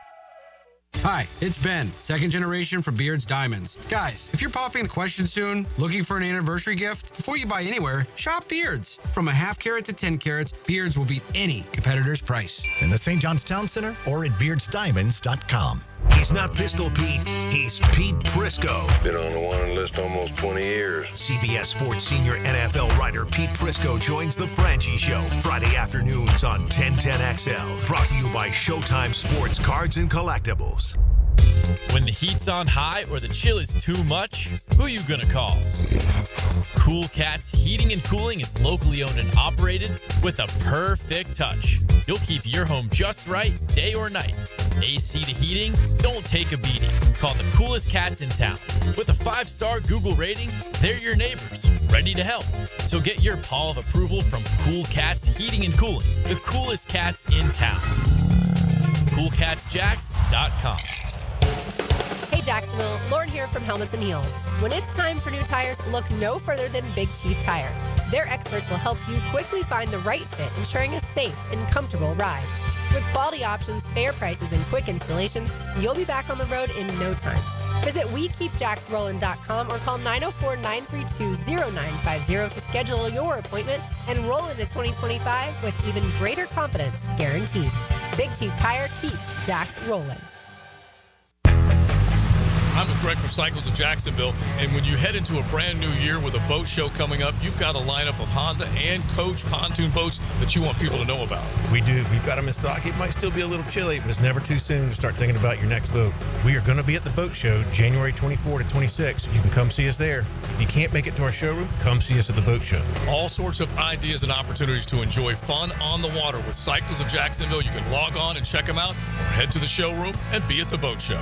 Speaker 10: Hi, it's Ben, second generation from Beard's Diamonds. Guys, if you're popping a question soon, looking for an anniversary gift, before you buy anywhere, shop Beard's. From a half carat to 10 carats, Beard's will beat any competitor's price.
Speaker 12: In the St. John's Town Center or at beardsdiamonds.com.
Speaker 1: He's not Pistol Pete, he's Pete Prisco.
Speaker 16: Been on the wanted list almost 20 years.
Speaker 1: CBS Sports senior NFL writer Pete Prisco joins the Franchi Show Friday afternoons on 1010XL. Brought to you by Showtime Sports Cards and Collectibles.
Speaker 19: When the heat's on high or the chill is too much, who you gonna call? Cool Cats Heating and Cooling is locally owned and operated with a perfect touch. You'll keep your home just right, day or night. AC to heating, don't take a beating. Call the coolest cats in town. With a 5-star Google rating, they're your neighbors, ready to help. So get your paw of approval from Cool Cats Heating and Cooling, the coolest cats in town. CoolCatsJacks.com.
Speaker 9: Hey Jacksonville, Lauren here from Helmets and Heels. When it's time for new tires, look no further than Big Chief Tire. Their experts will help you quickly find the right fit, ensuring a safe and comfortable ride. With quality options, fair prices, and quick installation, you'll be back on the road in no time. Visit WeKeepJacksRollin.com or call 904-932-0950 to schedule your appointment and roll into 2025 with even greater confidence, guaranteed. Big Chief Tire keeps Jacks rolling.
Speaker 11: I'm with Greg from Cycles of Jacksonville, and when you head into a brand new year with a boat show coming up, you've got a lineup of Honda and Coach pontoon boats that you want people to know about.
Speaker 18: We do. We've got them in stock. It might still be a little chilly, but it's never too soon to start thinking about your next boat. We are going to be at the boat show January 24 to 26. You can come see us there. If you can't make it to our showroom, come see us at the boat show.
Speaker 11: All sorts of ideas and opportunities to enjoy fun on the water with Cycles of Jacksonville. You can log on and check them out, or head to the showroom and be at the boat show.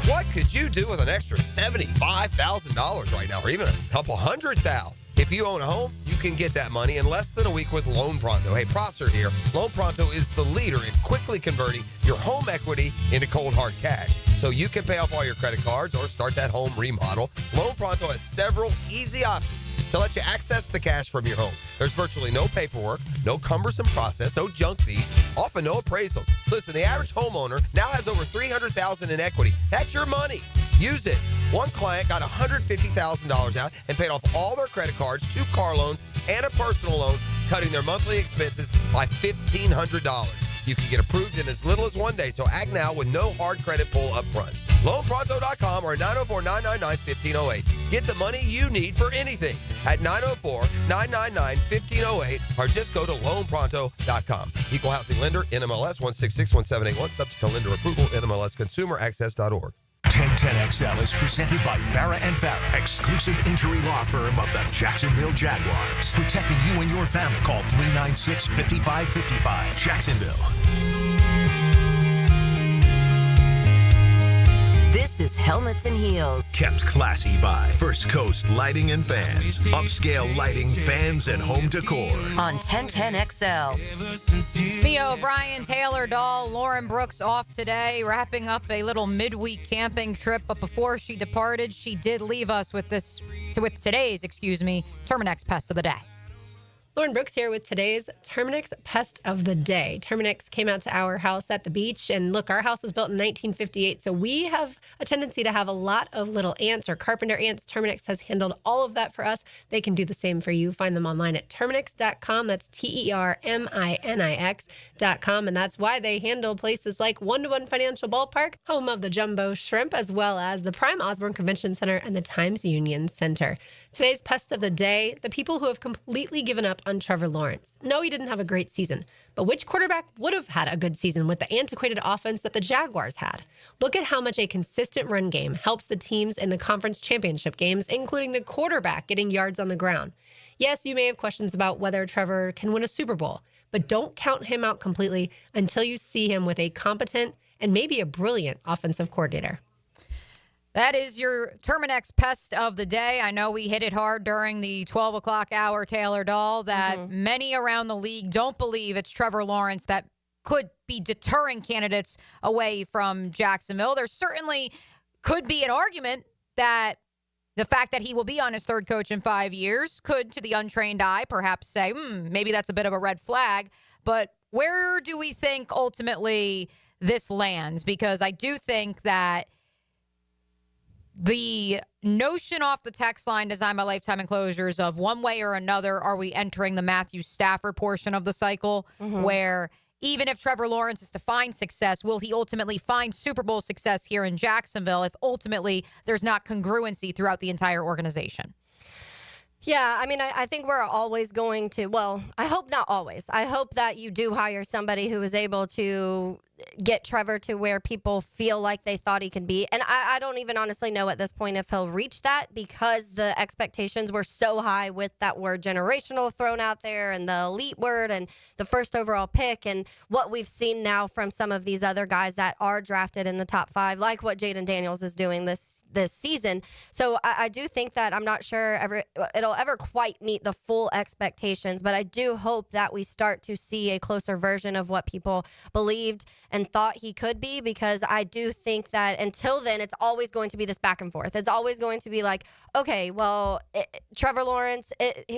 Speaker 14: What could you do with an extra $75,000 right now, or even a couple $100,000? If you own a home, you can get that money in less than a week with Loan Pronto. Hey, Prosser here. Loan Pronto is the leader in quickly converting your home equity into cold hard cash, so you can pay off all your credit cards or start that home remodel. Loan Pronto has several easy options to let you access the cash from your home. There's virtually no paperwork, no cumbersome process, no junk fees, often no appraisals. Listen, the average homeowner now has over $300,000 in equity. That's your money. Use it. One client got $150,000 out and paid off all their credit cards, 2 car loans, and a personal loan, cutting their monthly expenses by $1,500. You can get approved in as little as 1 day, so act now with no hard credit pull up front. LoanPronto.com or 904-999-1508. Get the money you need for anything at 904-999-1508 or just go to LoanPronto.com. Equal housing lender, NMLS 1661781, subject to lender approval, NMLSconsumeraccess.org.
Speaker 1: 1010XL is presented by Farah and Farah, exclusive injury law firm of the Jacksonville Jaguars. Protecting you and your family. Call 396-5555. Jacksonville.
Speaker 3: This is Helmets and Heels.
Speaker 1: Kept classy by First Coast Lighting and Fans. Upscale lighting, fans, and home decor.
Speaker 3: On 1010XL.
Speaker 4: Mia O'Brien, Taylor Dahl, Lauren Brooks off today, wrapping up a little midweek camping trip. But before she departed, she did leave us with today's Terminex Pest of the Day.
Speaker 9: Lauren Brooks here with today's Terminix Pest of the Day. Terminix came out to our house at the beach, and look, our house was built in 1958, so we have a tendency to have a lot of little ants or carpenter ants. Terminix has handled all of that for us. They can do the same for you. Find them online at Terminix.com. That's TERMINIX.com, and that's why they handle places like 1-to-1 Financial Ballpark, home of the Jumbo Shrimp, as well as the Prime Osborne Convention Center and the Times Union Center. Today's Pest of the Day, the people who have completely given up on Trevor Lawrence. No, he didn't have a great season, but which quarterback would have had a good season with the antiquated offense that the Jaguars had? Look at how much a consistent run game helps the teams in the conference championship games, including the quarterback getting yards on the ground. Yes, you may have questions about whether Trevor can win a Super Bowl, but don't count him out completely until you see him with a competent and maybe a brilliant offensive coordinator.
Speaker 4: That is your Terminex Pest of the Day. I know we hit it hard during the 12 o'clock hour, Taylor Dahl, that many around the league don't believe it's Trevor Lawrence that could be deterring candidates away from Jacksonville. There certainly could be an argument that the fact that he will be on his third coach in 5 years could, to the untrained eye, perhaps say, maybe that's a bit of a red flag. But where do we think ultimately this lands? Because I do think that the notion off the text line, Design by Lifetime Enclosures, of one way or another, are we entering the Matthew Stafford portion of the cycle, where even if Trevor Lawrence is to find success, will he ultimately find Super Bowl success here in Jacksonville if ultimately there's not congruency throughout the entire organization?
Speaker 5: Yeah, I mean, I think we're always going to, well, I hope not always. I hope that you do hire somebody who is able to get Trevor to where people feel like they thought he could be. And I don't even honestly know at this point if he'll reach that, because the expectations were so high with that word generational thrown out there and the elite word and the first overall pick and what we've seen now from some of these other guys that are drafted in the top 5, like what Jaden Daniels is doing this season. So I do think that I'm not sure it'll ever quite meet the full expectations, but I do hope that we start to see a closer version of what people believed and thought he could be, because I do think that until then, it's always going to be this back and forth. It's always going to be like, okay, well, Trevor Lawrence,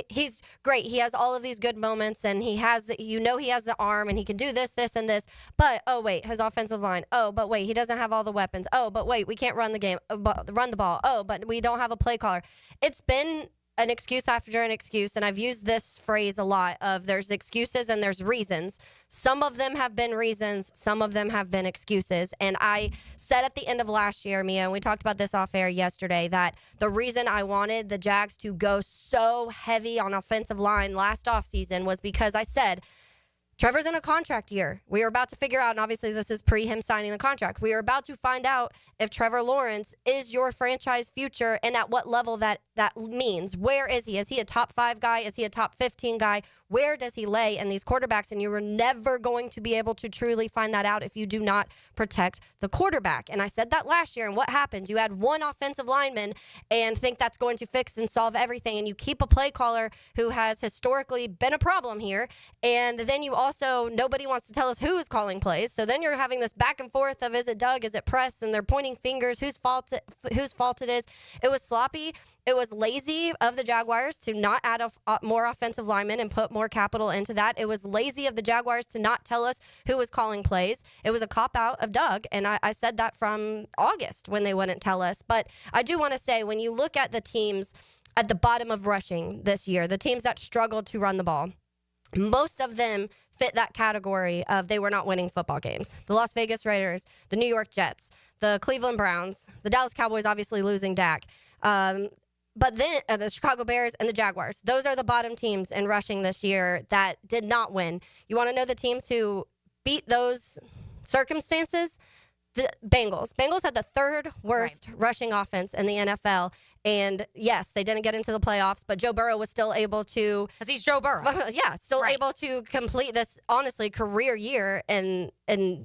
Speaker 5: he's great. He has all of these good moments, and he has he has the arm, and he can do this, this, and this. But, oh, wait, his offensive line. Oh, but wait, he doesn't have all the weapons. Oh, but wait, we can't run the ball. Oh, but we don't have a play caller. It's been an excuse after an excuse, and I've used this phrase a lot of there's excuses and there's reasons. Some of them have been reasons, some of them have been excuses. And I said at the end of last year, Mia, and we talked about this off air yesterday, that the reason I wanted the Jags to go so heavy on offensive line last offseason was because I said, Trevor's in a contract year. We are about to figure out, and obviously this is pre him signing the contract, we are about to find out if Trevor Lawrence is your franchise future and at what level that means. Where is he? Is he a top 5 guy? Is he a top 15 guy? Where does he lay in these quarterbacks? And you were never going to be able to truly find that out if you do not protect the quarterback. And I said that last year, and what happened? You had one offensive lineman and think that's going to fix and solve everything, and you keep a play caller who has historically been a problem here, and then you also, nobody wants to tell us who is calling plays, so then you're having this back and forth of, is it Doug, is it Press, and they're pointing fingers, whose fault it is. It was sloppy. It was lazy of the Jaguars to not add more offensive linemen and put more capital into that. It was lazy of the Jaguars to not tell us who was calling plays. It was a cop-out of Doug, and I said that from August when they wouldn't tell us. But I do want to say, when you look at the teams at the bottom of rushing this year, the teams that struggled to run the ball, most of them fit that category of they were not winning football games. The Las Vegas Raiders, the New York Jets, the Cleveland Browns, the Dallas Cowboys obviously losing Dak. But then the Chicago Bears and the Jaguars, those are the bottom teams in rushing this year that did not win. You want to know the teams who beat those circumstances? The Bengals had the third worst rushing offense in the NFL. And yes, they didn't get into the playoffs, but Joe Burrow was still able to.
Speaker 4: Because he's Joe Burrow.
Speaker 5: Yeah, still able to complete this, honestly, career year in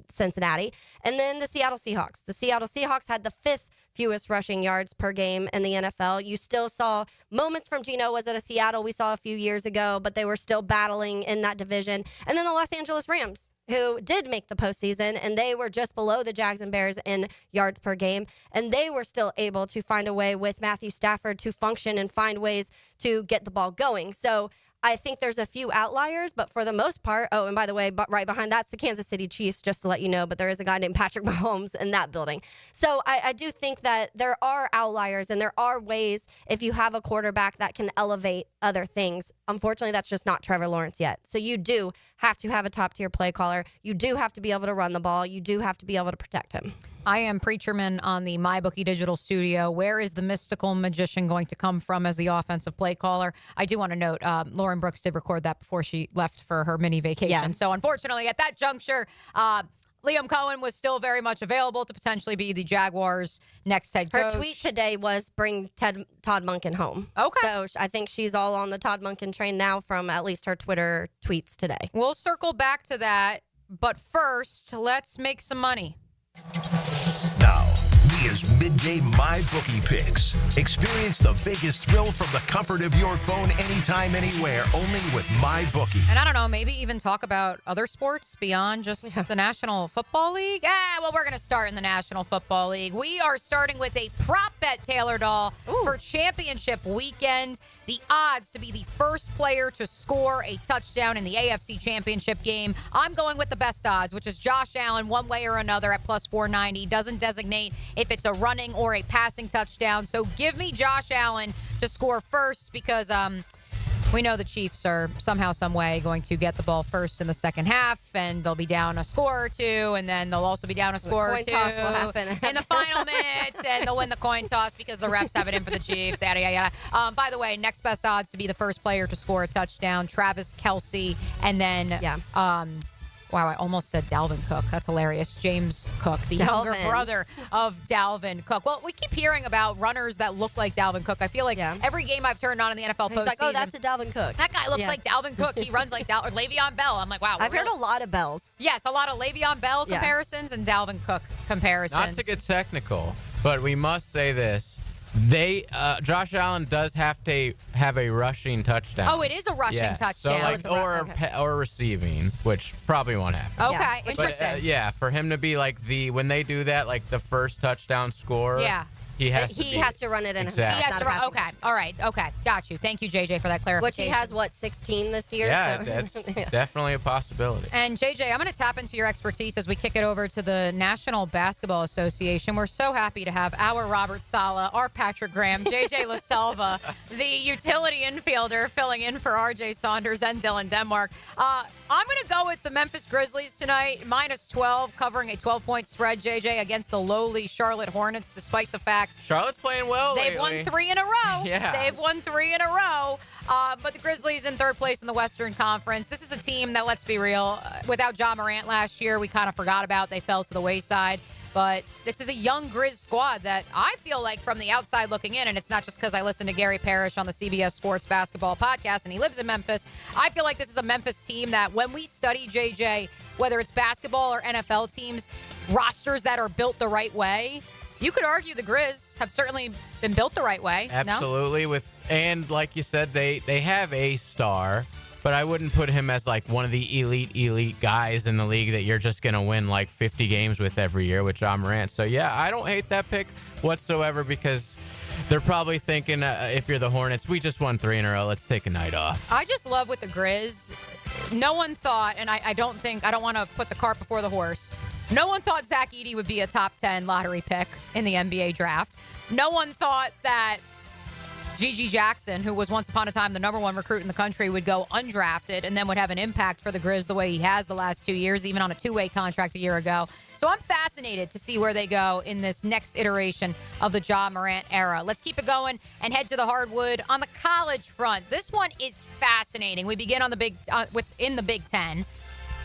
Speaker 5: Cincinnati. And then the Seattle Seahawks. The Seattle Seahawks had the fifth fewest rushing yards per game in the NFL. You still saw moments from Geno was at a Seattle we saw a few years ago, but they were still battling in that division. And then the Los Angeles Rams, who did make the postseason, and they were just below the Jags and Bears in yards per game. And they were still able to find a way with Matthew Stafford to function and find ways to get the ball going. So I think there's a few outliers, but for the most part, oh, and by the way, right behind that's the Kansas City Chiefs, just to let you know, but there is a guy named Patrick Mahomes in that building. So I do think that there are outliers and there are ways if you have a quarterback that can elevate other things. Unfortunately, that's just not Trevor Lawrence yet. So you do have to have a top-tier play caller. You do have to be able to run the ball. You do have to be able to protect him.
Speaker 4: I am Preacherman on the MyBookie Digital Studio. Where is the mystical magician going to come from as the offensive play caller? I do want to note, Lauren Brooks did record that before she left for her mini vacation.
Speaker 5: Yeah.
Speaker 4: So unfortunately, at that juncture, Liam Cohen was still very much available to potentially be the Jaguars' next head coach.
Speaker 5: Her tweet today was bring Todd Monken home.
Speaker 4: Okay.
Speaker 5: So I think she's all on the Todd Monken train now from at least her Twitter tweets today.
Speaker 4: We'll circle back to that. But first, let's make some money.
Speaker 1: Now, Mia's Midday MyBookie picks. Experience the Vegas thrill from the comfort of your phone anytime, anywhere, only with MyBookie.
Speaker 4: And I don't know, maybe even talk about other sports beyond just the National Football League. Well, we're going to start in the National Football League. We are starting with a prop bet, Taylor Doll, for championship weekend. The odds to be the first player to score a touchdown in the AFC Championship game. I'm going with the best odds, which is Josh Allen, one way or another at plus 490. Doesn't designate if it's a running or a passing touchdown. So give me Josh Allen to score first because we know the Chiefs are somehow, some way going to get the ball first in the second half, and they'll be down a score or two, and then they'll also be down a score or two.
Speaker 5: The coin toss will happen
Speaker 4: in the final minutes, and they'll win the coin toss because the refs have it in for the Chiefs. Yada, yada, yada. By the way, next best odds to be the first player to score a touchdown, Travis Kelce, and then wow, I almost said Dalvin Cook. That's hilarious. James Cook, the younger brother of Dalvin Cook. Well, we keep hearing about runners that look like Dalvin Cook. I feel like every game I've turned on in the NFL postseason,
Speaker 5: he's like, oh, that's a Dalvin Cook.
Speaker 4: That guy looks like Dalvin Cook. He runs like or Le'Veon Bell. I'm like, wow.
Speaker 5: I've heard a lot of Bells.
Speaker 4: Yes, a lot of Le'Veon Bell comparisons and Dalvin Cook comparisons.
Speaker 7: Not to get technical, but we must say this. Josh Allen does have to have a rushing touchdown.
Speaker 4: Oh, it is a rushing touchdown.
Speaker 7: So or receiving, which probably won't happen.
Speaker 4: Okay, interesting.
Speaker 7: But, for him to be like when they do that, like the first touchdown scorer.
Speaker 4: Yeah.
Speaker 7: He has
Speaker 5: to run it in
Speaker 7: exactly.
Speaker 5: himself.
Speaker 4: He has to run. Okay. All right. Okay. Got you. Thank you, JJ, for that clarification.
Speaker 5: Which he has, 16 this year?
Speaker 7: Yeah,
Speaker 5: so.
Speaker 7: that's definitely a possibility.
Speaker 4: And, JJ, I'm going to tap into your expertise as we kick it over to the National Basketball Association. We're so happy to have our Robert Saleh, our Patrick Graham, JJ LaSalva, the utility infielder filling in for RJ Saunders and Dylan Denmark. I'm going to go with the Memphis Grizzlies tonight, -12, covering a 12-point spread, JJ, against the lowly Charlotte Hornets, despite the fact
Speaker 7: Charlotte's playing well
Speaker 4: They've
Speaker 7: lately.
Speaker 4: won 3 in a row.
Speaker 7: Yeah.
Speaker 4: They've won 3 in a row. But the Grizzlies in third place in the Western Conference. This is a team that, let's be real, without Ja Morant last year, we kind of forgot about. They fell to the wayside. But this is a young Grizz squad that I feel like from the outside looking in, and it's not just because I listen to Gary Parrish on the CBS Sports Basketball Podcast and he lives in Memphis. I feel like this is a Memphis team that when we study, JJ, whether it's basketball or NFL teams, rosters that are built the right way, you could argue the Grizz have certainly been built the right way.
Speaker 7: Absolutely.
Speaker 4: No?
Speaker 7: And like you said, they have a star, but I wouldn't put him as like one of the elite guys in the league that you're just going to win like 50 games with every year with Ja Morant. So, yeah, I don't hate that pick whatsoever because they're probably thinking if you're the Hornets, we just won 3 in a row. Let's take a night off.
Speaker 4: I just love with the Grizz. No one thought, and I don't want to put the cart before the horse. No one thought Zach Edey would be a top 10 lottery pick in the NBA draft. No one thought that Gigi Jackson, who was once upon a time the number 1 recruit in the country, would go undrafted and then would have an impact for the Grizz the way he has the last 2 years, even on a 2-way contract a year ago. So I'm fascinated to see where they go in this next iteration of the Ja Morant era. Let's keep it going and head to the hardwood on the college front. This one is fascinating. We begin on the in the Big Ten.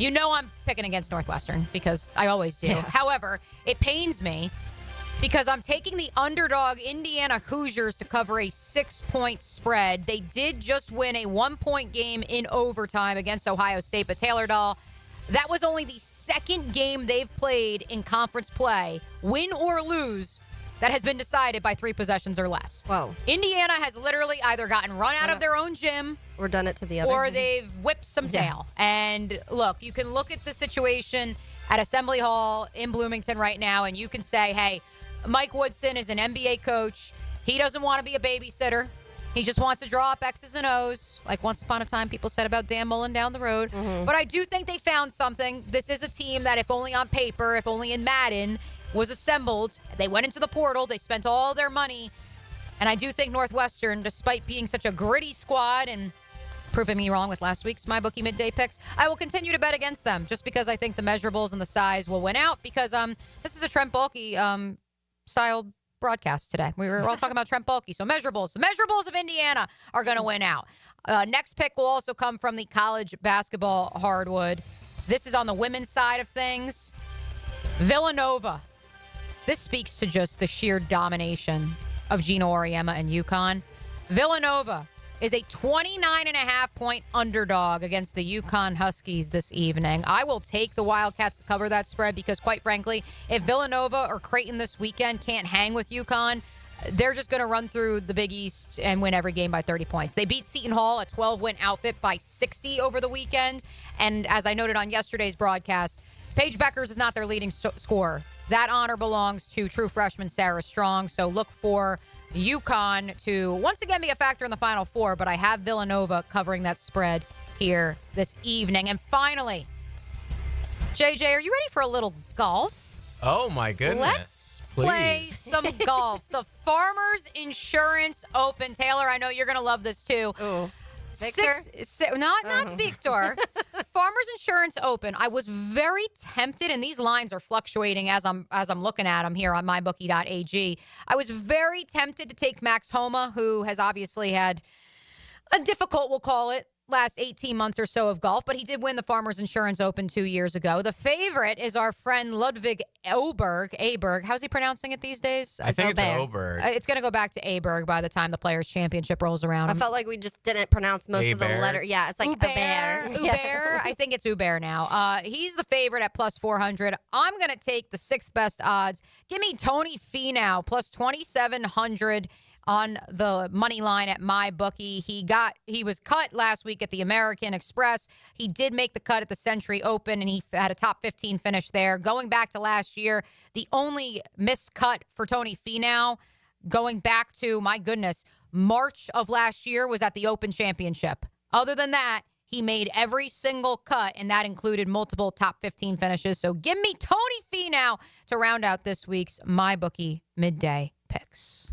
Speaker 4: You know I'm picking against Northwestern because I always do.
Speaker 5: Yeah.
Speaker 4: However, it pains me because I'm taking the underdog Indiana Hoosiers to cover a 6-point spread. They did just win a 1-point game in overtime against Ohio State, but Taylor Dahl, that was only the second game they've played in conference play, win or lose, that has been decided by 3 possessions or less.
Speaker 5: Whoa.
Speaker 4: Indiana has literally either gotten run out of their own gym
Speaker 5: or done it to the other.
Speaker 4: or they've whipped some tail. And look, you can look at the situation at Assembly Hall in Bloomington right now, and you can say, hey, Mike Woodson is an NBA coach. He doesn't want to be a babysitter. He just wants to draw up X's and O's, like once upon a time people said about Dan Mullen down the road. But I do think they found something. This is a team that if only on paper, if only in Madden, was assembled. They went into the portal. They spent all their money. And I do think Northwestern, despite being such a gritty squad and proving me wrong with last week's MyBookie Midday picks, I will continue to bet against them just because I think the measurables and the size will win out because this is a Trent Baalke style broadcast today. We were all talking about Trent Baalke. So measurables. The measurables of Indiana are going to win out. Next pick will also come from the college basketball hardwood. This is on the women's side of things. Villanova. This speaks to just the sheer domination of Gino Auriemma and UConn. Villanova is a 29.5-point underdog against the UConn Huskies this evening. I will take the Wildcats to cover that spread because, quite frankly, if Villanova or Creighton this weekend can't hang with UConn, they're just going to run through the Big East and win every game by 30 points. They beat Seton Hall, a 12-win outfit, by 60 over the weekend. And as I noted on yesterday's broadcast, Paige Beckers is not their leading scorer. That honor belongs to true freshman Sarah Strong. So look for UConn to once again be a factor in the Final Four, but I have Villanova covering that spread here this evening. And finally, JJ, are you ready for a little golf?
Speaker 7: Oh, my goodness.
Speaker 4: Let's
Speaker 7: Please.
Speaker 4: play some golf. The Farmers Insurance Open. Taylor, I know you're going to love this too.
Speaker 5: Ooh. Victor?
Speaker 4: Not Victor. Farmers Insurance Open. I was very tempted, and these lines are fluctuating as I'm looking at them here on mybookie.ag. I was very tempted to take Max Homa, who has obviously had a difficult, we'll call it, last 18 months or so of golf, but he did win the Farmers Insurance Open 2 years ago. The favorite is our friend Ludwig Aberg. How's he pronouncing it these days?
Speaker 7: I think it's Oberg.
Speaker 4: It's going to go back to Aberg by the time the Players' Championship rolls around.
Speaker 5: I felt like we just didn't pronounce most of the letter. Yeah, it's like
Speaker 4: Uber.
Speaker 5: Uber.
Speaker 4: I think it's Uber now. He's the favorite at plus 400. I'm going to take the 6th best odds. Give me Tony Finau plus 2,700 on the money line at MyBookie. He was cut last week at the American Express. He did make the cut at the Century Open, and he had a top 15 finish there. Going back to last year, the only missed cut for Tony Finau, going back to, my goodness, March of last year, was at the Open Championship. Other than that, he made every single cut, and that included multiple top 15 finishes. So give me Tony Finau to round out this week's MyBookie Midday picks.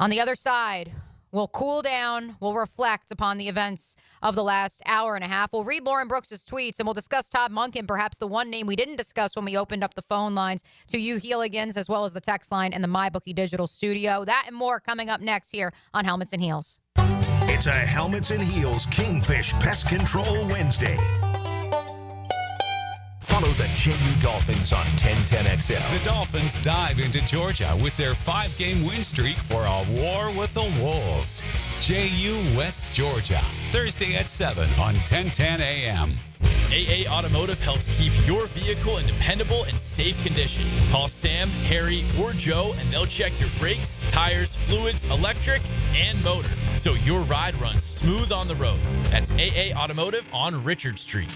Speaker 4: On the other side, we'll cool down, we'll reflect upon the events of the last hour and a half. We'll read Lauren Brooks' tweets, and we'll discuss Todd Monken, perhaps the one name we didn't discuss when we opened up the phone lines to you Heeligans, as well as the text line and the MyBookie Digital Studio. That and more coming up next here on Helmets and Heels.
Speaker 1: It's a Helmets and Heels Kingfish Pest Control Wednesday. Follow the JU Dolphins on 1010XL.
Speaker 6: The Dolphins dive into Georgia with their 5-game win streak for a war with the Wolves. JU West Georgia, Thursday at 7 on 1010 AM.
Speaker 19: AA Automotive helps keep your vehicle in dependable and safe condition. Call Sam, Harry, or Joe, and they'll check your brakes, tires, fluids, electric, and motor, so your ride runs smooth on the road. That's AA Automotive on Richard Street.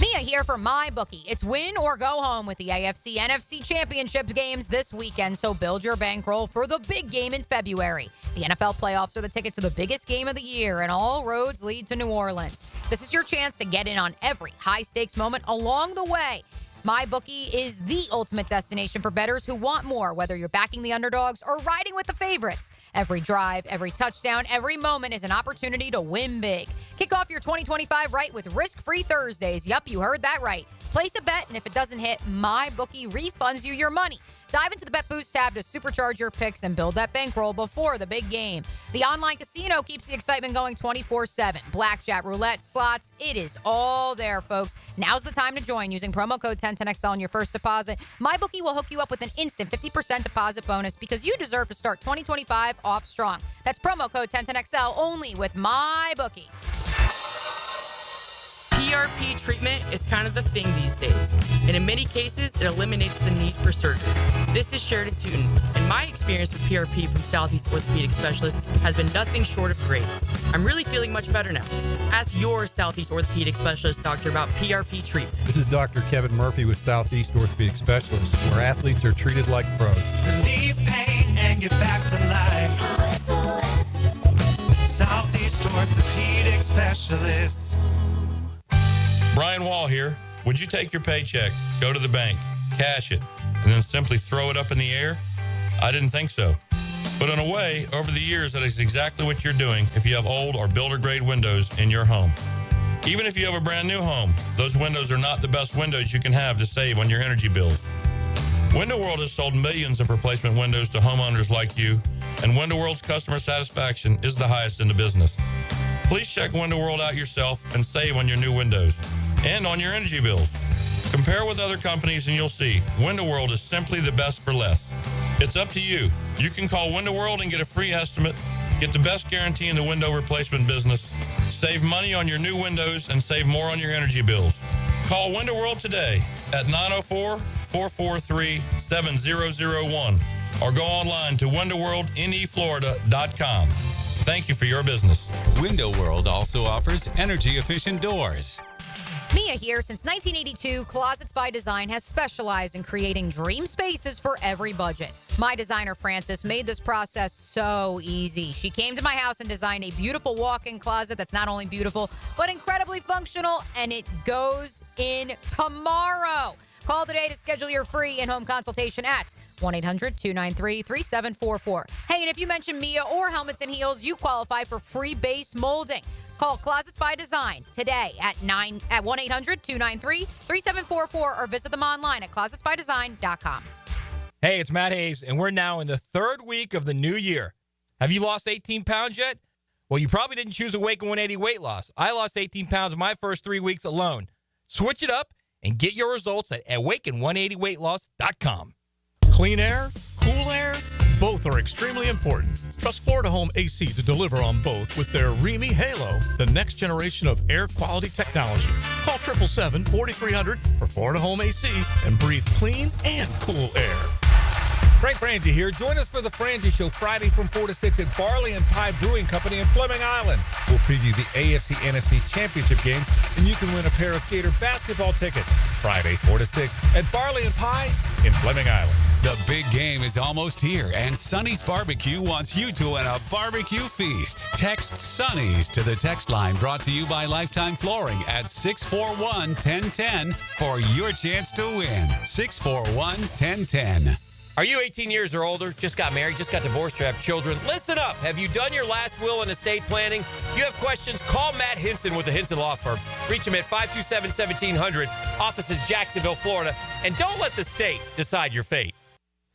Speaker 4: Mia here for MyBookie. It's win or go home with the AFC NFC Championship games this weekend, so build your bankroll for the big game in February. The NFL playoffs are the ticket to the biggest game of the year, and all roads lead to New Orleans. This is your chance to get in on every high-stakes moment along the way. MyBookie is the ultimate destination for bettors who want more, whether you're backing the underdogs or riding with the favorites. Every drive, every touchdown, every moment is an opportunity to win big. Kick off your 2025 right with risk-free Thursdays. Yup, you heard that right. Place a bet, and if it doesn't hit, MyBookie refunds you your money. Dive into the Bet Boost tab to supercharge your picks and build that bankroll before the big game. The online casino keeps the excitement going 24/7. Blackjack, roulette, slots, it is all there, folks. Now's the time to join using promo code 1010XL on your first deposit. MyBookie will hook you up with an instant 50% deposit bonus because you deserve to start 2025 off strong. That's promo code 1010XL only with MyBookie.
Speaker 15: PRP treatment is kind of the thing these days, and in many cases, it eliminates the need for surgery. This is Sheridan Tootin, and my experience with PRP from Southeast Orthopedic Specialist has been nothing short of great. I'm really feeling much better now. Ask your Southeast Orthopedic Specialist doctor about PRP treatment.
Speaker 17: This is Dr. Kevin Murphy with Southeast Orthopedic Specialists, where athletes are treated like pros.
Speaker 20: Relieve pain and get back to life. Southeast Orthopedic Specialists.
Speaker 21: Brian Wall here. Would you take your paycheck, go to the bank, cash it, and then simply throw it up in the air? I didn't think so. But in a way, over the years, that is exactly what you're doing if you have old or builder-grade windows in your home. Even if you have a brand new home, those windows are not the best windows you can have to save on your energy bills. Window World has sold millions of replacement windows to homeowners like you, and Window World's customer satisfaction is the highest in the business. Please check Window World out yourself and save on your new windows and on your energy bills. Compare with other companies and you'll see Window World is simply the best for less. It's up to you. You can call Window World and get a free estimate, get the best guarantee in the window replacement business, save money on your new windows, and save more on your energy bills. Call Window World today at 904-443-7001 or go online to windowworldneflorida.com. Thank you for your business.
Speaker 6: Window World also offers energy-efficient doors.
Speaker 4: Mia here. Since 1982, Closets by Design has specialized in creating dream spaces for every budget. My designer, Frances, made this process so easy. She came to my house and designed a beautiful walk-in closet that's not only beautiful, but incredibly functional, and it goes in tomorrow. Call today to schedule your free in-home consultation at 1-800-293-3744. Hey, and if you mention Mia or Helmets and Heels, you qualify for free base molding. Call Closets by Design today at 1-800-293-3744 or visit them online at closetsbydesign.com.
Speaker 24: Hey, it's Matt Hayes, and we're now in the third week of the new year. Have you lost 18 pounds yet? Well, you probably didn't choose Awaken 180 weight loss. I lost 18 pounds in my first 3 weeks alone. Switch it up and get your results at awaken180weightloss.com.
Speaker 11: Clean air, cool air, both are extremely important. Trust Florida Home AC to deliver on both with their Remy Halo, the next generation of air quality technology. Call 777-4300 for Florida Home AC and breathe clean and cool air.
Speaker 25: Frank Frangie here. Join us for the Frangie Show Friday from 4 to 6 at Barley and Pie Brewing Company in Fleming Island. We'll preview the AFC-NFC Championship game, and you can win a pair of Gator basketball tickets. Friday, 4 to 6 at Barley and Pie in Fleming Island.
Speaker 6: The big game is almost here, and Sonny's Barbecue wants you to win a barbecue feast. Text Sonny's to the text line brought to you by Lifetime Flooring at 641-1010 for your chance to win. 641-1010.
Speaker 26: Are you 18 years or older, just got married, just got divorced, or have children? Listen up. Have you done your last will and estate planning? If you have questions, call Matt Hinson with the Hinson Law Firm. Reach him at 527-1700. Office is Jacksonville, Florida. And don't let the state decide your fate.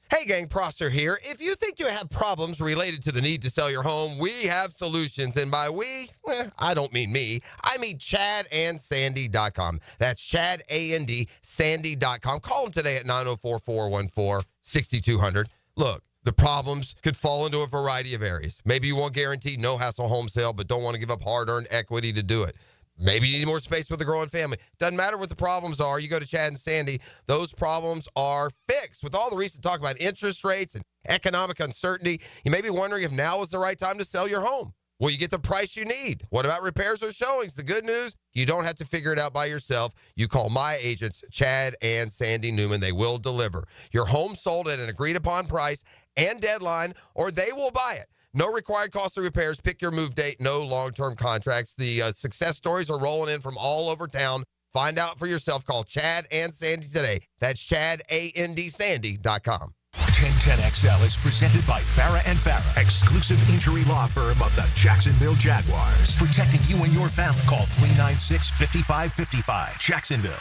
Speaker 14: Hey gang, Prosser here. If you think you have problems related to the need to sell your home, we have solutions. And by we, I don't mean me. I mean ChadandSandy.com. That's Chad, A-N-D, Sandy.com. Call them today at 904-414-6200. Look, the problems could fall into a variety of areas. Maybe you want guaranteed no-hassle home sale, but don't want to give up hard-earned equity to do it. Maybe you need more space with a growing family. Doesn't matter what the problems are. You go to Chad and Sandy. Those problems are fixed. With all the recent talk about interest rates and economic uncertainty, you may be wondering if now is the right time to sell your home. Will you get the price you need? What about repairs or showings? The good news, you don't have to figure it out by yourself. You call my agents, Chad and Sandy Newman. They will deliver. Your home sold at an agreed-upon price and deadline, or they will buy it. No required cost of repairs. Pick your move date. No long-term contracts. The success stories are rolling in from all over town. Find out for yourself. Call Chad and Sandy today. That's Chad, A-N-D, Sandy.com.
Speaker 1: 1010XL is presented by Farah & Farah, exclusive injury law firm of the Jacksonville Jaguars. Protecting you and your family. Call 396-5555. Jacksonville.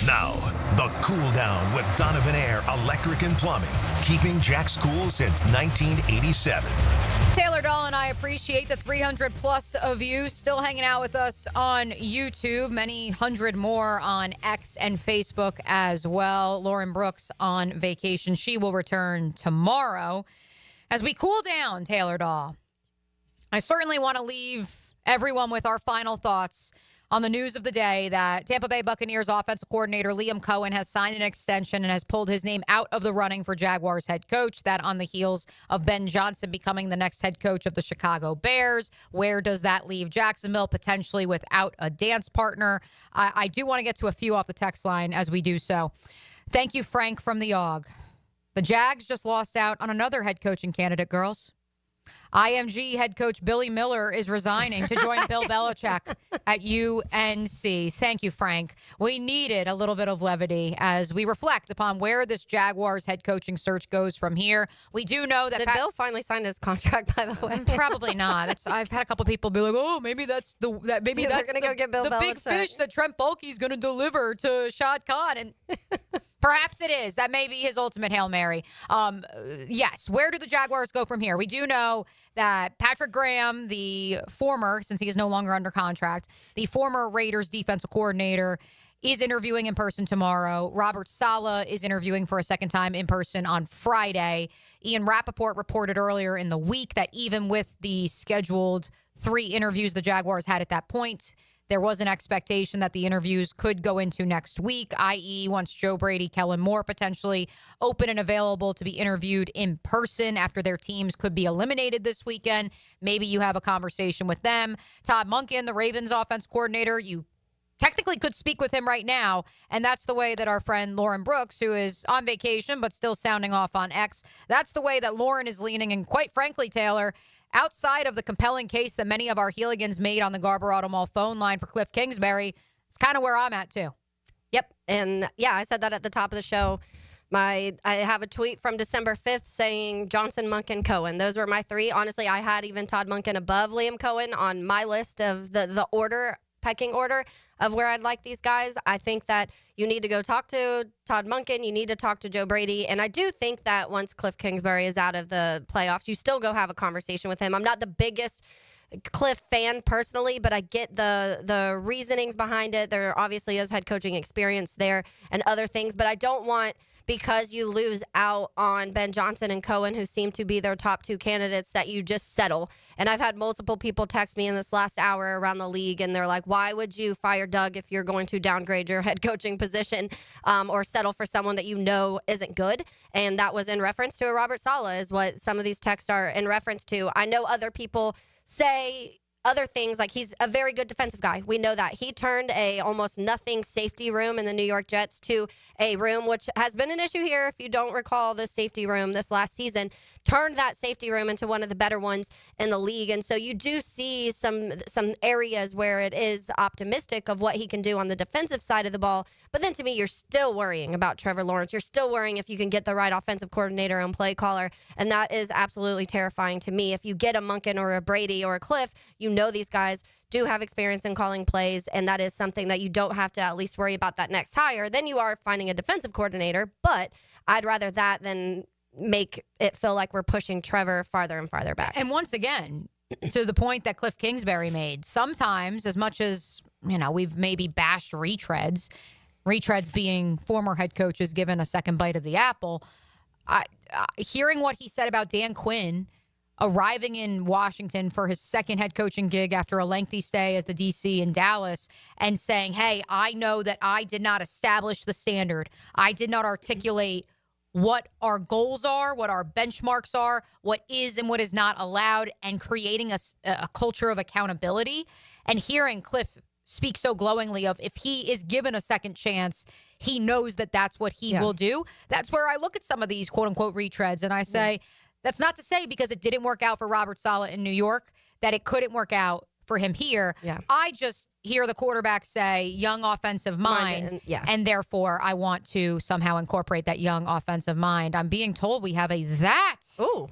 Speaker 1: Now, The Cool Down with Donovan Air Electric and Plumbing, keeping Jack's cool since 1987.
Speaker 4: Taylor Dahl and I appreciate the 300 plus of you still hanging out with us on YouTube. Many hundred more on X and Facebook as well. Lauren Brooks on vacation. She will return tomorrow. As we cool down, Taylor Dahl, I certainly want to leave everyone with our final thoughts on the news of the day that Tampa Bay Buccaneers offensive coordinator Liam Cohen has signed an extension and has pulled his name out of the running for Jaguars head coach. That on the heels of Ben Johnson becoming the next head coach of the Chicago Bears. Where does that leave Jacksonville? Potentially without a dance partner. I do want to get to a few off the text line as we do so. Thank you, Frank from the AUG. The Jags just lost out on another head coaching candidate, girls. IMG head coach Billy Miller is resigning to join Bill Belichick at UNC. Thank you, Frank. We needed a little bit of levity as we reflect upon where this Jaguars head coaching search goes from here. We do know that
Speaker 5: Did Bill finally sign his contract, by the way?
Speaker 4: Probably not. I've had a couple people be like, "Oh, maybe that's
Speaker 5: they're gonna go get Bill
Speaker 4: the big
Speaker 5: Belichick.
Speaker 4: fish that Trent Baalke's going to deliver to Shad Khan." And perhaps it is. That may be his ultimate Hail Mary. Yes. Where do the Jaguars go from here? We do know that Patrick Graham, the former, since he is no longer under contract, the former Raiders defensive coordinator, is interviewing in person tomorrow. Robert Saleh is interviewing for a second time in person on Friday. Ian Rappaport reported earlier in the week that even with the scheduled 3 interviews the Jaguars had at that point, there was an expectation that the interviews could go into next week, i.e. once Joe Brady, Kellen Moore potentially open and available to be interviewed in person after their teams could be eliminated this weekend. Maybe you have a conversation with them. Todd Monken, the Ravens offense coordinator, you technically could speak with him right now, and that's the way that our friend Lauren Brooks, who is on vacation but still sounding off on X, that's the way that Lauren is leaning. And quite frankly, Taylor, outside of the compelling case that many of our Heeligans made on the Garber Auto Mall phone line for Cliff Kingsbury, it's kind of where I'm at too.
Speaker 5: Yep. And yeah, I said that at the top of the show. I have a tweet from December 5th saying Johnson, Monken, Cohen. Those were my 3. Honestly, I had even Todd Monken above Liam Cohen on my list of the pecking order of where I'd like these guys. I think that you need to go talk to Todd Monken. You need to talk to Joe Brady. And I do think that once Cliff Kingsbury is out of the playoffs, you still go have a conversation with him. I'm not the biggest Cliff fan personally, but I get the reasonings behind it. There obviously is head coaching experience there and other things, but I don't want, because you lose out on Ben Johnson and Cohen, who seem to be their top 2 candidates, that you just settle. And I've had multiple people text me in this last hour around the league, and they're like, why would you fire Doug if you're going to downgrade your head coaching position or settle for someone that you know isn't good? And that was in reference to a Robert Saleh, is what some of these texts are in reference to. I know other people say other things, like he's a very good defensive guy. We know that. He turned a almost nothing safety room in the New York Jets to a room which has been an issue here. If you don't recall the safety room this last season, turned that safety room into one of the better ones in the league. And so you do see some areas where it is optimistic of what he can do on the defensive side of the ball. But then to me, you're still worrying about Trevor Lawrence. You're still worrying if you can get the right offensive coordinator and play caller. And that is absolutely terrifying to me. If you get a Monken or a Brady or a Cliff, you know these guys do have experience in calling plays, and that is something that you don't have to at least worry about that next hire. Then you are finding a defensive coordinator, but I'd rather that than make it feel like we're pushing Trevor farther and farther back.
Speaker 4: And once again, to the point that Cliff Kingsbury made, sometimes, as much as, we've maybe bashed retreads being former head coaches given a second bite of the apple, hearing what he said about Dan Quinn arriving in Washington for his second head coaching gig after a lengthy stay as the DC in Dallas and saying, hey, I know that I did not establish the standard. I did not articulate what our goals are, what our benchmarks are, what is and what is not allowed, and creating a culture of accountability. And hearing Cliff speak so glowingly of, if he is given a second chance, he knows that that's what he will do. That's where I look at some of these quote unquote retreads and I say, that's not to say because it didn't work out for Robert Saleh in New York that it couldn't work out for him here. I just hear the quarterback say young offensive mind, and therefore I want to somehow incorporate that young offensive mind. I'm being told we have a that.
Speaker 5: Ooh.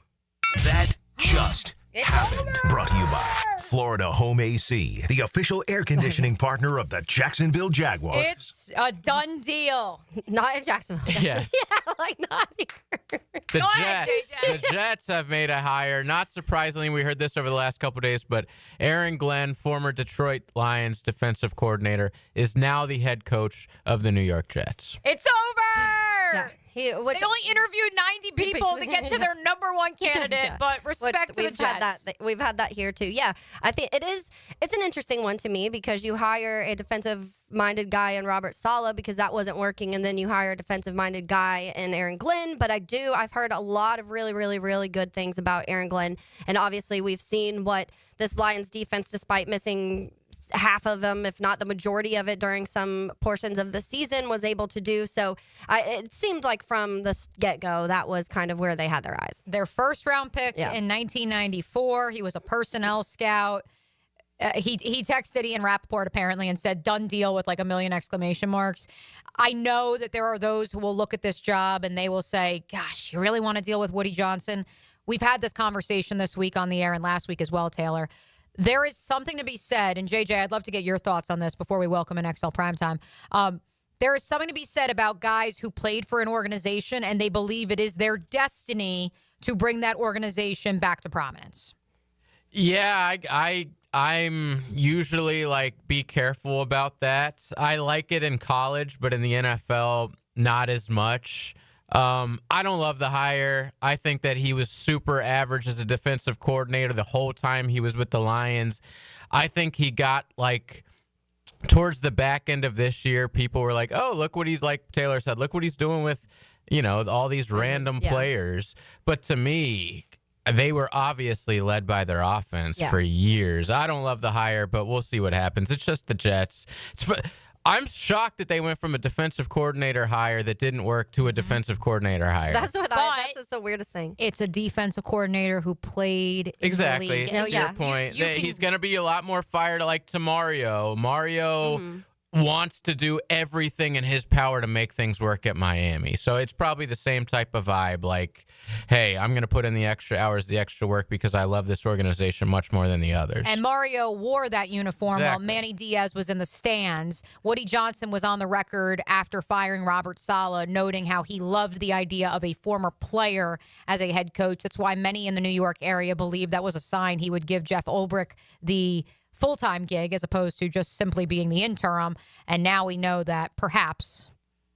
Speaker 1: That just happened. Brought to you by Florida Home AC, the official air conditioning partner of the Jacksonville Jaguars.
Speaker 4: It's a done deal.
Speaker 5: Not in Jacksonville.
Speaker 7: Yes.
Speaker 5: Yeah, like not here.
Speaker 7: The
Speaker 4: Go ahead,
Speaker 7: Jets, the Jets have made a hire. Not surprisingly, we heard this over the last couple of days, but Aaron Glenn, former Detroit Lions defensive coordinator, is now the head coach of the New York Jets.
Speaker 4: It's over.
Speaker 5: Yeah.
Speaker 4: They only interviewed 90 people to get to their number one candidate,
Speaker 5: Yeah.
Speaker 4: but respect to the Jets.
Speaker 5: We've had that here too. Yeah, I think it's an interesting one to me because you hire a defensive-minded guy in Robert Saleh because that wasn't working, and then you hire a defensive-minded guy in Aaron Glenn. But I've heard a lot of really, really, really good things about Aaron Glenn, and obviously we've seen what this Lions defense, despite missing half of them, if not the majority of it during some portions of the season, was able to do. So it seemed like from the get-go, that was kind of where they had their eyes.
Speaker 4: Their first round pick
Speaker 5: Yeah.
Speaker 4: in 1994. He was a personnel scout. He texted Ian Rappaport apparently and said, done deal with like 1 million exclamation marks. I know that there are those who will look at this job and they will say, gosh, you really want to deal with Woody Johnson? We've had this conversation this week on the air and last week as well, Taylor. There is something to be said, and JJ, I'd love to get your thoughts on this before we welcome in XL Primetime. There is something to be said about guys who played for an organization and they believe it is their destiny to bring that organization back to prominence.
Speaker 7: Yeah, I'm usually like, be careful about that. I like it in college, but in the NFL, not as much. I don't love the hire. I think that he was super average as a defensive coordinator the whole time he was with the Lions. I think he got like towards the back end of this year, people were like, oh, look what he's, like Taylor said, look what he's doing with, all these random players. But to me, they were obviously led by their offense for years. I don't love the hire, but we'll see what happens. It's just the Jets. I'm shocked that they went from a defensive coordinator hire that didn't work to a defensive coordinator hire.
Speaker 5: That's that's just the weirdest thing.
Speaker 4: It's a defensive coordinator who played
Speaker 7: Exactly.
Speaker 4: in the league.
Speaker 7: To your point. He's going to be a lot more fired like to Mario. Mario wants to do everything in his power to make things work at Miami. So it's probably the same type of vibe. Like, hey, I'm going to put in the extra hours, the extra work because I love this organization much more than the others.
Speaker 4: And Mario wore that uniform while Manny Diaz was in the stands. Woody Johnson was on the record after firing Robert Saleh, noting how he loved the idea of a former player as a head coach. That's why many in the New York area believe that was a sign he would give Jeff Ulbrich the full-time gig as opposed to just simply being the interim. And now we know that perhaps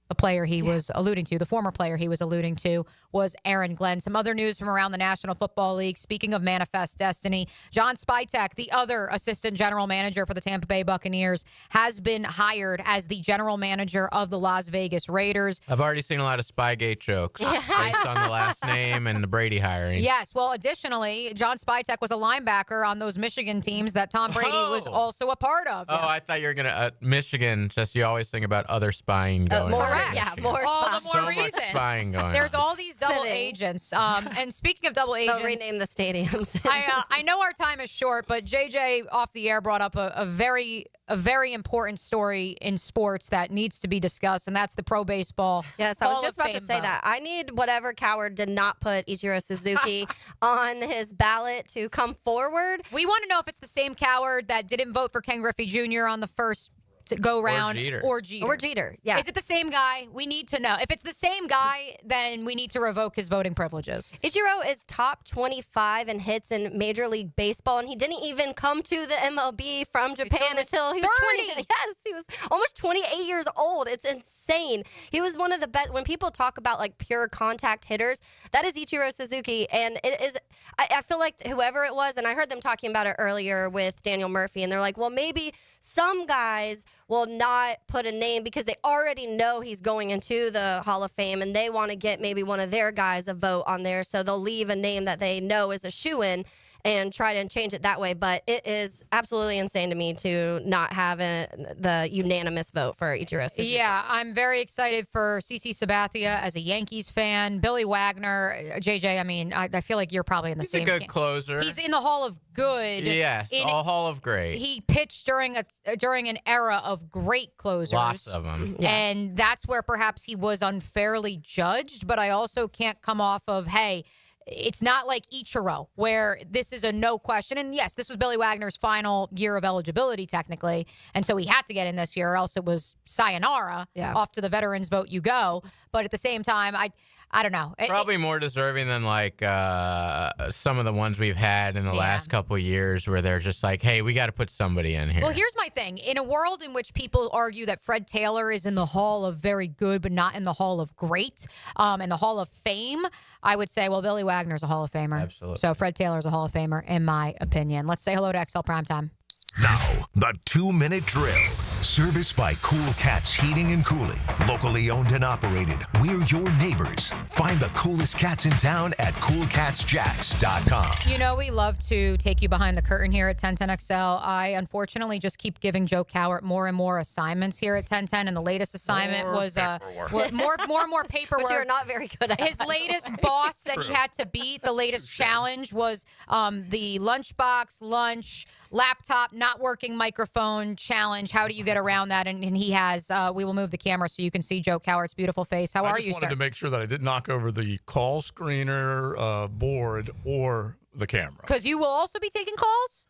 Speaker 4: the player he was alluding to, the former player he was alluding to, was Aaron Glenn. Some other news from around the National Football League. Speaking of Manifest Destiny, John Spytek, the other assistant general manager for the Tampa Bay Buccaneers, has been hired as the general manager of the Las Vegas Raiders.
Speaker 7: I've already seen a lot of Spygate jokes based on the last name and the Brady hiring.
Speaker 4: Yes. Well, additionally, John Spytek was a linebacker on those Michigan teams that Tom Brady was also a part of.
Speaker 7: Oh, I thought you were going to Michigan. Just you always think about other spying going on.
Speaker 5: More
Speaker 4: all the more
Speaker 7: so
Speaker 4: reason.
Speaker 7: much spying going
Speaker 4: There's
Speaker 7: on.
Speaker 4: all these double agents. And speaking of double agents,
Speaker 5: They'll rename the stadiums.
Speaker 4: I know our time is short, but JJ off the air brought up a very important story in sports that needs to be discussed, and that's the pro baseball.
Speaker 5: Yes, I was
Speaker 4: Hall
Speaker 5: just
Speaker 4: of
Speaker 5: about to
Speaker 4: Fame
Speaker 5: say
Speaker 4: vote.
Speaker 5: that. I need whatever coward did not put Ichiro Suzuki on his ballot to come forward.
Speaker 4: We want to know if it's the same coward that didn't vote for Ken Griffey Jr. on the first go round or Jeter.
Speaker 5: Yeah.
Speaker 4: Is it the same guy? We need to know. If it's the same guy, then we need to revoke his voting privileges.
Speaker 5: Ichiro is top 25 in hits in Major League Baseball, and he didn't even come to the MLB from Japan until he was 20. Yes, he was almost 28 years old. It's insane. He was one of the best. When people talk about like pure contact hitters, that is Ichiro Suzuki, and it is. I feel like whoever it was, and I heard them talking about it earlier with Daniel Murphy, and they're like, well, maybe some guys will not put a name because they already know he's going into the Hall of Fame and they want to get maybe one of their guys a vote on there. So they'll leave a name that they know is a shoo-in and try to change it that way. But it is absolutely insane to me to not have the unanimous vote for Ichiro Suzuki.
Speaker 4: Yeah, I'm very excited for CC Sabathia as a Yankees fan. Billy Wagner, JJ, I mean, I feel like you're probably in the same
Speaker 7: He's a good closer.
Speaker 4: He's in the Hall of Good.
Speaker 7: Yes, all Hall of Great.
Speaker 4: He pitched during an era of great closers.
Speaker 7: Lots of them.
Speaker 5: Yeah.
Speaker 4: And that's where perhaps he was unfairly judged. But I also can't come off of, hey, it's not like Ichiro, where this is a no question. And yes, this was Billy Wagner's final year of eligibility, technically. And so he had to get in this year, or else it was sayonara. Off to the veterans vote you go. But at the same time, I don't know.
Speaker 7: Probably more deserving than like some of the ones we've had in the last couple of years where they're just like, hey, we got to put somebody in here.
Speaker 4: Well, here's my thing. In a world in which people argue that Fred Taylor is in the Hall of Very Good, but not in the Hall of Great, in the Hall of Fame, I would say, well, Billy Wagner's a Hall of Famer.
Speaker 7: Absolutely.
Speaker 4: So Fred Taylor's a Hall of Famer, in my opinion. Let's say hello to XL Primetime.
Speaker 1: Now, the 2-minute drill. Serviced by Cool Cats Heating and Cooling. Locally owned and operated. We're your neighbors. Find the coolest cats in town at coolcatsjacks.com.
Speaker 4: You know, we love to take you behind the curtain here at 1010XL. I unfortunately just keep giving Joe Cowart more and more assignments here at 1010, and the latest assignment was more and more paperwork.
Speaker 5: Which you're not very good at.
Speaker 4: His latest boss that he had to beat, the latest challenge was the lunchbox, lunch, laptop, not working microphone challenge. How do you get around that? And he has, we will move the camera so you can see Joe Cowart's beautiful face. How are you, sir?
Speaker 11: I just wanted to make sure that I didn't knock over the call screener board or the camera.
Speaker 4: Because you will also be taking calls?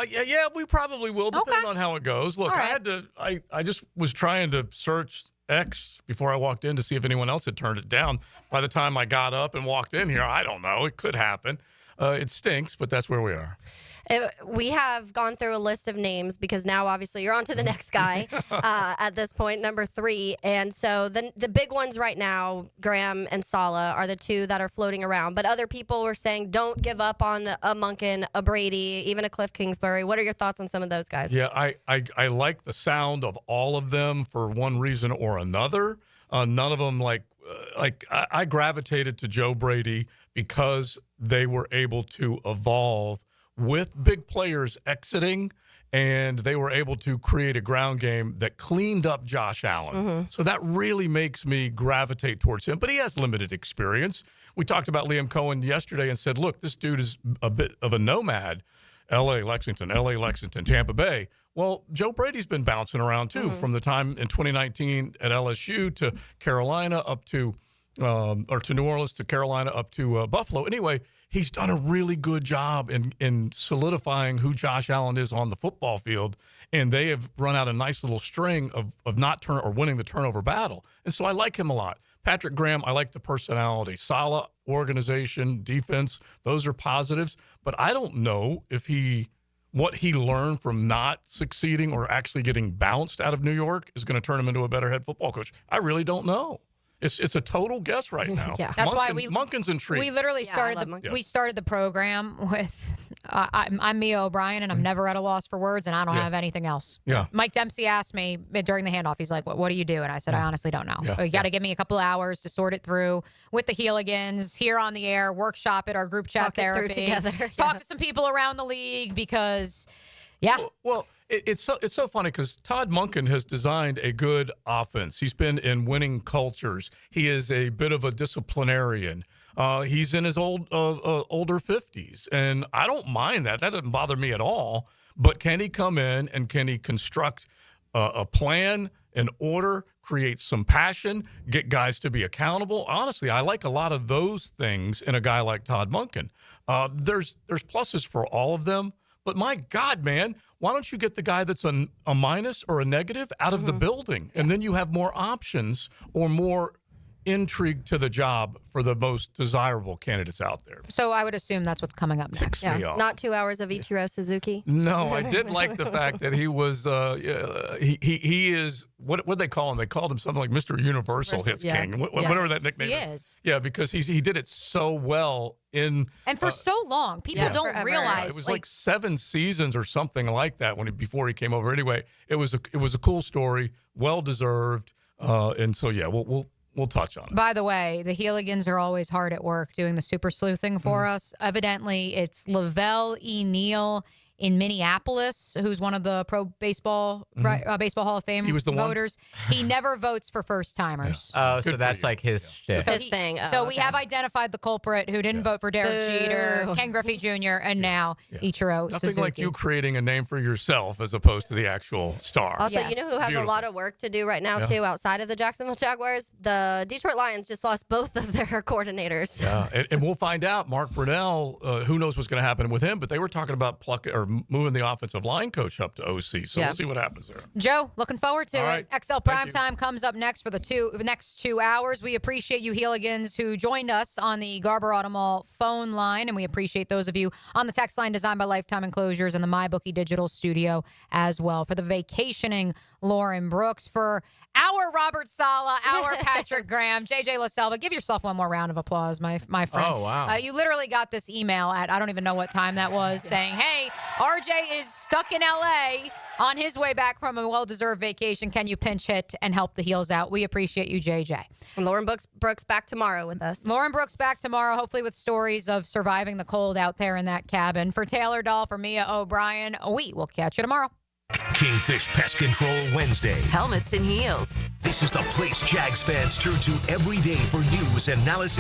Speaker 11: Yeah, we probably will, depending on how it goes. Look,
Speaker 4: right.
Speaker 11: I just was trying to search X before I walked in to see if anyone else had turned it down. By the time I got up and walked in here, I don't know. It could happen. It stinks, but that's where we are.
Speaker 5: We have gone through a list of names because now obviously you're on to the next guy at this point, number 3. And so the big ones right now, Graham and Saleh, are the two that are floating around. But other people were saying don't give up on a Monken, a Brady, even a Cliff Kingsbury. What are your thoughts on some of those guys?
Speaker 11: Yeah, I like the sound of all of them for one reason or another. None of them I gravitated to Joe Brady because they were able to evolve with big players exiting, and they were able to create a ground game that cleaned up Josh Allen.
Speaker 5: Mm-hmm.
Speaker 11: So that really makes me gravitate towards him, but he has limited experience. We talked about Liam Cohen yesterday and said, look, this dude is a bit of a nomad. L.A., Lexington, Tampa Bay. Well, Joe Brady's been bouncing around, too, from the time in 2019 at LSU to Carolina up to or to New Orleans to Carolina up to Buffalo. Anyway, he's done a really good job in solidifying who Josh Allen is on the football field, and they have run out a nice little string of not winning the turnover battle. And so I like him a lot. Patrick Graham, I like the personality. Saleh, organization, defense, those are positives. But I don't know if what he learned from not succeeding or actually getting bounced out of New York is going to turn him into a better head football coach. I really don't know. It's a total guess right now.
Speaker 5: Yeah.
Speaker 4: That's why
Speaker 11: Monken's intrigued.
Speaker 4: We literally started the program with I'm Mia O'Brien, and I'm never at a loss for words, and I don't have anything else.
Speaker 11: Yeah.
Speaker 4: Mike Dempsey asked me during the handoff, he's like, what do you do? And I said, I honestly don't know.
Speaker 11: Yeah.
Speaker 4: You got to give me a couple of hours to sort it through with the Heeligans here on the air, workshop it, our group chat
Speaker 5: Talk it through
Speaker 4: therapy.
Speaker 5: together.
Speaker 4: Talk to some people around the league because, yeah.
Speaker 11: Well, it's so funny because Todd Monken has designed a good offense. He's been in winning cultures. He is a bit of a disciplinarian. He's in his older 50s, and I don't mind that. That doesn't bother me at all. But can he come in and can he construct a plan, an order, create some passion, get guys to be accountable? Honestly, I like a lot of those things in a guy like Todd Monken. There's pluses for all of them. But my God, man, why don't you get the guy that's a minus or a negative out of the building? And then you have more options or more intrigue to the job for the most desirable candidaes out there.
Speaker 4: So I would assume that's what's coming up next.
Speaker 5: Yeah. Not 2 hours of Ichiro Suzuki.
Speaker 11: No, I did like the fact that he was he is what they call him? They called him something like Mr. Universal Hits King, whatever that nickname
Speaker 4: he
Speaker 11: is.
Speaker 4: is.
Speaker 11: Yeah, because he did it so well and
Speaker 4: for so long. People don't realize
Speaker 11: it was like 7 seasons or something like that before he came over. Anyway, it was a cool story, well deserved, and so we'll touch on it.
Speaker 4: By the way, the Heeligans are always hard at work doing the super sleuthing for us. Evidently, it's Lavelle E. Neal in Minneapolis, who's one of the pro baseball baseball Hall of Fame
Speaker 7: He was the one?
Speaker 4: voters. He never votes for first timers.
Speaker 7: Oh, so that's like his shit.
Speaker 4: So
Speaker 5: His thing. Oh,
Speaker 4: so we
Speaker 5: okay.
Speaker 4: have identified the culprit who didn't vote for Derek
Speaker 5: Boo.
Speaker 4: Jeter, Ken Griffey Jr., and now Ichiro
Speaker 2: Nothing
Speaker 4: Suzuki.
Speaker 2: like you creating a name for yourself as opposed to the actual star.
Speaker 5: Also, you know who has
Speaker 2: Beautiful.
Speaker 5: a lot of work to do right now,
Speaker 2: Yeah.
Speaker 5: too, outside of the Jacksonville Jaguars? The Detroit Lions just lost both of their coordinators.
Speaker 2: Yeah, and we'll find out. Mark Brunell, who knows what's going to happen with him, but they were talking about moving the offensive line coach up to OC. So we'll see what happens there.
Speaker 4: Joe, looking forward to
Speaker 2: All
Speaker 4: it.
Speaker 2: right.
Speaker 4: XL Primetime comes up next for the next 2 hours. We appreciate you Heeligans who joined us on the Garber Automall phone line, and we appreciate those of you on the text line designed by Lifetime Enclosures and the MyBookie Digital Studio as well. For the vacationing Lauren Brooks, for our Robert Saleh, our Patrick Graham, JJ LaSelva, give yourself one more round of applause, my friend.
Speaker 7: Oh, wow.
Speaker 4: You literally got this email at, I don't even know what time that was, saying, hey, RJ is stuck in L.A. on his way back from a well-deserved vacation. Can you pinch hit and help the Heels out? We appreciate you, JJ.
Speaker 5: And Lauren Brooks back tomorrow with us.
Speaker 4: Lauren Brooks back tomorrow, hopefully with stories of surviving the cold out there in that cabin. For Taylor Dahl, for Mia O'Brien, we will catch you tomorrow.
Speaker 1: Kingfish Pest Control Wednesday.
Speaker 3: Helmets and heels.
Speaker 1: This is the place Jags fans turn to every day for news, analysis,